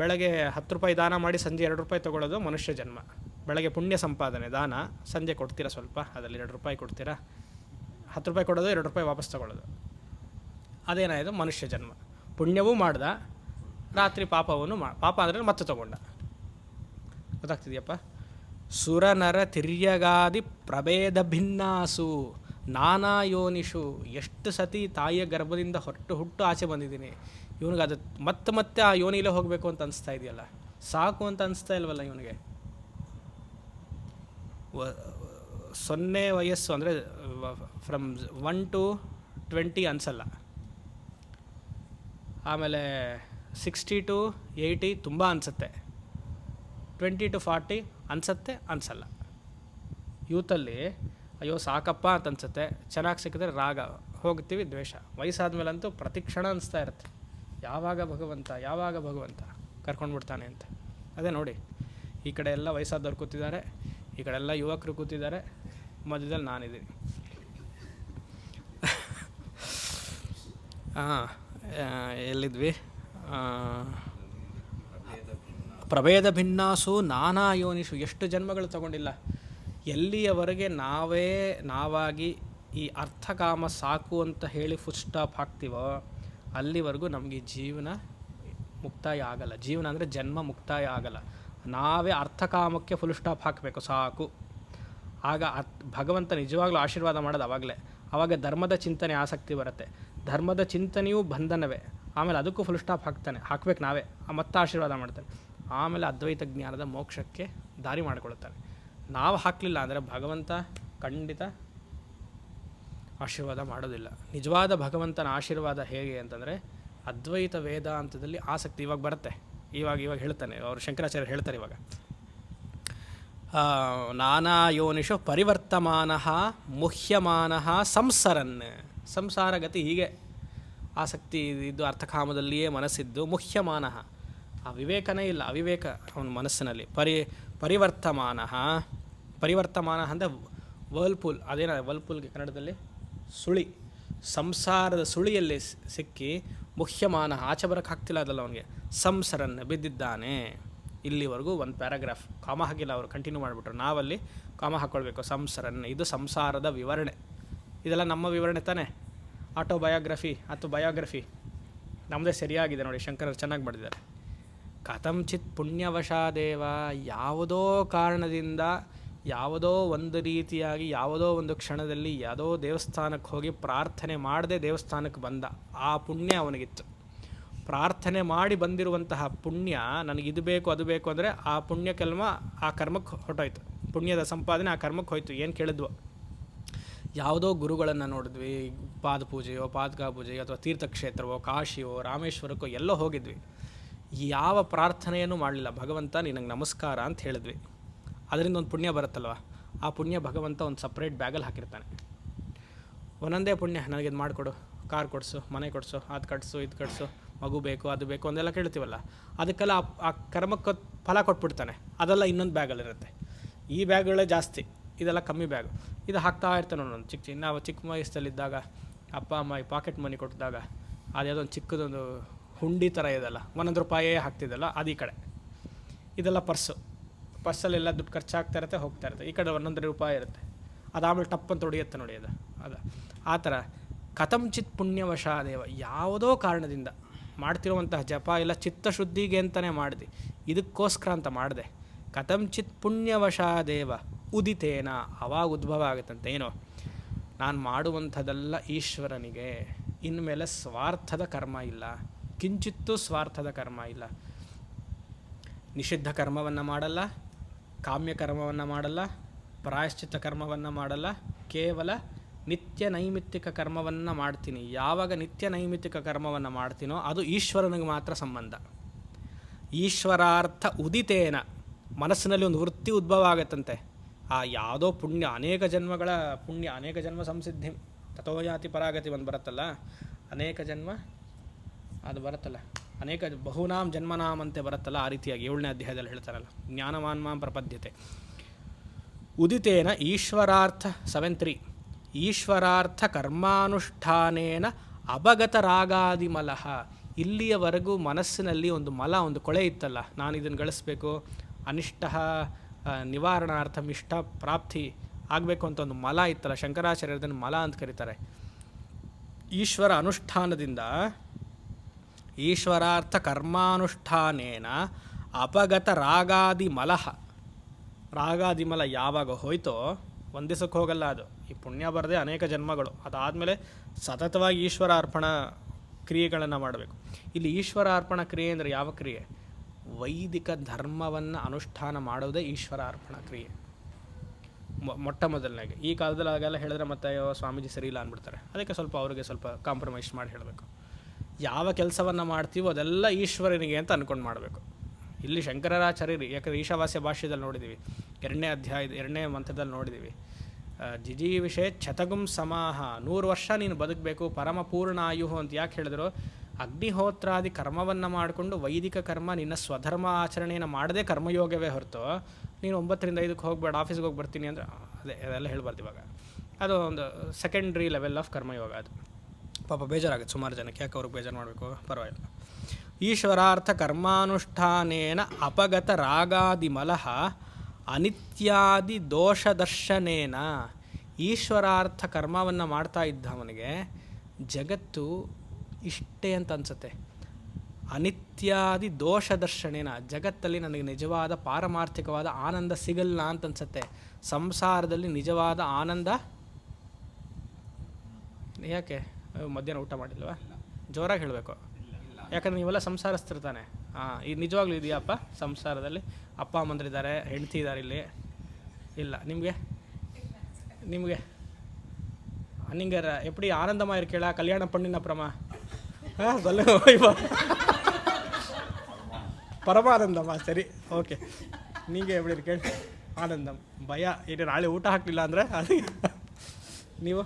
S1: ಬೆಳಗ್ಗೆ 10 ರೂಪಾಯಿ ದಾನ ಮಾಡಿ ಸಂಜೆ 2 ರೂಪಾಯಿ ತೊಗೊಳ್ಳೋದು ಮನುಷ್ಯ ಜನ್ಮ. ಬೆಳಗ್ಗೆ ಪುಣ್ಯ ಸಂಪಾದನೆ, ದಾನ, ಸಂಜೆ ಕೊಡ್ತೀರಾ ಸ್ವಲ್ಪ, ಅದರಲ್ಲಿ 2 ರೂಪಾಯಿ ಕೊಡ್ತೀರಾ, 10 ರೂಪಾಯಿ ಕೊಡೋದು, 2 ರೂಪಾಯಿ ವಾಪಸ್ ತೊಗೊಳ್ಳೋದು. ಅದೇನಾಯಿತು? ಮನುಷ್ಯ ಜನ್ಮ. ಪುಣ್ಯವೂ ಮಾಡ್ದ, ರಾತ್ರಿ ಪಾಪವನ್ನು ಪಾಪ ಅಂದರೆ ಮತ್ತೆ ತೊಗೊಂಡ. ಗೊತ್ತಾಗ್ತಿದೆಯಪ್ಪ? ಸುರ ನರ ತಿರ್ಯಗಾದಿ ಪ್ರಭೇದ ಭಿನ್ನಾಸು ನಾನಾ ಯೋನಿಷು. ಎಷ್ಟು ಸತಿ ತಾಯಿಯ ಗರ್ಭದಿಂದ ಹುಟ್ಟು ಆಚೆ ಬಂದಿದ್ದೀನಿ. ಇವನಿಗೆ ಅದು ಮತ್ತೆ ಆ ಯೋನಿಲೇ ಹೋಗಬೇಕು ಅಂತ ಅನಿಸ್ತಾ ಇದೆಯಲ್ಲ, ಸಾಕು ಅಂತ ಅನಿಸ್ತಾ ಇಲ್ವಲ್ಲ ಇವನಿಗೆ. 0 ವಯಸ್ಸು ಅಂದರೆ ಫ್ರಮ್ 1 to 20 ಅನಿಸಲ್ಲ. ಆಮೇಲೆ 60 to 80 ತುಂಬ ಅನಿಸುತ್ತೆ. 20 to 40 ಅನಿಸಲ್ಲ. ಯೂತಲ್ಲಿ ಅಯ್ಯೋ ಸಾಕಪ್ಪ ಅಂತ ಅನಿಸುತ್ತೆ, ಚೆನ್ನಾಗಿ ಸಿಕ್ಕಿದ್ರೆ ರಾಗ, ಹೋಗ್ತೀವಿ ದ್ವೇಷ. ವಯಸ್ಸಾದ್ಮೇಲಂತೂ ಪ್ರತಿ ಕ್ಷಣ ಅನಿಸ್ತಾ ಇರುತ್ತೆ, ಯಾವಾಗ ಭಗವಂತ ಕರ್ಕೊಂಡ್ಬಿಡ್ತಾನೆ ಅಂತ. ಅದೇ ನೋಡಿ, ಈ ಕಡೆ ಎಲ್ಲ ವಯಸ್ಸಾದವ್ರು ಕೂತಿದ್ದಾರೆ, ಈ ಕಡೆ ಎಲ್ಲ ಯುವಕರು ಕೂತಿದ್ದಾರೆ, ಮಧ್ಯದಲ್ಲಿ ನಾನಿದ್ದೀನಿ. ಎಲ್ಲಿದ್ವಿ? ಪ್ರಭೇದ ಭಿನ್ನಾಸು ನಾನಾ ಯೋನಿಷು. ಎಷ್ಟು ಜನ್ಮಗಳು ತಗೊಂಡಿಲ್ಲ. ಎಲ್ಲಿಯವರೆಗೆ ನಾವಾಗಿ ಈ ಅರ್ಥಕಾಮ ಸಾಕು ಅಂತ ಹೇಳಿ ಫುಲ್ ಸ್ಟಾಪ್ ಹಾಕ್ತೀವೋ ಅಲ್ಲಿವರೆಗೂ ನಮಗೆ ಜೀವನ ಮುಕ್ತಾಯ ಆಗಲ್ಲ. ಜೀವನ ಅಂದರೆ ಜನ್ಮ ಮುಕ್ತಾಯ ಆಗಲ್ಲ. ನಾವೇ ಅರ್ಥಕಾಮಕ್ಕೆ ಫುಲ್ ಸ್ಟಾಪ್ ಹಾಕಬೇಕು, ಸಾಕು. ಆಗ ಭಗವಂತ ನಿಜವಾಗ್ಲೂ ಆಶೀರ್ವಾದ ಮಾಡೋದು ಆವಾಗ ಧರ್ಮದ ಚಿಂತನೆ ಆಸಕ್ತಿ ಬರುತ್ತೆ. ಧರ್ಮದ ಚಿಂತನೆಯೂ ಬಂಧನವೇ. ಆಮೇಲೆ ಅದಕ್ಕೂ ಫುಲ್ ಸ್ಟಾಪ್ ಹಾಕ್ಬೇಕು ನಾವೇ, ಮತ್ತೆ ಆಶೀರ್ವಾದ ಮಾಡ್ತಾನೆ. ಆಮೇಲೆ ಅದ್ವೈತ ಜ್ಞಾನದ ಮೋಕ್ಷಕ್ಕೆ ದಾರಿ ಮಾಡಿಕೊಳ್ತಾನೆ. ನಾವು ಹಾಕಲಿಲ್ಲ ಅಂದರೆ ಭಗವಂತ ಖಂಡಿತ ಆಶೀರ್ವಾದ ಮಾಡೋದಿಲ್ಲ. ನಿಜವಾದ ಭಗವಂತನ ಆಶೀರ್ವಾದ ಹೇಗೆ ಅಂತಂದರೆ ಅದ್ವೈತ ವೇದಾಂತದಲ್ಲಿ ಆಸಕ್ತಿ ಇವಾಗ ಬರುತ್ತೆ. ಇವಾಗ ಹೇಳ್ತಾನೆ, ಅವರು ಶಂಕರಾಚಾರ್ಯರು ಹೇಳ್ತಾರೆ ಇವಾಗ, ನಾನಾ ಯೋನಿಷು ಪರಿವರ್ತಮಾನ ಮುಹ್ಯಮಾನ ಸಂಸರನ್. ಸಂಸಾರ ಗತಿ ಹೀಗೆ. ಆಸಕ್ತಿ ಇದ್ದು ಅರ್ಥಕಾಮದಲ್ಲಿಯೇ ಮನಸ್ಸಿದ್ದು, ಮುಹ್ಯಮಾನ, ಆ ವಿವೇಕನೇ ಇಲ್ಲ, ಅವಿವೇಕ ಅವನ ಮನಸ್ಸಿನಲ್ಲಿ. ಪರಿವರ್ತಮಾನ ಅಂದರೆ ವರ್ಲ್ಪೂಲ್. ಅದೇನ ವರ್ಲ್ಪೂಲ್ಗೆ ಕನ್ನಡದಲ್ಲಿ ಸುಳಿ. ಸಂಸಾರದ ಸುಳಿಯಲ್ಲಿ ಸಿಕ್ಕಿ ಮುಖ್ಯಮಾನ, ಆಚೆ ಬರೋಕ್ಕೆ ಆಗ್ತಿಲ್ಲ ಅದಲ್ಲ ಅವನಿಗೆ. ಸಂಸರನ್ನು ಬಿದ್ದಿದ್ದಾನೆ. ಇಲ್ಲಿವರೆಗೂ ಒಂದು ಪ್ಯಾರಾಗ್ರಾಫ್ ಕಾಮ ಹಾಕಿಲ್ಲ, ಅವರು ಕಂಟಿನ್ಯೂ ಮಾಡಿಬಿಟ್ರು. ನಾವಲ್ಲಿ ಕಾಮ ಹಾಕ್ಕೊಳ್ಬೇಕು. ಸಂಸರನ್ನು, ಇದು ಸಂಸಾರದ ವಿವರಣೆ. ಇದೆಲ್ಲ ನಮ್ಮ ವಿವರಣೆ ತಾನೇ. ಆಟೋಬಯೋಗ್ರಫಿ ಅಥವಾ ಬಯೋಗ್ರಫಿ ನಮ್ಮದೇ ಸರಿಯಾಗಿದೆ ನೋಡಿ, ಶಂಕರರು ಚೆನ್ನಾಗಿ ಮಾಡಿದ್ದಾರೆ. ಕಥಂಚಿತ್ ಪುಣ್ಯವಶಾದೇವ, ಯಾವುದೋ ಕಾರಣದಿಂದ, ಯಾವುದೋ ಒಂದು ರೀತಿಯಾಗಿ, ಯಾವುದೋ ಒಂದು ಕ್ಷಣದಲ್ಲಿ ಯಾವುದೋ ದೇವಸ್ಥಾನಕ್ಕೆ ಹೋಗಿ ಪ್ರಾರ್ಥನೆ ಮಾಡದೆ ದೇವಸ್ಥಾನಕ್ಕೆ ಬಂದ. ಆ ಪುಣ್ಯ ಅವನಿಗಿತ್ತು. ಪ್ರಾರ್ಥನೆ ಮಾಡಿ ಬಂದಿರುವಂತಹ ಪುಣ್ಯ, ನನಗೆ ಇದು ಬೇಕು ಅದು ಬೇಕು ಅಂದರೆ ಆ ಪುಣ್ಯ ಆ ಕರ್ಮಕ್ಕೆ ಹೊರಟೋಯ್ತು. ಪುಣ್ಯದ ಸಂಪಾದನೆ ಆ ಕರ್ಮಕ್ಕೆ ಹೋಯ್ತು. ಏನು ಕೇಳಿದ್ವು? ಯಾವುದೋ ಗುರುಗಳನ್ನು ನೋಡಿದ್ವಿ, ಪಾದಪೂಜೆಯೋ ಪಾದಕಾ ಪೂಜೆಯೋ ಅಥವಾ ತೀರ್ಥಕ್ಷೇತ್ರವೋ ಕಾಶಿಯೋ ರಾಮೇಶ್ವರಕ್ಕೋ ಎಲ್ಲೋ ಹೋಗಿದ್ವಿ, ಯಾವ ಪ್ರಾರ್ಥನೆಯನ್ನು ಮಾಡಲಿಲ್ಲ, ಭಗವಂತ ನಿನಗೆ ನಮಸ್ಕಾರ ಅಂತ ಹೇಳಿದ್ವಿ. ಅದರಿಂದ ಒಂದು ಪುಣ್ಯ ಬರುತ್ತಲ್ವ, ಆ ಪುಣ್ಯ ಭಗವಂತ ಒಂದು ಸಪ್ರೇಟ್ ಬ್ಯಾಗಲ್ಲಿ ಹಾಕಿರ್ತಾನೆ. ಒಂದೊಂದೇ ಪುಣ್ಯ, ನನಗಿದು ಮಾಡಿಕೊಡು, ಕಾರ್ ಕೊಡಿಸು, ಮನೆ ಕೊಡಿಸು, ಅದು ಕಟ್ಸು, ಇದು ಕಟ್ಸು, ಮಗು ಬೇಕು, ಅದು ಬೇಕು ಅಂದೆಲ್ಲ ಕೇಳ್ತೀವಲ್ಲ, ಅದಕ್ಕೆಲ್ಲ ಆ ಕರ್ಮಕ್ಕೆ ಫಲ ಕೊಟ್ಬಿಡ್ತಾನೆ. ಅದೆಲ್ಲ ಇನ್ನೊಂದು ಬ್ಯಾಗಲ್ಲಿರುತ್ತೆ. ಈ ಬ್ಯಾಗ್ಗಳೇ ಜಾಸ್ತಿ, ಇದೆಲ್ಲ ಕಮ್ಮಿ ಬ್ಯಾಗು. ಇದು ಹಾಕ್ತಾ ಇರ್ತಾನೆ ಒಂದೊಂದು ನಾವು ಚಿಕ್ಕ ವಯಸ್ಸಲ್ಲಿದ್ದಾಗ ಅಪ್ಪ ಅಮ್ಮ ಈ ಪಾಕೆಟ್ ಮನಿ ಕೊಟ್ಟಿದಾಗ ಅದ್ಯಾವುದೋ ಒಂದು ಚಿಕ್ಕದೊಂದು ಹುಂಡಿ ಥರ ಇದೆಲ್ಲ, ₹1 ಹಾಕ್ತಿದ್ದಲ್ಲ, ಅದು ಈ ಕಡೆ. ಇದೆಲ್ಲ ಪರ್ಸಲ್ಲೆಲ್ಲ ದುಡ್ಡು ಖರ್ಚಾಗ್ತಾ ಇರುತ್ತೆ, ಹೋಗ್ತಾ ಇರುತ್ತೆ. ಈ ಕಡೆ ₹100 ಇರುತ್ತೆ. ಅದಾದಮೇಲೆ ಟಪ್ಪಂತ ಹೊಡಿಯುತ್ತೆ ನೋಡಿ, ಅದು ಆ ಥರ. ಕಥಂಚಿತ್ ಪುಣ್ಯವಶಾದೇವ, ಯಾವುದೋ ಕಾರಣದಿಂದ ಮಾಡ್ತಿರುವಂತಹ ಜಪ ಇಲ್ಲ ಚಿತ್ತಶುದ್ಧಿಗೆ ಅಂತಲೇ ಮಾಡಿದೆ, ಇದಕ್ಕೋಸ್ಕರ ಅಂತ ಮಾಡಿದೆ. ಕಥಂಚಿತ್ ಪುಣ್ಯವಶಾದೇವ ಉದಿತೇನ, ಅವಾಗ ಉದ್ಭವ ಆಗುತ್ತಂತೆ. ಏನೋ ನಾನು ಮಾಡುವಂಥದ್ದೆಲ್ಲ ಈಶ್ವರನಿಗೆ, ಇನ್ಮೇಲೆ ಸ್ವಾರ್ಥದ ಕರ್ಮ ಇಲ್ಲ, ಕಿಂಚಿತ್ತೂ ಸ್ವಾರ್ಥದ ಕರ್ಮ ಇಲ್ಲ. ನಿಷಿದ್ಧ ಕರ್ಮವನ್ನು ಮಾಡಲ್ಲ, ಕಾಮ್ಯ ಕರ್ಮವನ್ನು ಮಾಡಲ್ಲ, ಪ್ರಾಯಶ್ಚಿತ್ತ ಕರ್ಮವನ್ನು ಮಾಡಲ್ಲ, ಕೇವಲ ನಿತ್ಯ ನೈಮಿತ್ತಿಕ ಕರ್ಮವನ್ನು ಮಾಡ್ತೀನಿ. ಯಾವಾಗ ನಿತ್ಯ ನೈಮಿತ್ತಿಕ ಕರ್ಮವನ್ನು ಮಾಡ್ತೀನೋ ಅದು ಈಶ್ವರನಿಗೆ ಮಾತ್ರ ಸಂಬಂಧ. ಈಶ್ವರಾರ್ಥ ಉದಿತೇನ, ಮನಸ್ಸಿನಲ್ಲಿ ಒಂದು ವೃತ್ತಿ ಉದ್ಭವ ಆಗುತ್ತಂತೆ. ಆ ಯಾವುದೋ ಪುಣ್ಯ, ಅನೇಕ ಜನ್ಮಗಳ ಪುಣ್ಯ, ಅನೇಕ ಜನ್ಮ ಸಂಸಿದ್ಧಿ ತಥೋಯಾತಿ ಪರಾಗತಿ ಒಂದು ಬರುತ್ತಲ್ಲ, ಅನೇಕ ಜನ್ಮ ಅದು ಬರುತ್ತಲ್ಲ, ಅನೇಕ ಬಹುನಾಮ್ ಜನ್ಮನಾಮ್ ಅಂತೆ ಬರುತ್ತಲ್ಲ, ಆ ರೀತಿಯಾಗಿ 7ನೇ ಅಧ್ಯಾಯದಲ್ಲಿ ಹೇಳ್ತಾರಲ್ಲ, ಜ್ಞಾನವಾನ್ಮಾಂ ಪ್ರಪದ್ಯತೆ. ಉದಿತೇನ ಈಶ್ವರಾರ್ಥ 7.3 ಈಶ್ವರಾರ್ಥ ಕರ್ಮಾನುಷ್ಠಾನೇನ ಅಪಗತ ರಾಗಾದಿಮಲಃ. ಇಲ್ಲಿಯವರೆಗೂ ಮನಸ್ಸಿನಲ್ಲಿ ಒಂದು ಮಲ, ಒಂದು ಕೊಳೆ ಇತ್ತಲ್ಲ, ನಾನು ಇದನ್ನು ಗಳಿಸ್ಬೇಕು, ಅನಿಷ್ಟ ನಿವಾರಣಾರ್ಥಂ ಇಷ್ಟ ಪ್ರಾಪ್ತಿ ಆಗಬೇಕು ಅಂತ ಒಂದು ಮಲ ಇತ್ತಲ್ಲ, ಶಂಕರಾಚಾರ್ಯರದನ್ನು ಮಲ ಅಂತ ಕರೀತಾರೆ. ಈಶ್ವರ ಅನುಷ್ಠಾನದಿಂದ, ಈಶ್ವರಾರ್ಥ ಕರ್ಮಾನುಷ್ಠಾನೇನ ಅಪಗತ ರಾಗಾದಿಮಲಃ, ರಾಗಾದಿಮಲ ಯಾವಾಗ ಹೋಯ್ತೋ, ಒಂದು ದಿವಸಕ್ಕೆ ಹೋಗಲ್ಲ ಅದು. ಈ ಪುಣ್ಯ ಬರದೆ ಅನೇಕ ಜನ್ಮಗಳು, ಅದಾದಮೇಲೆ ಸತತವಾಗಿ ಈಶ್ವರ ಅರ್ಪಣಾ ಕ್ರಿಯೆಗಳನ್ನು ಮಾಡಬೇಕು. ಇಲ್ಲಿ ಈಶ್ವರ ಅರ್ಪಣಾ ಕ್ರಿಯೆ ಅಂದರೆ ಯಾವ ಕ್ರಿಯೆ? ವೈದಿಕ ಧರ್ಮವನ್ನು ಅನುಷ್ಠಾನ ಮಾಡೋದೇ ಈಶ್ವರ ಅರ್ಪಣಾ ಕ್ರಿಯೆ. ಮೊಟ್ಟ ಮೊದಲನೇಗೆ. ಈ ಕಾಲದಲ್ಲಿ ಆಗೆಲ್ಲ ಹೇಳಿದ್ರೆ ಮತ್ತೆ ಸ್ವಾಮೀಜಿ ಸರಿ ಇಲ್ಲ ಅಂದ್ಬಿಡ್ತಾರೆ. ಅದಕ್ಕೆ ಅವ್ರಿಗೆ ಸ್ವಲ್ಪ ಕಾಂಪ್ರಮೈಸ್ ಮಾಡಿ ಹೇಳಬೇಕು. ಯಾವ ಕೆಲಸವನ್ನು ಮಾಡ್ತೀವೋ ಅದೆಲ್ಲ ಈಶ್ವರನಿಗೆ ಅಂತ ಅಂದ್ಕೊಂಡು ಮಾಡಬೇಕು. ಇಲ್ಲಿ ಶಂಕರಾಚಾರ್ಯರು, ಯಾಕಂದರೆ ಈಶಾವಾಸ್ಯ ಭಾಷ್ಯದಲ್ಲಿ ನೋಡಿದ್ದೀವಿ, 2ನೇ ಅಧ್ಯಾಯದ 2ನೇ ಮಂತ್ರದಲ್ಲಿ ನೋಡಿದ್ದೀವಿ, ಜಿಜಿ ವಿಷಯ ಛತಗುಂ ಸಮಾಹ, 100 ವರ್ಷ ನೀನು ಬದುಕಬೇಕು, ಪರಮ ಪೂರ್ಣ ಆಯುಹು ಅಂತ ಯಾಕೆ ಹೇಳಿದ್ರು? ಅಗ್ನಿಹೋತ್ರಾದಿ ಕರ್ಮವನ್ನು ಮಾಡಿಕೊಂಡು ವೈದಿಕ ಕರ್ಮ, ನಿನ್ನ ಸ್ವಧರ್ಮ ಆಚರಣೆಯನ್ನು ಮಾಡದೆ ಕರ್ಮಯೋಗವೇ ಹೊರತು ನೀನು 9 ರಿಂದ 5 ಹೋಗಬೇಡ, ಆಫೀಸ್ಗೆ ಹೋಗಿ ಬರ್ತೀನಿ ಅಂದರೆ ಅದೆಲ್ಲ ಹೇಳಬಾರ್ದು ಇವಾಗ. ಅದು ಒಂದು ಸೆಕೆಂಡ್ರಿ ಲೆವೆಲ್ ಆಫ್ ಕರ್ಮಯೋಗ. ಅದು ಪಾಪ ಬೇಜಾರಾಗುತ್ತೆ ಸುಮಾರು ಜನಕ್ಕೆ, ಯಾಕೆ ಅವ್ರಿಗೆ ಬೇಜಾರು ಮಾಡಬೇಕು, ಪರವಾಗಿಲ್ಲ. ಈಶ್ವರಾರ್ಥ ಕರ್ಮಾನುಷ್ಠಾನೇನ ಅಪಗತ ರಾಗಾದಿಮಲಃ ಅನಿತ್ಯಾದಿ ದೋಷದರ್ಶನೇನ. ಈಶ್ವರಾರ್ಥ ಕರ್ಮವನ್ನು ಮಾಡ್ತಾ ಇದ್ದವನಿಗೆ ಜಗತ್ತು ಇಷ್ಟೇ ಅಂತ ಅನಿಸುತ್ತೆ. ಅನಿತ್ಯಾದಿ ದೋಷದರ್ಶನೇನ, ಜಗತ್ತಲ್ಲಿ ನನಗೆ ನಿಜವಾದ ಪಾರಮಾರ್ಥಿಕವಾದ ಆನಂದ ಸಿಗಲ್ಲ ಅಂತ ಅನಿಸುತ್ತೆ. ಸಂಸಾರದಲ್ಲಿ ನಿಜವಾದ ಆನಂದ ಯಾಕೆ? ಮಧ್ಯಾಹ್ನ ಊಟ ಮಾಡಿಲ್ವಾ? ಜೋರಾಗಿ ಹೇಳಬೇಕು, ಯಾಕಂದರೆ ನೀವೆಲ್ಲ ಸಂಸಾರಸ್ಥಿರ್ತಾನೆ. ಇದು ನಿಜವಾಗ್ಲೂ ಇದೆಯಪ್ಪ ಸಂಸಾರದಲ್ಲಿ? ಅಪ್ಪ ಅಮ್ಮಂದ್ರಿದ್ದಾರೆ, ಹೆಂಡತಿ ಇದ್ದಾರೆ ಇಲ್ಲಿ? ಇಲ್ಲ. ನಿಮಗೆ நீங்கள் எப்படி ஆனந்தமாக இருக்கீங்களா? கல்யாணம் பண்ணின அப்புறமா சொல்லுங்க. ಪರಮಾನಂದಮ್ಮ, ಸರಿ, ಓಕೆ. நீங்கள் எப்படி இருக்கீங்க? ಆನಂದಮ್. ಭಯ ಇದು ನಾಳೆ ಊಟ ಹಾಕಲಿಲ್ಲ ಅಂದರೆ ಅದು ನೀವು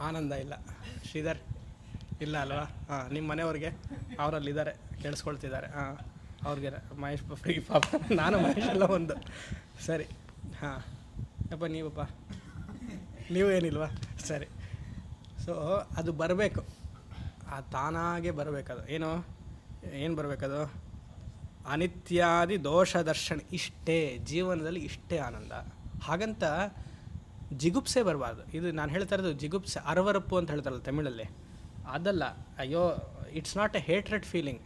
S1: ಆನಂದ ಇಲ್ಲ. ಶ್ರೀಧರ್ ಇಲ್ಲ ಅಲ್ವಾ? ನಿಮ್ಮ ಮನೆಯವ್ರಿಗೆ ಅವರಲ್ಲಿದ್ದಾರೆ, ಕೇಳಿಸ್ಕೊಳ್ತಿದ್ದಾರೆ. ಅವ್ರಿಗೆ ಮಹೇಶ್ ಫ್ರೀ ಪಾಪ, ನಾನು ಮಹೇಶ್ ಎಲ್ಲ ಒಂದು ಸರಿ. ಅಪ್ಪ ನೀವಪ್ಪ, ನೀವು ಏನಿಲ್ವಾ? ಸರಿ. ಸೊ ಅದು ಬರಬೇಕು, ತಾನಾಗೆ ಬರಬೇಕದು. ಏನು ಬರಬೇಕದು? ಅನಿತ್ಯಾದಿ ದೋಷ ದರ್ಶನ. ಇಷ್ಟೇ ಜೀವನದಲ್ಲಿ, ಇಷ್ಟೇ ಆನಂದ. ಹಾಗಂತ ಜಿಗುಪ್ಸೆ ಬರಬಾರ್ದು. ಇದು ನಾನು ಹೇಳ್ತಾ ಇರೋದು ಜಿಗುಪ್ಸೆ, ಅರವರಪ್ಪು ಅಂತ ಹೇಳ್ತಾರಲ್ಲ ತಮಿಳಲ್ಲಿ, ಅದಲ್ಲ. ಅಯ್ಯೋ, it's not A hatred feeling.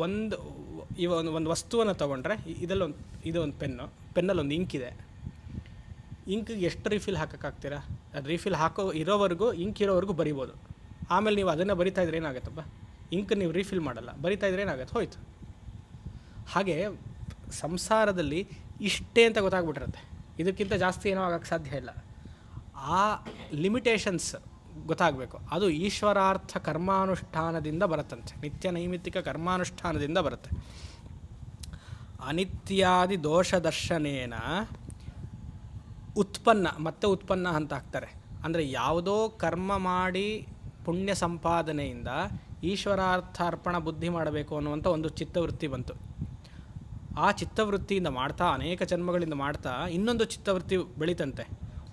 S1: ಒಂದು ವಸ್ತುವನ್ನು ತೊಗೊಂಡ್ರೆ, ಇದೊಂದು ಪೆನ್ನಲ್ಲಿ ಒಂದು ಇಂಕ್ ಇದೆ. ಇಂಕಿಗೆ ಎಷ್ಟು ರೀಫಿಲ್ ಹಾಕೋಕ್ಕಾಗ್ತೀರಾ? ಅದು ರೀಫಿಲ್ ಇರೋವರೆಗೂ, ಇಂಕ್ ಇರೋವರೆಗೂ ಬರಿಬೋದು. ಆಮೇಲೆ ನೀವು ಅದನ್ನು ಬರಿತಾ ಇದ್ರೆ ಏನಾಗುತ್ತಪ್ಪ? ಇಂಕ್ ನೀವು ರೀಫಿಲ್ ಮಾಡಲ್ಲ, ಬರಿತಾ ಇದ್ರೆ ಏನಾಗುತ್ತೆ? ಹೋಯ್ತು. ಹಾಗೆ ಸಂಸಾರದಲ್ಲಿ ಇಷ್ಟೇ ಅಂತ ಗೊತ್ತಾಗ್ಬಿಟ್ಟಿರುತ್ತೆ. ಇದಕ್ಕಿಂತ ಜಾಸ್ತಿ ಏನೋ ಆಗೋಕ್ಕೆ ಸಾಧ್ಯ ಇಲ್ಲ. ಆ ಲಿಮಿಟೇಷನ್ಸ್ ಗೊತ್ತಾಗಬೇಕು. ಅದು ಈಶ್ವರಾರ್ಥ ಕರ್ಮಾನುಷ್ಠಾನದಿಂದ ಬರುತ್ತಂತೆ, ನಿತ್ಯ ನೈಮಿತ್ತಿಕ ಕರ್ಮಾನುಷ್ಠಾನದಿಂದ ಬರುತ್ತೆ. ಅನಿತ್ಯಾದಿ ದೋಷದರ್ಶನೇನ ಉತ್ಪನ್ನ ಅಂತ ಹಾಕ್ತಾರೆ. ಅಂದರೆ ಯಾವುದೋ ಕರ್ಮ ಮಾಡಿ ಪುಣ್ಯ ಸಂಪಾದನೆಯಿಂದ ಈಶ್ವರಾರ್ಥಾರ್ಪಣ ಬುದ್ಧಿ ಮಾಡಬೇಕು ಅನ್ನುವಂಥ ಒಂದು ಚಿತ್ತವೃತ್ತಿ ಬಂತು. ಆ ಚಿತ್ತವೃತ್ತಿಯಿಂದ ಮಾಡ್ತಾ ಅನೇಕ ಜನ್ಮಗಳಿಂದ ಮಾಡ್ತಾ ಇನ್ನೊಂದು ಚಿತ್ತವೃತ್ತಿ ಬೆಳೀತಂತೆ.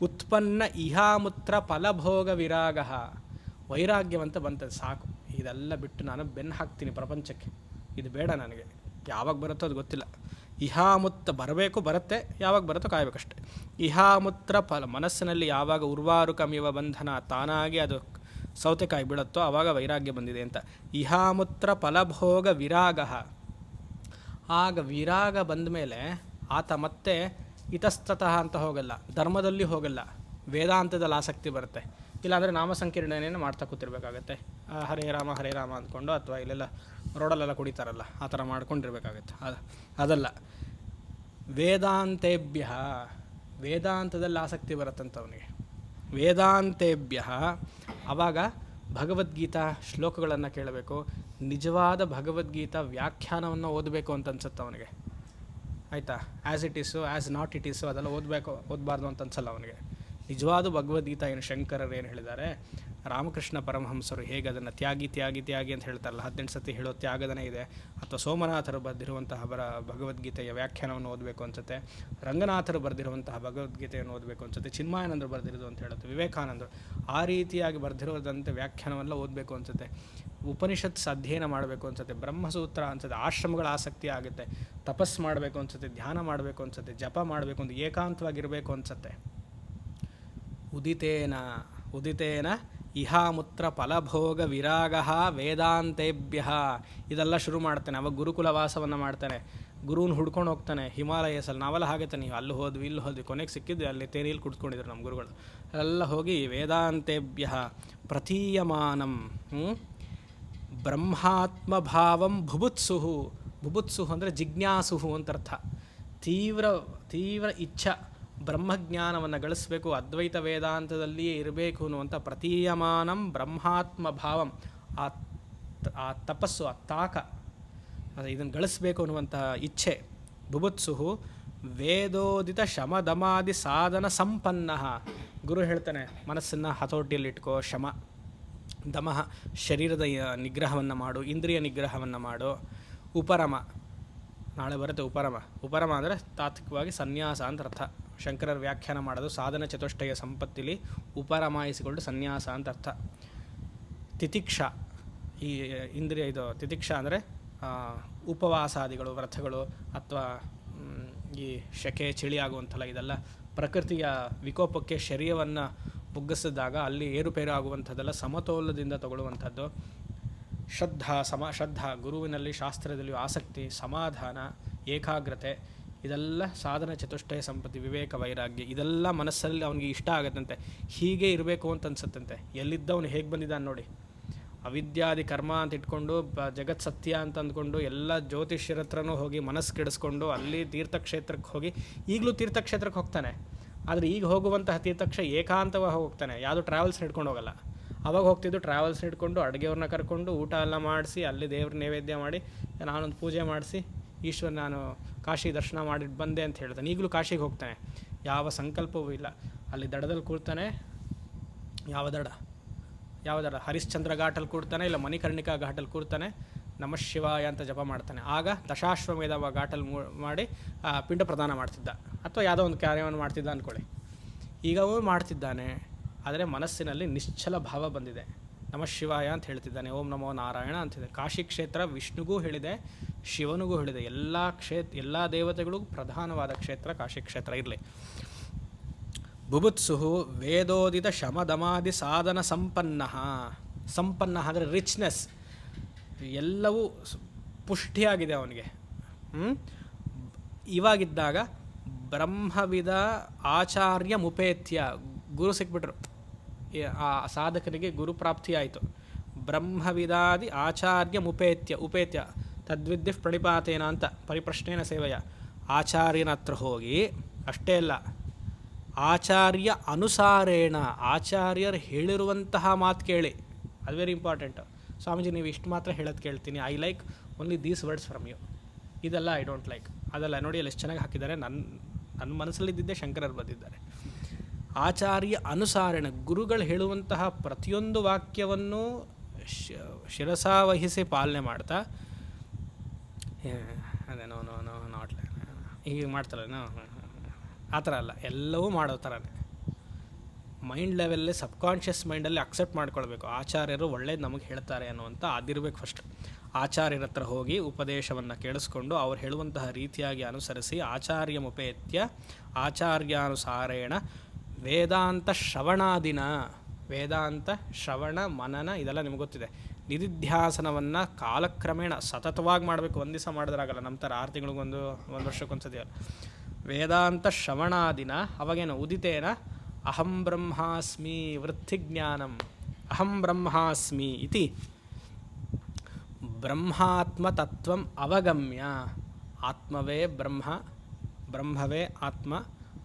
S1: ಉತ್ಪನ್ನ ಇಹಾಮುತ್ರ ಫಲಭೋಗ ವಿರಾಗ, ವೈರಾಗ್ಯವಂತ ಬಂತದೆ. ಸಾಕು, ಇದೆಲ್ಲ ಬಿಟ್ಟು ನಾನು ಬೆನ್ನು ಹಾಕ್ತೀನಿ ಪ್ರಪಂಚಕ್ಕೆ, ಇದು ಬೇಡ ನನಗೆ. ಯಾವಾಗ ಬರುತ್ತೋ ಅದು ಗೊತ್ತಿಲ್ಲ. ಇಹಾಮುತ್ರ ಬರಬೇಕು, ಬರುತ್ತೆ, ಯಾವಾಗ ಬರುತ್ತೋ ಕಾಯಬೇಕಷ್ಟೆ. ಇಹಾಮುತ್ರ ಫಲ, ಮನಸ್ಸಿನಲ್ಲಿ ಯಾವಾಗ ಉರ್ವಾರುಕಮಿವ ಬಂಧನ ತಾನಾಗಿ ಅದು ಸೌತೆಕಾಯಿ ಬೀಳುತ್ತೋ ಆವಾಗ ವೈರಾಗ್ಯ ಬಂದಿದೆ ಅಂತ. ಇಹಾಮುತ್ರ ಫಲಭೋಗ ವಿರಾಗ, ಆಗ ವಿರಾಗ ಬಂದ ಮೇಲೆ ಆತ ಮತ್ತೆ ಇತಸ್ತತಃ ಅಂತ ಹೋಗಲ್ಲ, ಧರ್ಮದಲ್ಲಿ ಹೋಗಲ್ಲ, ವೇದಾಂತದಲ್ಲಿ ಆಸಕ್ತಿ ಬರುತ್ತೆ. ಇಲ್ಲಾಂದರೆ ನಾಮ ಸಂಕೀರ್ಣನೆಯನ್ನು ಮಾಡ್ತಾ ಕೂತಿರ್ಬೇಕಾಗತ್ತೆ. ಹರೇ ರಾಮ ಅಂದ್ಕೊಂಡು, ಅಥವಾ ಇಲ್ಲೆಲ್ಲ ರೋಡಲ್ಲೆಲ್ಲ ಕುಡಿತಾರಲ್ಲ ಆ ಥರ ಮಾಡ್ಕೊಂಡಿರ್ಬೇಕಾಗತ್ತೆ. ಅದಲ್ಲ, ವೇದಾಂತೇಭ್ಯ, ವೇದಾಂತದಲ್ಲಿ ಆಸಕ್ತಿ ಬರುತ್ತಂತ ಅವನಿಗೆ. ವೇದಾಂತೇಭ್ಯ, ಆವಾಗ ಭಗವದ್ಗೀತಾ ಶ್ಲೋಕಗಳನ್ನು ಕೇಳಬೇಕು, ನಿಜವಾದ ಭಗವದ್ಗೀತಾ ವ್ಯಾಖ್ಯಾನವನ್ನು ಓದಬೇಕು ಅಂತ ಅನ್ಸುತ್ತೆ ಅವನಿಗೆ. ಆಯಿತಾ, as it Yesu, as not it ಈಸು ಅದೆಲ್ಲ ಓದಬಾರ್ದು ಅಂತ ಅನ್ಸಲ್ಲ ಅವನಿಗೆ. ನಿಜವಾದ ಭಗವದ್ಗೀತಾ ಏನು ಶಂಕರರು ಏನು ಹೇಳಿದ್ದಾರೆ, ರಾಮಕೃಷ್ಣ ಪರಮಹಂಸರು ಹೇಗೆ ಅದನ್ನು ತ್ಯಾಗಿ ಅಂತ ಹೇಳ್ತಾರಲ್ಲ, 18 ಸತಿ ಹೇಳೋ ತ್ಯಾಗದನೇ ಇದೆ. ಅಥವಾ ಸೋಮನಾಥರು ಬರೆದಿರುವಂತಹ ಭಗವದ್ಗೀತೆಯ ವ್ಯಾಖ್ಯಾನವನ್ನು ಓದಬೇಕು ಅನ್ಸುತ್ತೆ, ರಂಗನಾಥರು ಬರೆದಿರುವಂತಹ ಭಗವದ್ಗೀತೆಯನ್ನು ಓದಬೇಕು ಅನ್ಸುತ್ತೆ, ಚಿನ್ಮಯಾನಂದರು ಬರೆದಿರೋದು ಅಂತ ಹೇಳುತ್ತೆ, ವಿವೇಕಾನಂದರು ಆ ರೀತಿಯಾಗಿ ಬರೆದಿರೋದಂತೆ ವ್ಯಾಖ್ಯಾನವೆಲ್ಲ ಓದಬೇಕು ಅನ್ಸುತ್ತೆ. ಉಪನಿಷತ್ ಅಧ್ಯಯನ ಮಾಡಬೇಕು ಅನ್ಸುತ್ತೆ, ಬ್ರಹ್ಮಸೂತ್ರ ಅನ್ಸುತ್ತೆ, ಆಶ್ರಮಗಳ ಆಸಕ್ತಿ ಆಗುತ್ತೆ, ತಪಸ್ಸು ಮಾಡಬೇಕು ಅನ್ಸುತ್ತೆ, ಧ್ಯಾನ ಮಾಡಬೇಕು ಅನ್ಸುತ್ತೆ, ಜಪ ಮಾಡಬೇಕು ಅಂತ ಏಕಾಂತವಾಗಿರಬೇಕು ಅನ್ಸುತ್ತೆ. ಉದಿತೇನ ಇಹಾಮುತ್ರ ಫಲಭೋಗ ವಿರಾಗ ವೇದಾಂತೇಭ್ಯ, ಇದೆಲ್ಲ ಶುರು ಮಾಡ್ತಾನೆ. ಅವಾಗ ಗುರುಕುಲ ವಾಸವನ್ನು ಮಾಡ್ತಾನೆ, ಗುರುನ ಹುಡ್ಕೊಂಡು ಹೋಗ್ತಾನೆ ಹಿಮಾಲಯಸಲ್ಲಿ. ನಾವೆಲ್ಲ ಹಾಗೆ ನೀವು ಅಲ್ಲಿ ಹೋದ್ವಿ ಇಲ್ಲಿ ಹೋದ್ವಿ, ಕೊನೆಗೆ ಸಿಕ್ಕಿದ್ವಿ ಅಲ್ಲಿ ತೇರಿಯಲ್ಲಿ ಕುಡ್ಕೊಂಡಿದ್ರು ನಮ್ಮ ಗುರುಗಳು. ಅಲ್ಲೆಲ್ಲ ಹೋಗಿ ವೇದಾಂತೇಭ್ಯ ಪ್ರತೀಯಮಾನಂ ಬ್ರಹ್ಮಾತ್ಮಭಾವಂ ಬುಭುತ್ಸು ಅಂದರೆ ಜಿಜ್ಞಾಸುಹು ಅಂತ ಅರ್ಥ. ತೀವ್ರ ಇಚ್ಛಾ, ಬ್ರಹ್ಮಜ್ಞಾನವನ್ನು ಗಳಿಸಬೇಕು, ಅದ್ವೈತ ವೇದಾಂತದಲ್ಲಿಯೇ ಇರಬೇಕು ಅನ್ನುವಂಥ ಪ್ರತೀಯಮಾನಂ ಬ್ರಹ್ಮಾತ್ಮ ಭಾವಂ, ಆ ತಪಸ್ಸು, ಆ ತಾಕ, ಇದನ್ನು ಗಳಿಸಬೇಕು ಅನ್ನುವಂಥ ಇಚ್ಛೆ. ಬುಭುತ್ಸುಹು ವೇದೋದಿತ ಶಮದಮಾದಿ ಸಾಧನ ಸಂಪನ್ನ. ಗುರು ಹೇಳ್ತಾನೆ, ಮನಸ್ಸನ್ನು ಹತೋಟಿಯಲ್ಲಿಟ್ಕೋ, ಶಮ ದಮಃ ಶರೀರದ ನಿಗ್ರಹವನ್ನು ಮಾಡು, ಇಂದ್ರಿಯ ನಿಗ್ರಹವನ್ನು ಮಾಡು. ಉಪರಮ, ನಾಳೆ ಬರುತ್ತೆ ಉಪರಮ ಅಂದರೆ ತಾತ್ವಿಕವಾಗಿ ಸನ್ಯಾಸ ಅಂತ ಅರ್ಥ. ಶಂಕರರ ವ್ಯಾಖ್ಯಾನ ಮಾಡೋದು ಸಾಧನ ಚತುಷ್ಟಯ ಸಂಪತ್ತಿಲಿ ಉಪರಮಾಯಿಸಿಕೊಂಡು ಸನ್ಯಾಸ ಅಂತ ಅರ್ಥ. ತಿತಿಕ್ಷ, ಈ ಇಂದ್ರಿಯ ಇದು ತಿತಿಕ್ಷ ಅಂದರೆ ಉಪವಾಸಾದಿಗಳು, ವ್ರತಗಳು, ಅಥವಾ ಈ ಶೆಕೆ ಚಳಿ ಆಗುವಂಥಲ್ಲ, ಇದೆಲ್ಲ ಪ್ರಕೃತಿಯ ವಿಕೋಪಕ್ಕೆ ಶರೀರವನ್ನು ಮುಗ್ಗಿಸಿದಾಗ ಅಲ್ಲಿ ಏರುಪೇರು ಆಗುವಂಥದ್ದೆಲ್ಲ ಸಮತೋಲನದಿಂದ ತಗೊಳ್ಳುವಂಥದ್ದು. ಶ್ರದ್ಧಾ, ಗುರುವಿನಲ್ಲಿ ಶಾಸ್ತ್ರದಲ್ಲಿ ಆಸಕ್ತಿ, ಸಮಾಧಾನ, ಏಕಾಗ್ರತೆ, ಇದೆಲ್ಲ ಸಾಧನ ಚತುಷ್ಟಯ ಸಂಪತ್ತಿ, ವಿವೇಕ, ವೈರಾಗ್ಯ, ಇದೆಲ್ಲ ಮನಸ್ಸಲ್ಲಿ ಅವನಿಗೆ ಇಷ್ಟ ಆಗುತ್ತಂತೆ. ಹೀಗೆ ಇರಬೇಕು ಅಂತ ಅನ್ಸುತ್ತಂತೆ. ಎಲ್ಲಿದ್ದವನು ಹೇಗೆ ಬಂದಿದ್ದಾನೆ ನೋಡಿ, ಅವಿದ್ಯಾದಿ ಕರ್ಮ ಅಂತ ಇಟ್ಕೊಂಡು ಜಗತ್ ಸತ್ಯ ಅಂತ ಅಂದ್ಕೊಂಡು ಎಲ್ಲ ಜ್ಯೋತಿಷ್ಯರ ಹತ್ರನೂ ಹೋಗಿ ಮನಸ್ಸು ಕೆಡಿಸ್ಕೊಂಡು ಅಲ್ಲಿ ತೀರ್ಥಕ್ಷೇತ್ರಕ್ಕೆ ಹೋಗಿ, ಈಗಲೂ ತೀರ್ಥಕ್ಷೇತ್ರಕ್ಕೆ ಹೋಗ್ತಾನೆ. ಆದರೆ ಈಗ ಹೋಗುವಂತಹ ತೀರ್ಥಕ್ಷೇತ್ರ ಏಕಾಂತವಾಗಿ ಹೋಗ್ತಾನೆ, ಯಾವುದೂ ಟ್ರಾವೆಲ್ಸ್ ಹಿಡ್ಕೊಂಡು ಹೋಗಲ್ಲ. ಅವಾಗ ಹೋಗ್ತಿದ್ದು ಟ್ರಾವೆಲ್ಸ್ ಹಿಡ್ಕೊಂಡು ಅಡುಗೆಯವ್ರನ್ನ ಕರ್ಕೊಂಡು ಊಟ ಎಲ್ಲ ಮಾಡಿಸಿ ಅಲ್ಲಿ ದೇವ್ರ ನೈವೇದ್ಯ ಮಾಡಿ ನಾನೊಂದು ಪೂಜೆ ಮಾಡಿಸಿ ನಾನು ಕಾಶಿ ದರ್ಶನ ಮಾಡಿಟ್ಟು ಬಂದೆ ಅಂತ ಹೇಳ್ತಾನೆ. ಈಗಲೂ ಕಾಶಿಗೆ ಹೋಗ್ತಾನೆ, ಯಾವ ಸಂಕಲ್ಪವೂ ಇಲ್ಲ. ಅಲ್ಲಿ ದಡದಲ್ಲಿ ಕೂರ್ತಾನೆ, ಯಾವ ದಡ ಹರಿಶ್ಚಂದ್ರ ಘಾಟಲ್ಲಿ ಕೂರ್ತಾನೆ, ಇಲ್ಲ ಮಣಿಕರ್ಣಿಕಾ ಘಾಟಲ್ಲಿ ಕೂರ್ತಾನೆ, ನಮಃ ಶಿವಾಯ ಅಂತ ಜಪ ಮಾಡ್ತಾನೆ. ಆಗ ದಶಾಶ್ವಮೇಧ ಘಾಟಲ್ಲಿ ಮಾಡಿ ಪಿಂಡ ಪ್ರದಾನ ಮಾಡ್ತಿದ್ದ, ಅಥವಾ ಯಾವುದೋ ಒಂದು ಕಾರ್ಯವನ್ನು ಮಾಡ್ತಿದ್ದ ಅಂದ್ಕೊಳ್ಳಿ. ಈಗವೂ ಮಾಡ್ತಿದ್ದಾನೆ, ಆದರೆ ಮನಸ್ಸಿನಲ್ಲಿ ನಿಶ್ಚಲ ಭಾವ ಬಂದಿದೆ. ನಮಃ ಶಿವಾಯ ಅಂತ ಹೇಳ್ತಿದ್ದಾನೆ, ಓಂ ನಮೋ ನಾರಾಯಣ ಅಂತಿದೆ. ಕಾಶಿ ಕ್ಷೇತ್ರ ವಿಷ್ಣುಗೂ ಹೇಳಿದೆ, ಶಿವನಿಗೂ ಹೇಳಿದೆ. ಎಲ್ಲ ದೇವತೆಗಳಿಗೂ ಪ್ರಧಾನವಾದ ಕ್ಷೇತ್ರ ಕಾಶಿ ಕ್ಷೇತ್ರ ಇರಲಿ. ಬುಭುತ್ಸುಹು ವೇದೋದಿತ ಶಮದಮಾದಿ ಸಾಧನ ಸಂಪನ್ನ ಅಂದರೆ ರಿಚ್ನೆಸ್, ಎಲ್ಲವೂ ಪುಷ್ಟಿಯಾಗಿದೆ ಅವನಿಗೆ. ಇವಾಗಿದ್ದಾಗ ಬ್ರಹ್ಮವಿದ ಆಚಾರ್ಯ ಮುಪೇತ್ಯ, ಗುರು ಸಿಕ್ಬಿಟ್ರು, ಆ ಸಾಧಕನಿಗೆ ಗುರುಪ್ರಾಪ್ತಿ ಆಯಿತು. ಬ್ರಹ್ಮವಿದಾದಿ ಆಚಾರ್ಯ ಉಪೇತ್ಯ ತದ್ವಿದ್ಯ ಪ್ರಣಿಪಾತೇನ ಅಂತ ಪರಿಪ್ರಶ್ನೇನ ಸೇವೆಯ, ಆಚಾರ್ಯನ ಹತ್ರ ಹೋಗಿ ಅಷ್ಟೇ ಅಲ್ಲ, ಆಚಾರ್ಯ ಅನುಸಾರೇಣ, ಆಚಾರ್ಯರು ಹೇಳಿರುವಂತಹ ಮಾತು ಕೇಳಿ. ಅದು ವೆರಿ ಇಂಪಾರ್ಟೆಂಟ್. ಸ್ವಾಮೀಜಿ ನೀವು ಇಷ್ಟು ಮಾತ್ರ ಹೇಳೋದು ಕೇಳ್ತೀನಿ, I like only these words from you, ಇದೆಲ್ಲ ಐ ಡೋಂಟ್ ಲೈಕ್. ಅದೆಲ್ಲ ನೋಡಿ ಅಲ್ಲಿ ಎಷ್ಟು ಚೆನ್ನಾಗಿ ಹಾಕಿದ್ದಾರೆ. ನನ್ನ ಮನಸ್ಸಲ್ಲಿದ್ದಿದ್ದೇ ಶಂಕರರು ಬಂದಿದ್ದಾರೆ. ಆಚಾರ್ಯ ಅನುಸಾರೇಣ, ಗುರುಗಳು ಹೇಳುವಂತಹ ಪ್ರತಿಯೊಂದು ವಾಕ್ಯವನ್ನು ಶಿರಸಾವಹಿಸಿ ಪಾಲನೆ ಮಾಡ್ತಾ, ಅದೇ ನೋ ನೋ ನೋ ನಾಟ್ ಈಗ ಮಾಡ್ತಾರಲ್ಲ ಆ ಥರ ಅಲ್ಲ, ಎಲ್ಲವೂ ಮಾಡೋ ಥರನೇ ಮೈಂಡ್ ಲೆವೆಲ್ಲೇ, ಸಬ್ಕಾನ್ಷಿಯಸ್ ಮೈಂಡಲ್ಲಿ ಅಕ್ಸೆಪ್ಟ್ ಮಾಡ್ಕೊಳ್ಬೇಕು. ಆಚಾರ್ಯರು ಒಳ್ಳೇದು ನಮಗೆ ಹೇಳ್ತಾರೆ ಅನ್ನುವಂಥ ಅದಿರಬೇಕು ಫಸ್ಟ್. ಆಚಾರ್ಯರ ಹತ್ರ ಹೋಗಿ ಉಪದೇಶವನ್ನು ಕೇಳಿಸ್ಕೊಂಡು ಅವ್ರು ಹೇಳುವಂತಹ ರೀತಿಯಾಗಿ ಅನುಸರಿಸಿ, ಆಚಾರ್ಯಮುಪೇತ್ಯ ಆಚಾರ್ಯಾನುಸಾರೇಣ ವೇದಾಂತ ಶ್ರವಣಾದಿನ, ವೇದಾಂತ ಶ್ರವಣ ಮನನ ಇದೆಲ್ಲ ನಿಮ್ಗೆ ಗೊತ್ತಿದೆ. ನಿಧಿಧ್ಯಾಸನವನ್ನು ಕಾಲಕ್ರಮೇಣ ಸತತವಾಗಿ ಮಾಡಬೇಕು. ಒಂದು ದಿವಸ ಮಾಡಿದ್ರಾಗಲ್ಲ, ನಮ್ಮ ಥರ 6 ತಿಂಗಳಿಗೊಂದು, 1 ವರ್ಷಕ್ಕೊಂದ್ಸತಿ ಅಲ್ಲ. ವೇದಾಂತ ಶ್ರವಣಾದಿನ ಅವಾಗೇನು ಉದಿತೇನ ಅಹಂ ಬ್ರಹ್ಮಾಸ್ಮಿ ವೃತ್ತಿಜ್ಞಾನಂ ಅಹಂ ಬ್ರಹ್ಮಾಸ್ಮಿ ಇತಿ ಬ್ರಹ್ಮಾತ್ಮತತ್ವಂ ಅವಗಮ್ಯ, ಆತ್ಮವೇ ಬ್ರಹ್ಮ, ಬ್ರಹ್ಮವೇ ಆತ್ಮ,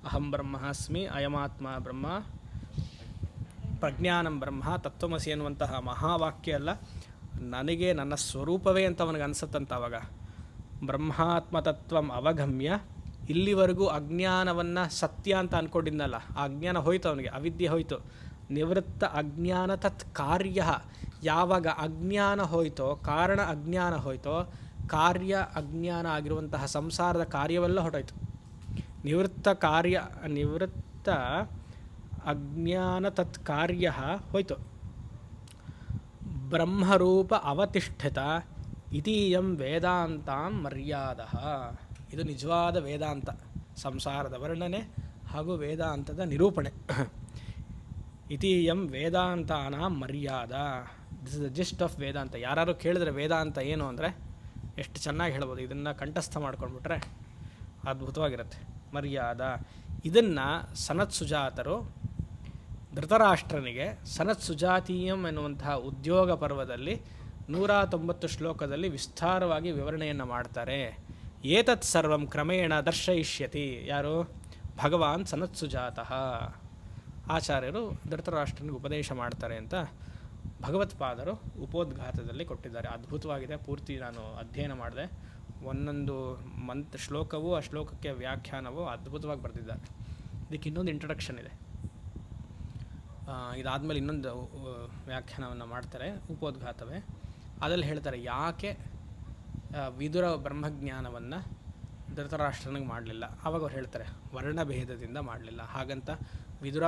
S1: ಅಹಂ ಬ್ರಹ್ಮಾಸ್ಮಿ, ಅಯಮಾತ್ಮ ಬ್ರಹ್ಮ, ಪ್ರಜ್ಞಾನಂ ಬ್ರಹ್ಮ, ತತ್ವಮಸಿ ಎನ್ನುವಂತಹ ಮಹಾವಾಕ್ಯ ಅಲ್ಲ, ನನಗೆ ನನ್ನ ಸ್ವರೂಪವೇ ಅಂತ ಅವನಿಗೆ ಅನಿಸುತ್ತಂತ. ಅವಾಗ ಬ್ರಹ್ಮಾತ್ಮತತ್ವಂ ಅವಗಮ್ಯ, ಇಲ್ಲಿವರೆಗೂ ಅಜ್ಞಾನವನ್ನು ಸತ್ಯ ಅಂತ ಅಂದ್ಕೊಂಡಿದ್ನಲ್ಲ, ಆ ಅಜ್ಞಾನ ಹೋಯ್ತು, ಅವನಿಗೆ ಅವಿದ್ಯೆ ಹೋಯಿತು. ನಿವೃತ್ತ ಅಜ್ಞಾನ ತತ್ ಕಾರ್ಯ, ಯಾವಾಗ ಅಜ್ಞಾನ ಹೋಯ್ತೋ, ಕಾರಣ ಅಜ್ಞಾನ ಹೋಯ್ತೋ, ಕಾರ್ಯ ಅಜ್ಞಾನ ಆಗಿರುವಂತಹ ಸಂಸಾರದ ಕಾರ್ಯವೆಲ್ಲ ಹೊರಟೋಯ್ತು. ನಿವೃತ್ತ ಅಜ್ಞಾನ ತತ್ ಕಾರ್ಯ ಹೋಯ್ತು. ಬ್ರಹ್ಮರೂಪ ಅವತಿಷ್ಠಿತ ಇದೀಯಂ ವೇದಾಂತಾಂ ಮರ್ಯಾದ, ಇದು ನಿಜವಾದ ವೇದಾಂತ, ಸಂಸಾರದ ವರ್ಣನೆ ಹಾಗೂ ವೇದಾಂತದ ನಿರೂಪಣೆ. ಇದೀಯಂ ವೇದಾಂತಾನ ಮರ್ಯಾದ, this is the gist of Vedanta. ಯಾರು ಕೇಳಿದ್ರೆ ವೇದಾಂತ ಏನು ಅಂದರೆ ಎಷ್ಟು ಚೆನ್ನಾಗಿ ಹೇಳ್ಬೋದು. ಇದನ್ನು ಕಂಠಸ್ಥ ಮಾಡ್ಕೊಂಡ್ಬಿಟ್ರೆ ಅದ್ಭುತವಾಗಿರುತ್ತೆ. ಮರ್ಯಾದ, ಇದನ್ನು ಸನತ್ ಸುಜಾತರು ಧೃತರಾಷ್ಟ್ರನಿಗೆ ಸನತ್ ಸುಜಾತೀಯಂ ಎನ್ನುವಂತಹ ಉದ್ಯೋಗ ಪರ್ವದಲ್ಲಿ 190 ಶ್ಲೋಕದಲ್ಲಿ ವಿಸ್ತಾರವಾಗಿ ವಿವರಣೆಯನ್ನು ಮಾಡ್ತಾರೆ. ಏತತ್ ಸರ್ವಂ ಕ್ರಮೇಣ ದರ್ಶಯಿಷ್ಯತಿ, ಯಾರು? ಭಗವಾನ್ ಸನತ್ ಸುಜಾತಃ. ಆಚಾರ್ಯರು ಧೃತರಾಷ್ಟ್ರನಿಗೆ ಉಪದೇಶ ಮಾಡ್ತಾರೆ ಅಂತ ಭಗವತ್ಪಾದರು ಉಪೋದ್ಘಾತದಲ್ಲಿ ಕೊಟ್ಟಿದ್ದಾರೆ. ಅದ್ಭುತವಾಗಿದೆ. ಪೂರ್ತಿ ನಾನು ಅಧ್ಯಯನ ಮಾಡಿದೆ. ಒಂದೊಂದು ಶ್ಲೋಕವೂ ಆ ಶ್ಲೋಕಕ್ಕೆ ವ್ಯಾಖ್ಯಾನವೂ ಅದ್ಭುತವಾಗಿ ಬರೆದಿದ್ದಾರೆ. ಇದಕ್ಕೆ ಇನ್ನೊಂದು ಇಂಟ್ರಡಕ್ಷನ್ ಇದೆ. ಇದಾದಮೇಲೆ ಇನ್ನೊಂದು ವ್ಯಾಖ್ಯಾನವನ್ನು ಮಾಡ್ತಾರೆ, ಉಪೋದ್ಘಾತವೇ. ಅದರಲ್ಲಿ ಹೇಳ್ತಾರೆ ಯಾಕೆ ವಿದುರ ಬ್ರಹ್ಮಜ್ಞಾನವನ್ನು ಧೃತರಾಷ್ಟ್ರನಿಗೆ ಮಾಡಲಿಲ್ಲ. ಆವಾಗ ಅವ್ರು ಹೇಳ್ತಾರೆ ವರ್ಣಭೇದದಿಂದ ಮಾಡಲಿಲ್ಲ. ಹಾಗಂತ ವಿದುರ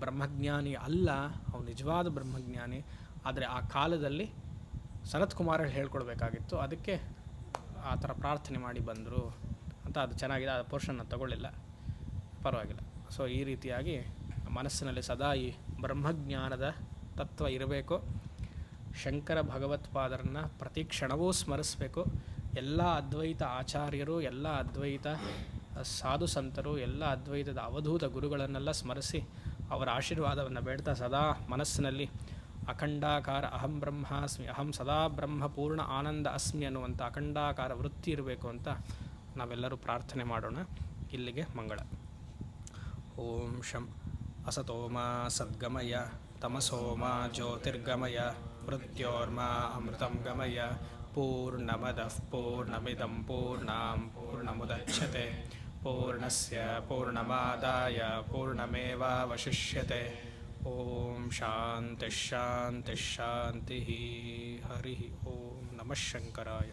S1: ಬ್ರಹ್ಮಜ್ಞಾನಿ ಅಲ್ಲ, ಅವನು ನಿಜವಾದ ಬ್ರಹ್ಮಜ್ಞಾನಿ. ಆದರೆ ಆ ಕಾಲದಲ್ಲಿ ಸನತ್ ಕುಮಾರರು ಹೇಳ್ಕೊಡ್ಬೇಕಾಗಿತ್ತು, ಅದಕ್ಕೆ ಆ ಥರ ಪ್ರಾರ್ಥನೆ ಮಾಡಿ ಬಂದರು ಅಂತ. ಅದು ಚೆನ್ನಾಗಿದೆ. ಆ ಪೋರ್ಷನ್ನ ತಗೊಳ್ಳಿಲ್ಲ, ಪರವಾಗಿಲ್ಲ. ಸೊ ಈ ರೀತಿಯಾಗಿ ಮನಸ್ಸಿನಲ್ಲಿ ಸದಾ ಈ ಬ್ರಹ್ಮಜ್ಞಾನದ ತತ್ವ ಇರಬೇಕು. ಶಂಕರ ಭಗವತ್ಪಾದರನ್ನು ಪ್ರತಿ ಕ್ಷಣವೂ ಸ್ಮರಿಸಬೇಕು. ಎಲ್ಲ ಅದ್ವೈತ ಆಚಾರ್ಯರು, ಎಲ್ಲ ಅದ್ವೈತ ಸಾಧು ಸಂತರು, ಎಲ್ಲ ಅದ್ವೈತದ ಅವಧೂತ ಗುರುಗಳನ್ನೆಲ್ಲ ಸ್ಮರಿಸಿ ಅವರ ಆಶೀರ್ವಾದವನ್ನು ಬೇಡ್ತಾ ಸದಾ ಮನಸ್ಸಿನಲ್ಲಿ ಅಖಂಡಾಕಾರ ಅಹಂ ಬ್ರಹ್ಮಾಸ್ಮಿ, ಅಹಂ ಸದಾ ಬ್ರಹ್ಮ ಪೂರ್ಣ ಆನಂದ ಅಸ್ಮಿ ಅನ್ನುವಂಥ ಅಖಂಡಾಕಾರ ವೃತ್ತಿ ಇರಬೇಕು ಅಂತ ನಾವೆಲ್ಲರೂ ಪ್ರಾರ್ಥನೆ ಮಾಡೋಣ. ಇಲ್ಲಿಗೆ ಮಂಗಳ. ಓಂ ಶಂ ಅಸತೋಮ ಸದ್ಗಮಯ ತಮಸೋಮ ಜ್ಯೋತಿರ್ಗಮಯ ಮೃತ್ಯೋರ್ಮ ಅಮೃತಂ ಗಮಯ ಪೂರ್ಣಮದಃ ಪೂರ್ಣಮಿದಂ ಪೂರ್ಣಾಂ ಪೂರ್ಣಮುದಚ್ಯತೆ ಪೂರ್ಣಸ್ಯ ಪೂರ್ಣಮಾದಾಯ ಪೂರ್ಣಮೇವಾವಶಿಷ್ಯತೆ. ಓಂ ಶಾಂತಿ ಶಾಂತಿ ಶಾಂತಿ. ಹರಿ ಓಂ ನಮಃ ಶಂಕರಾಯ.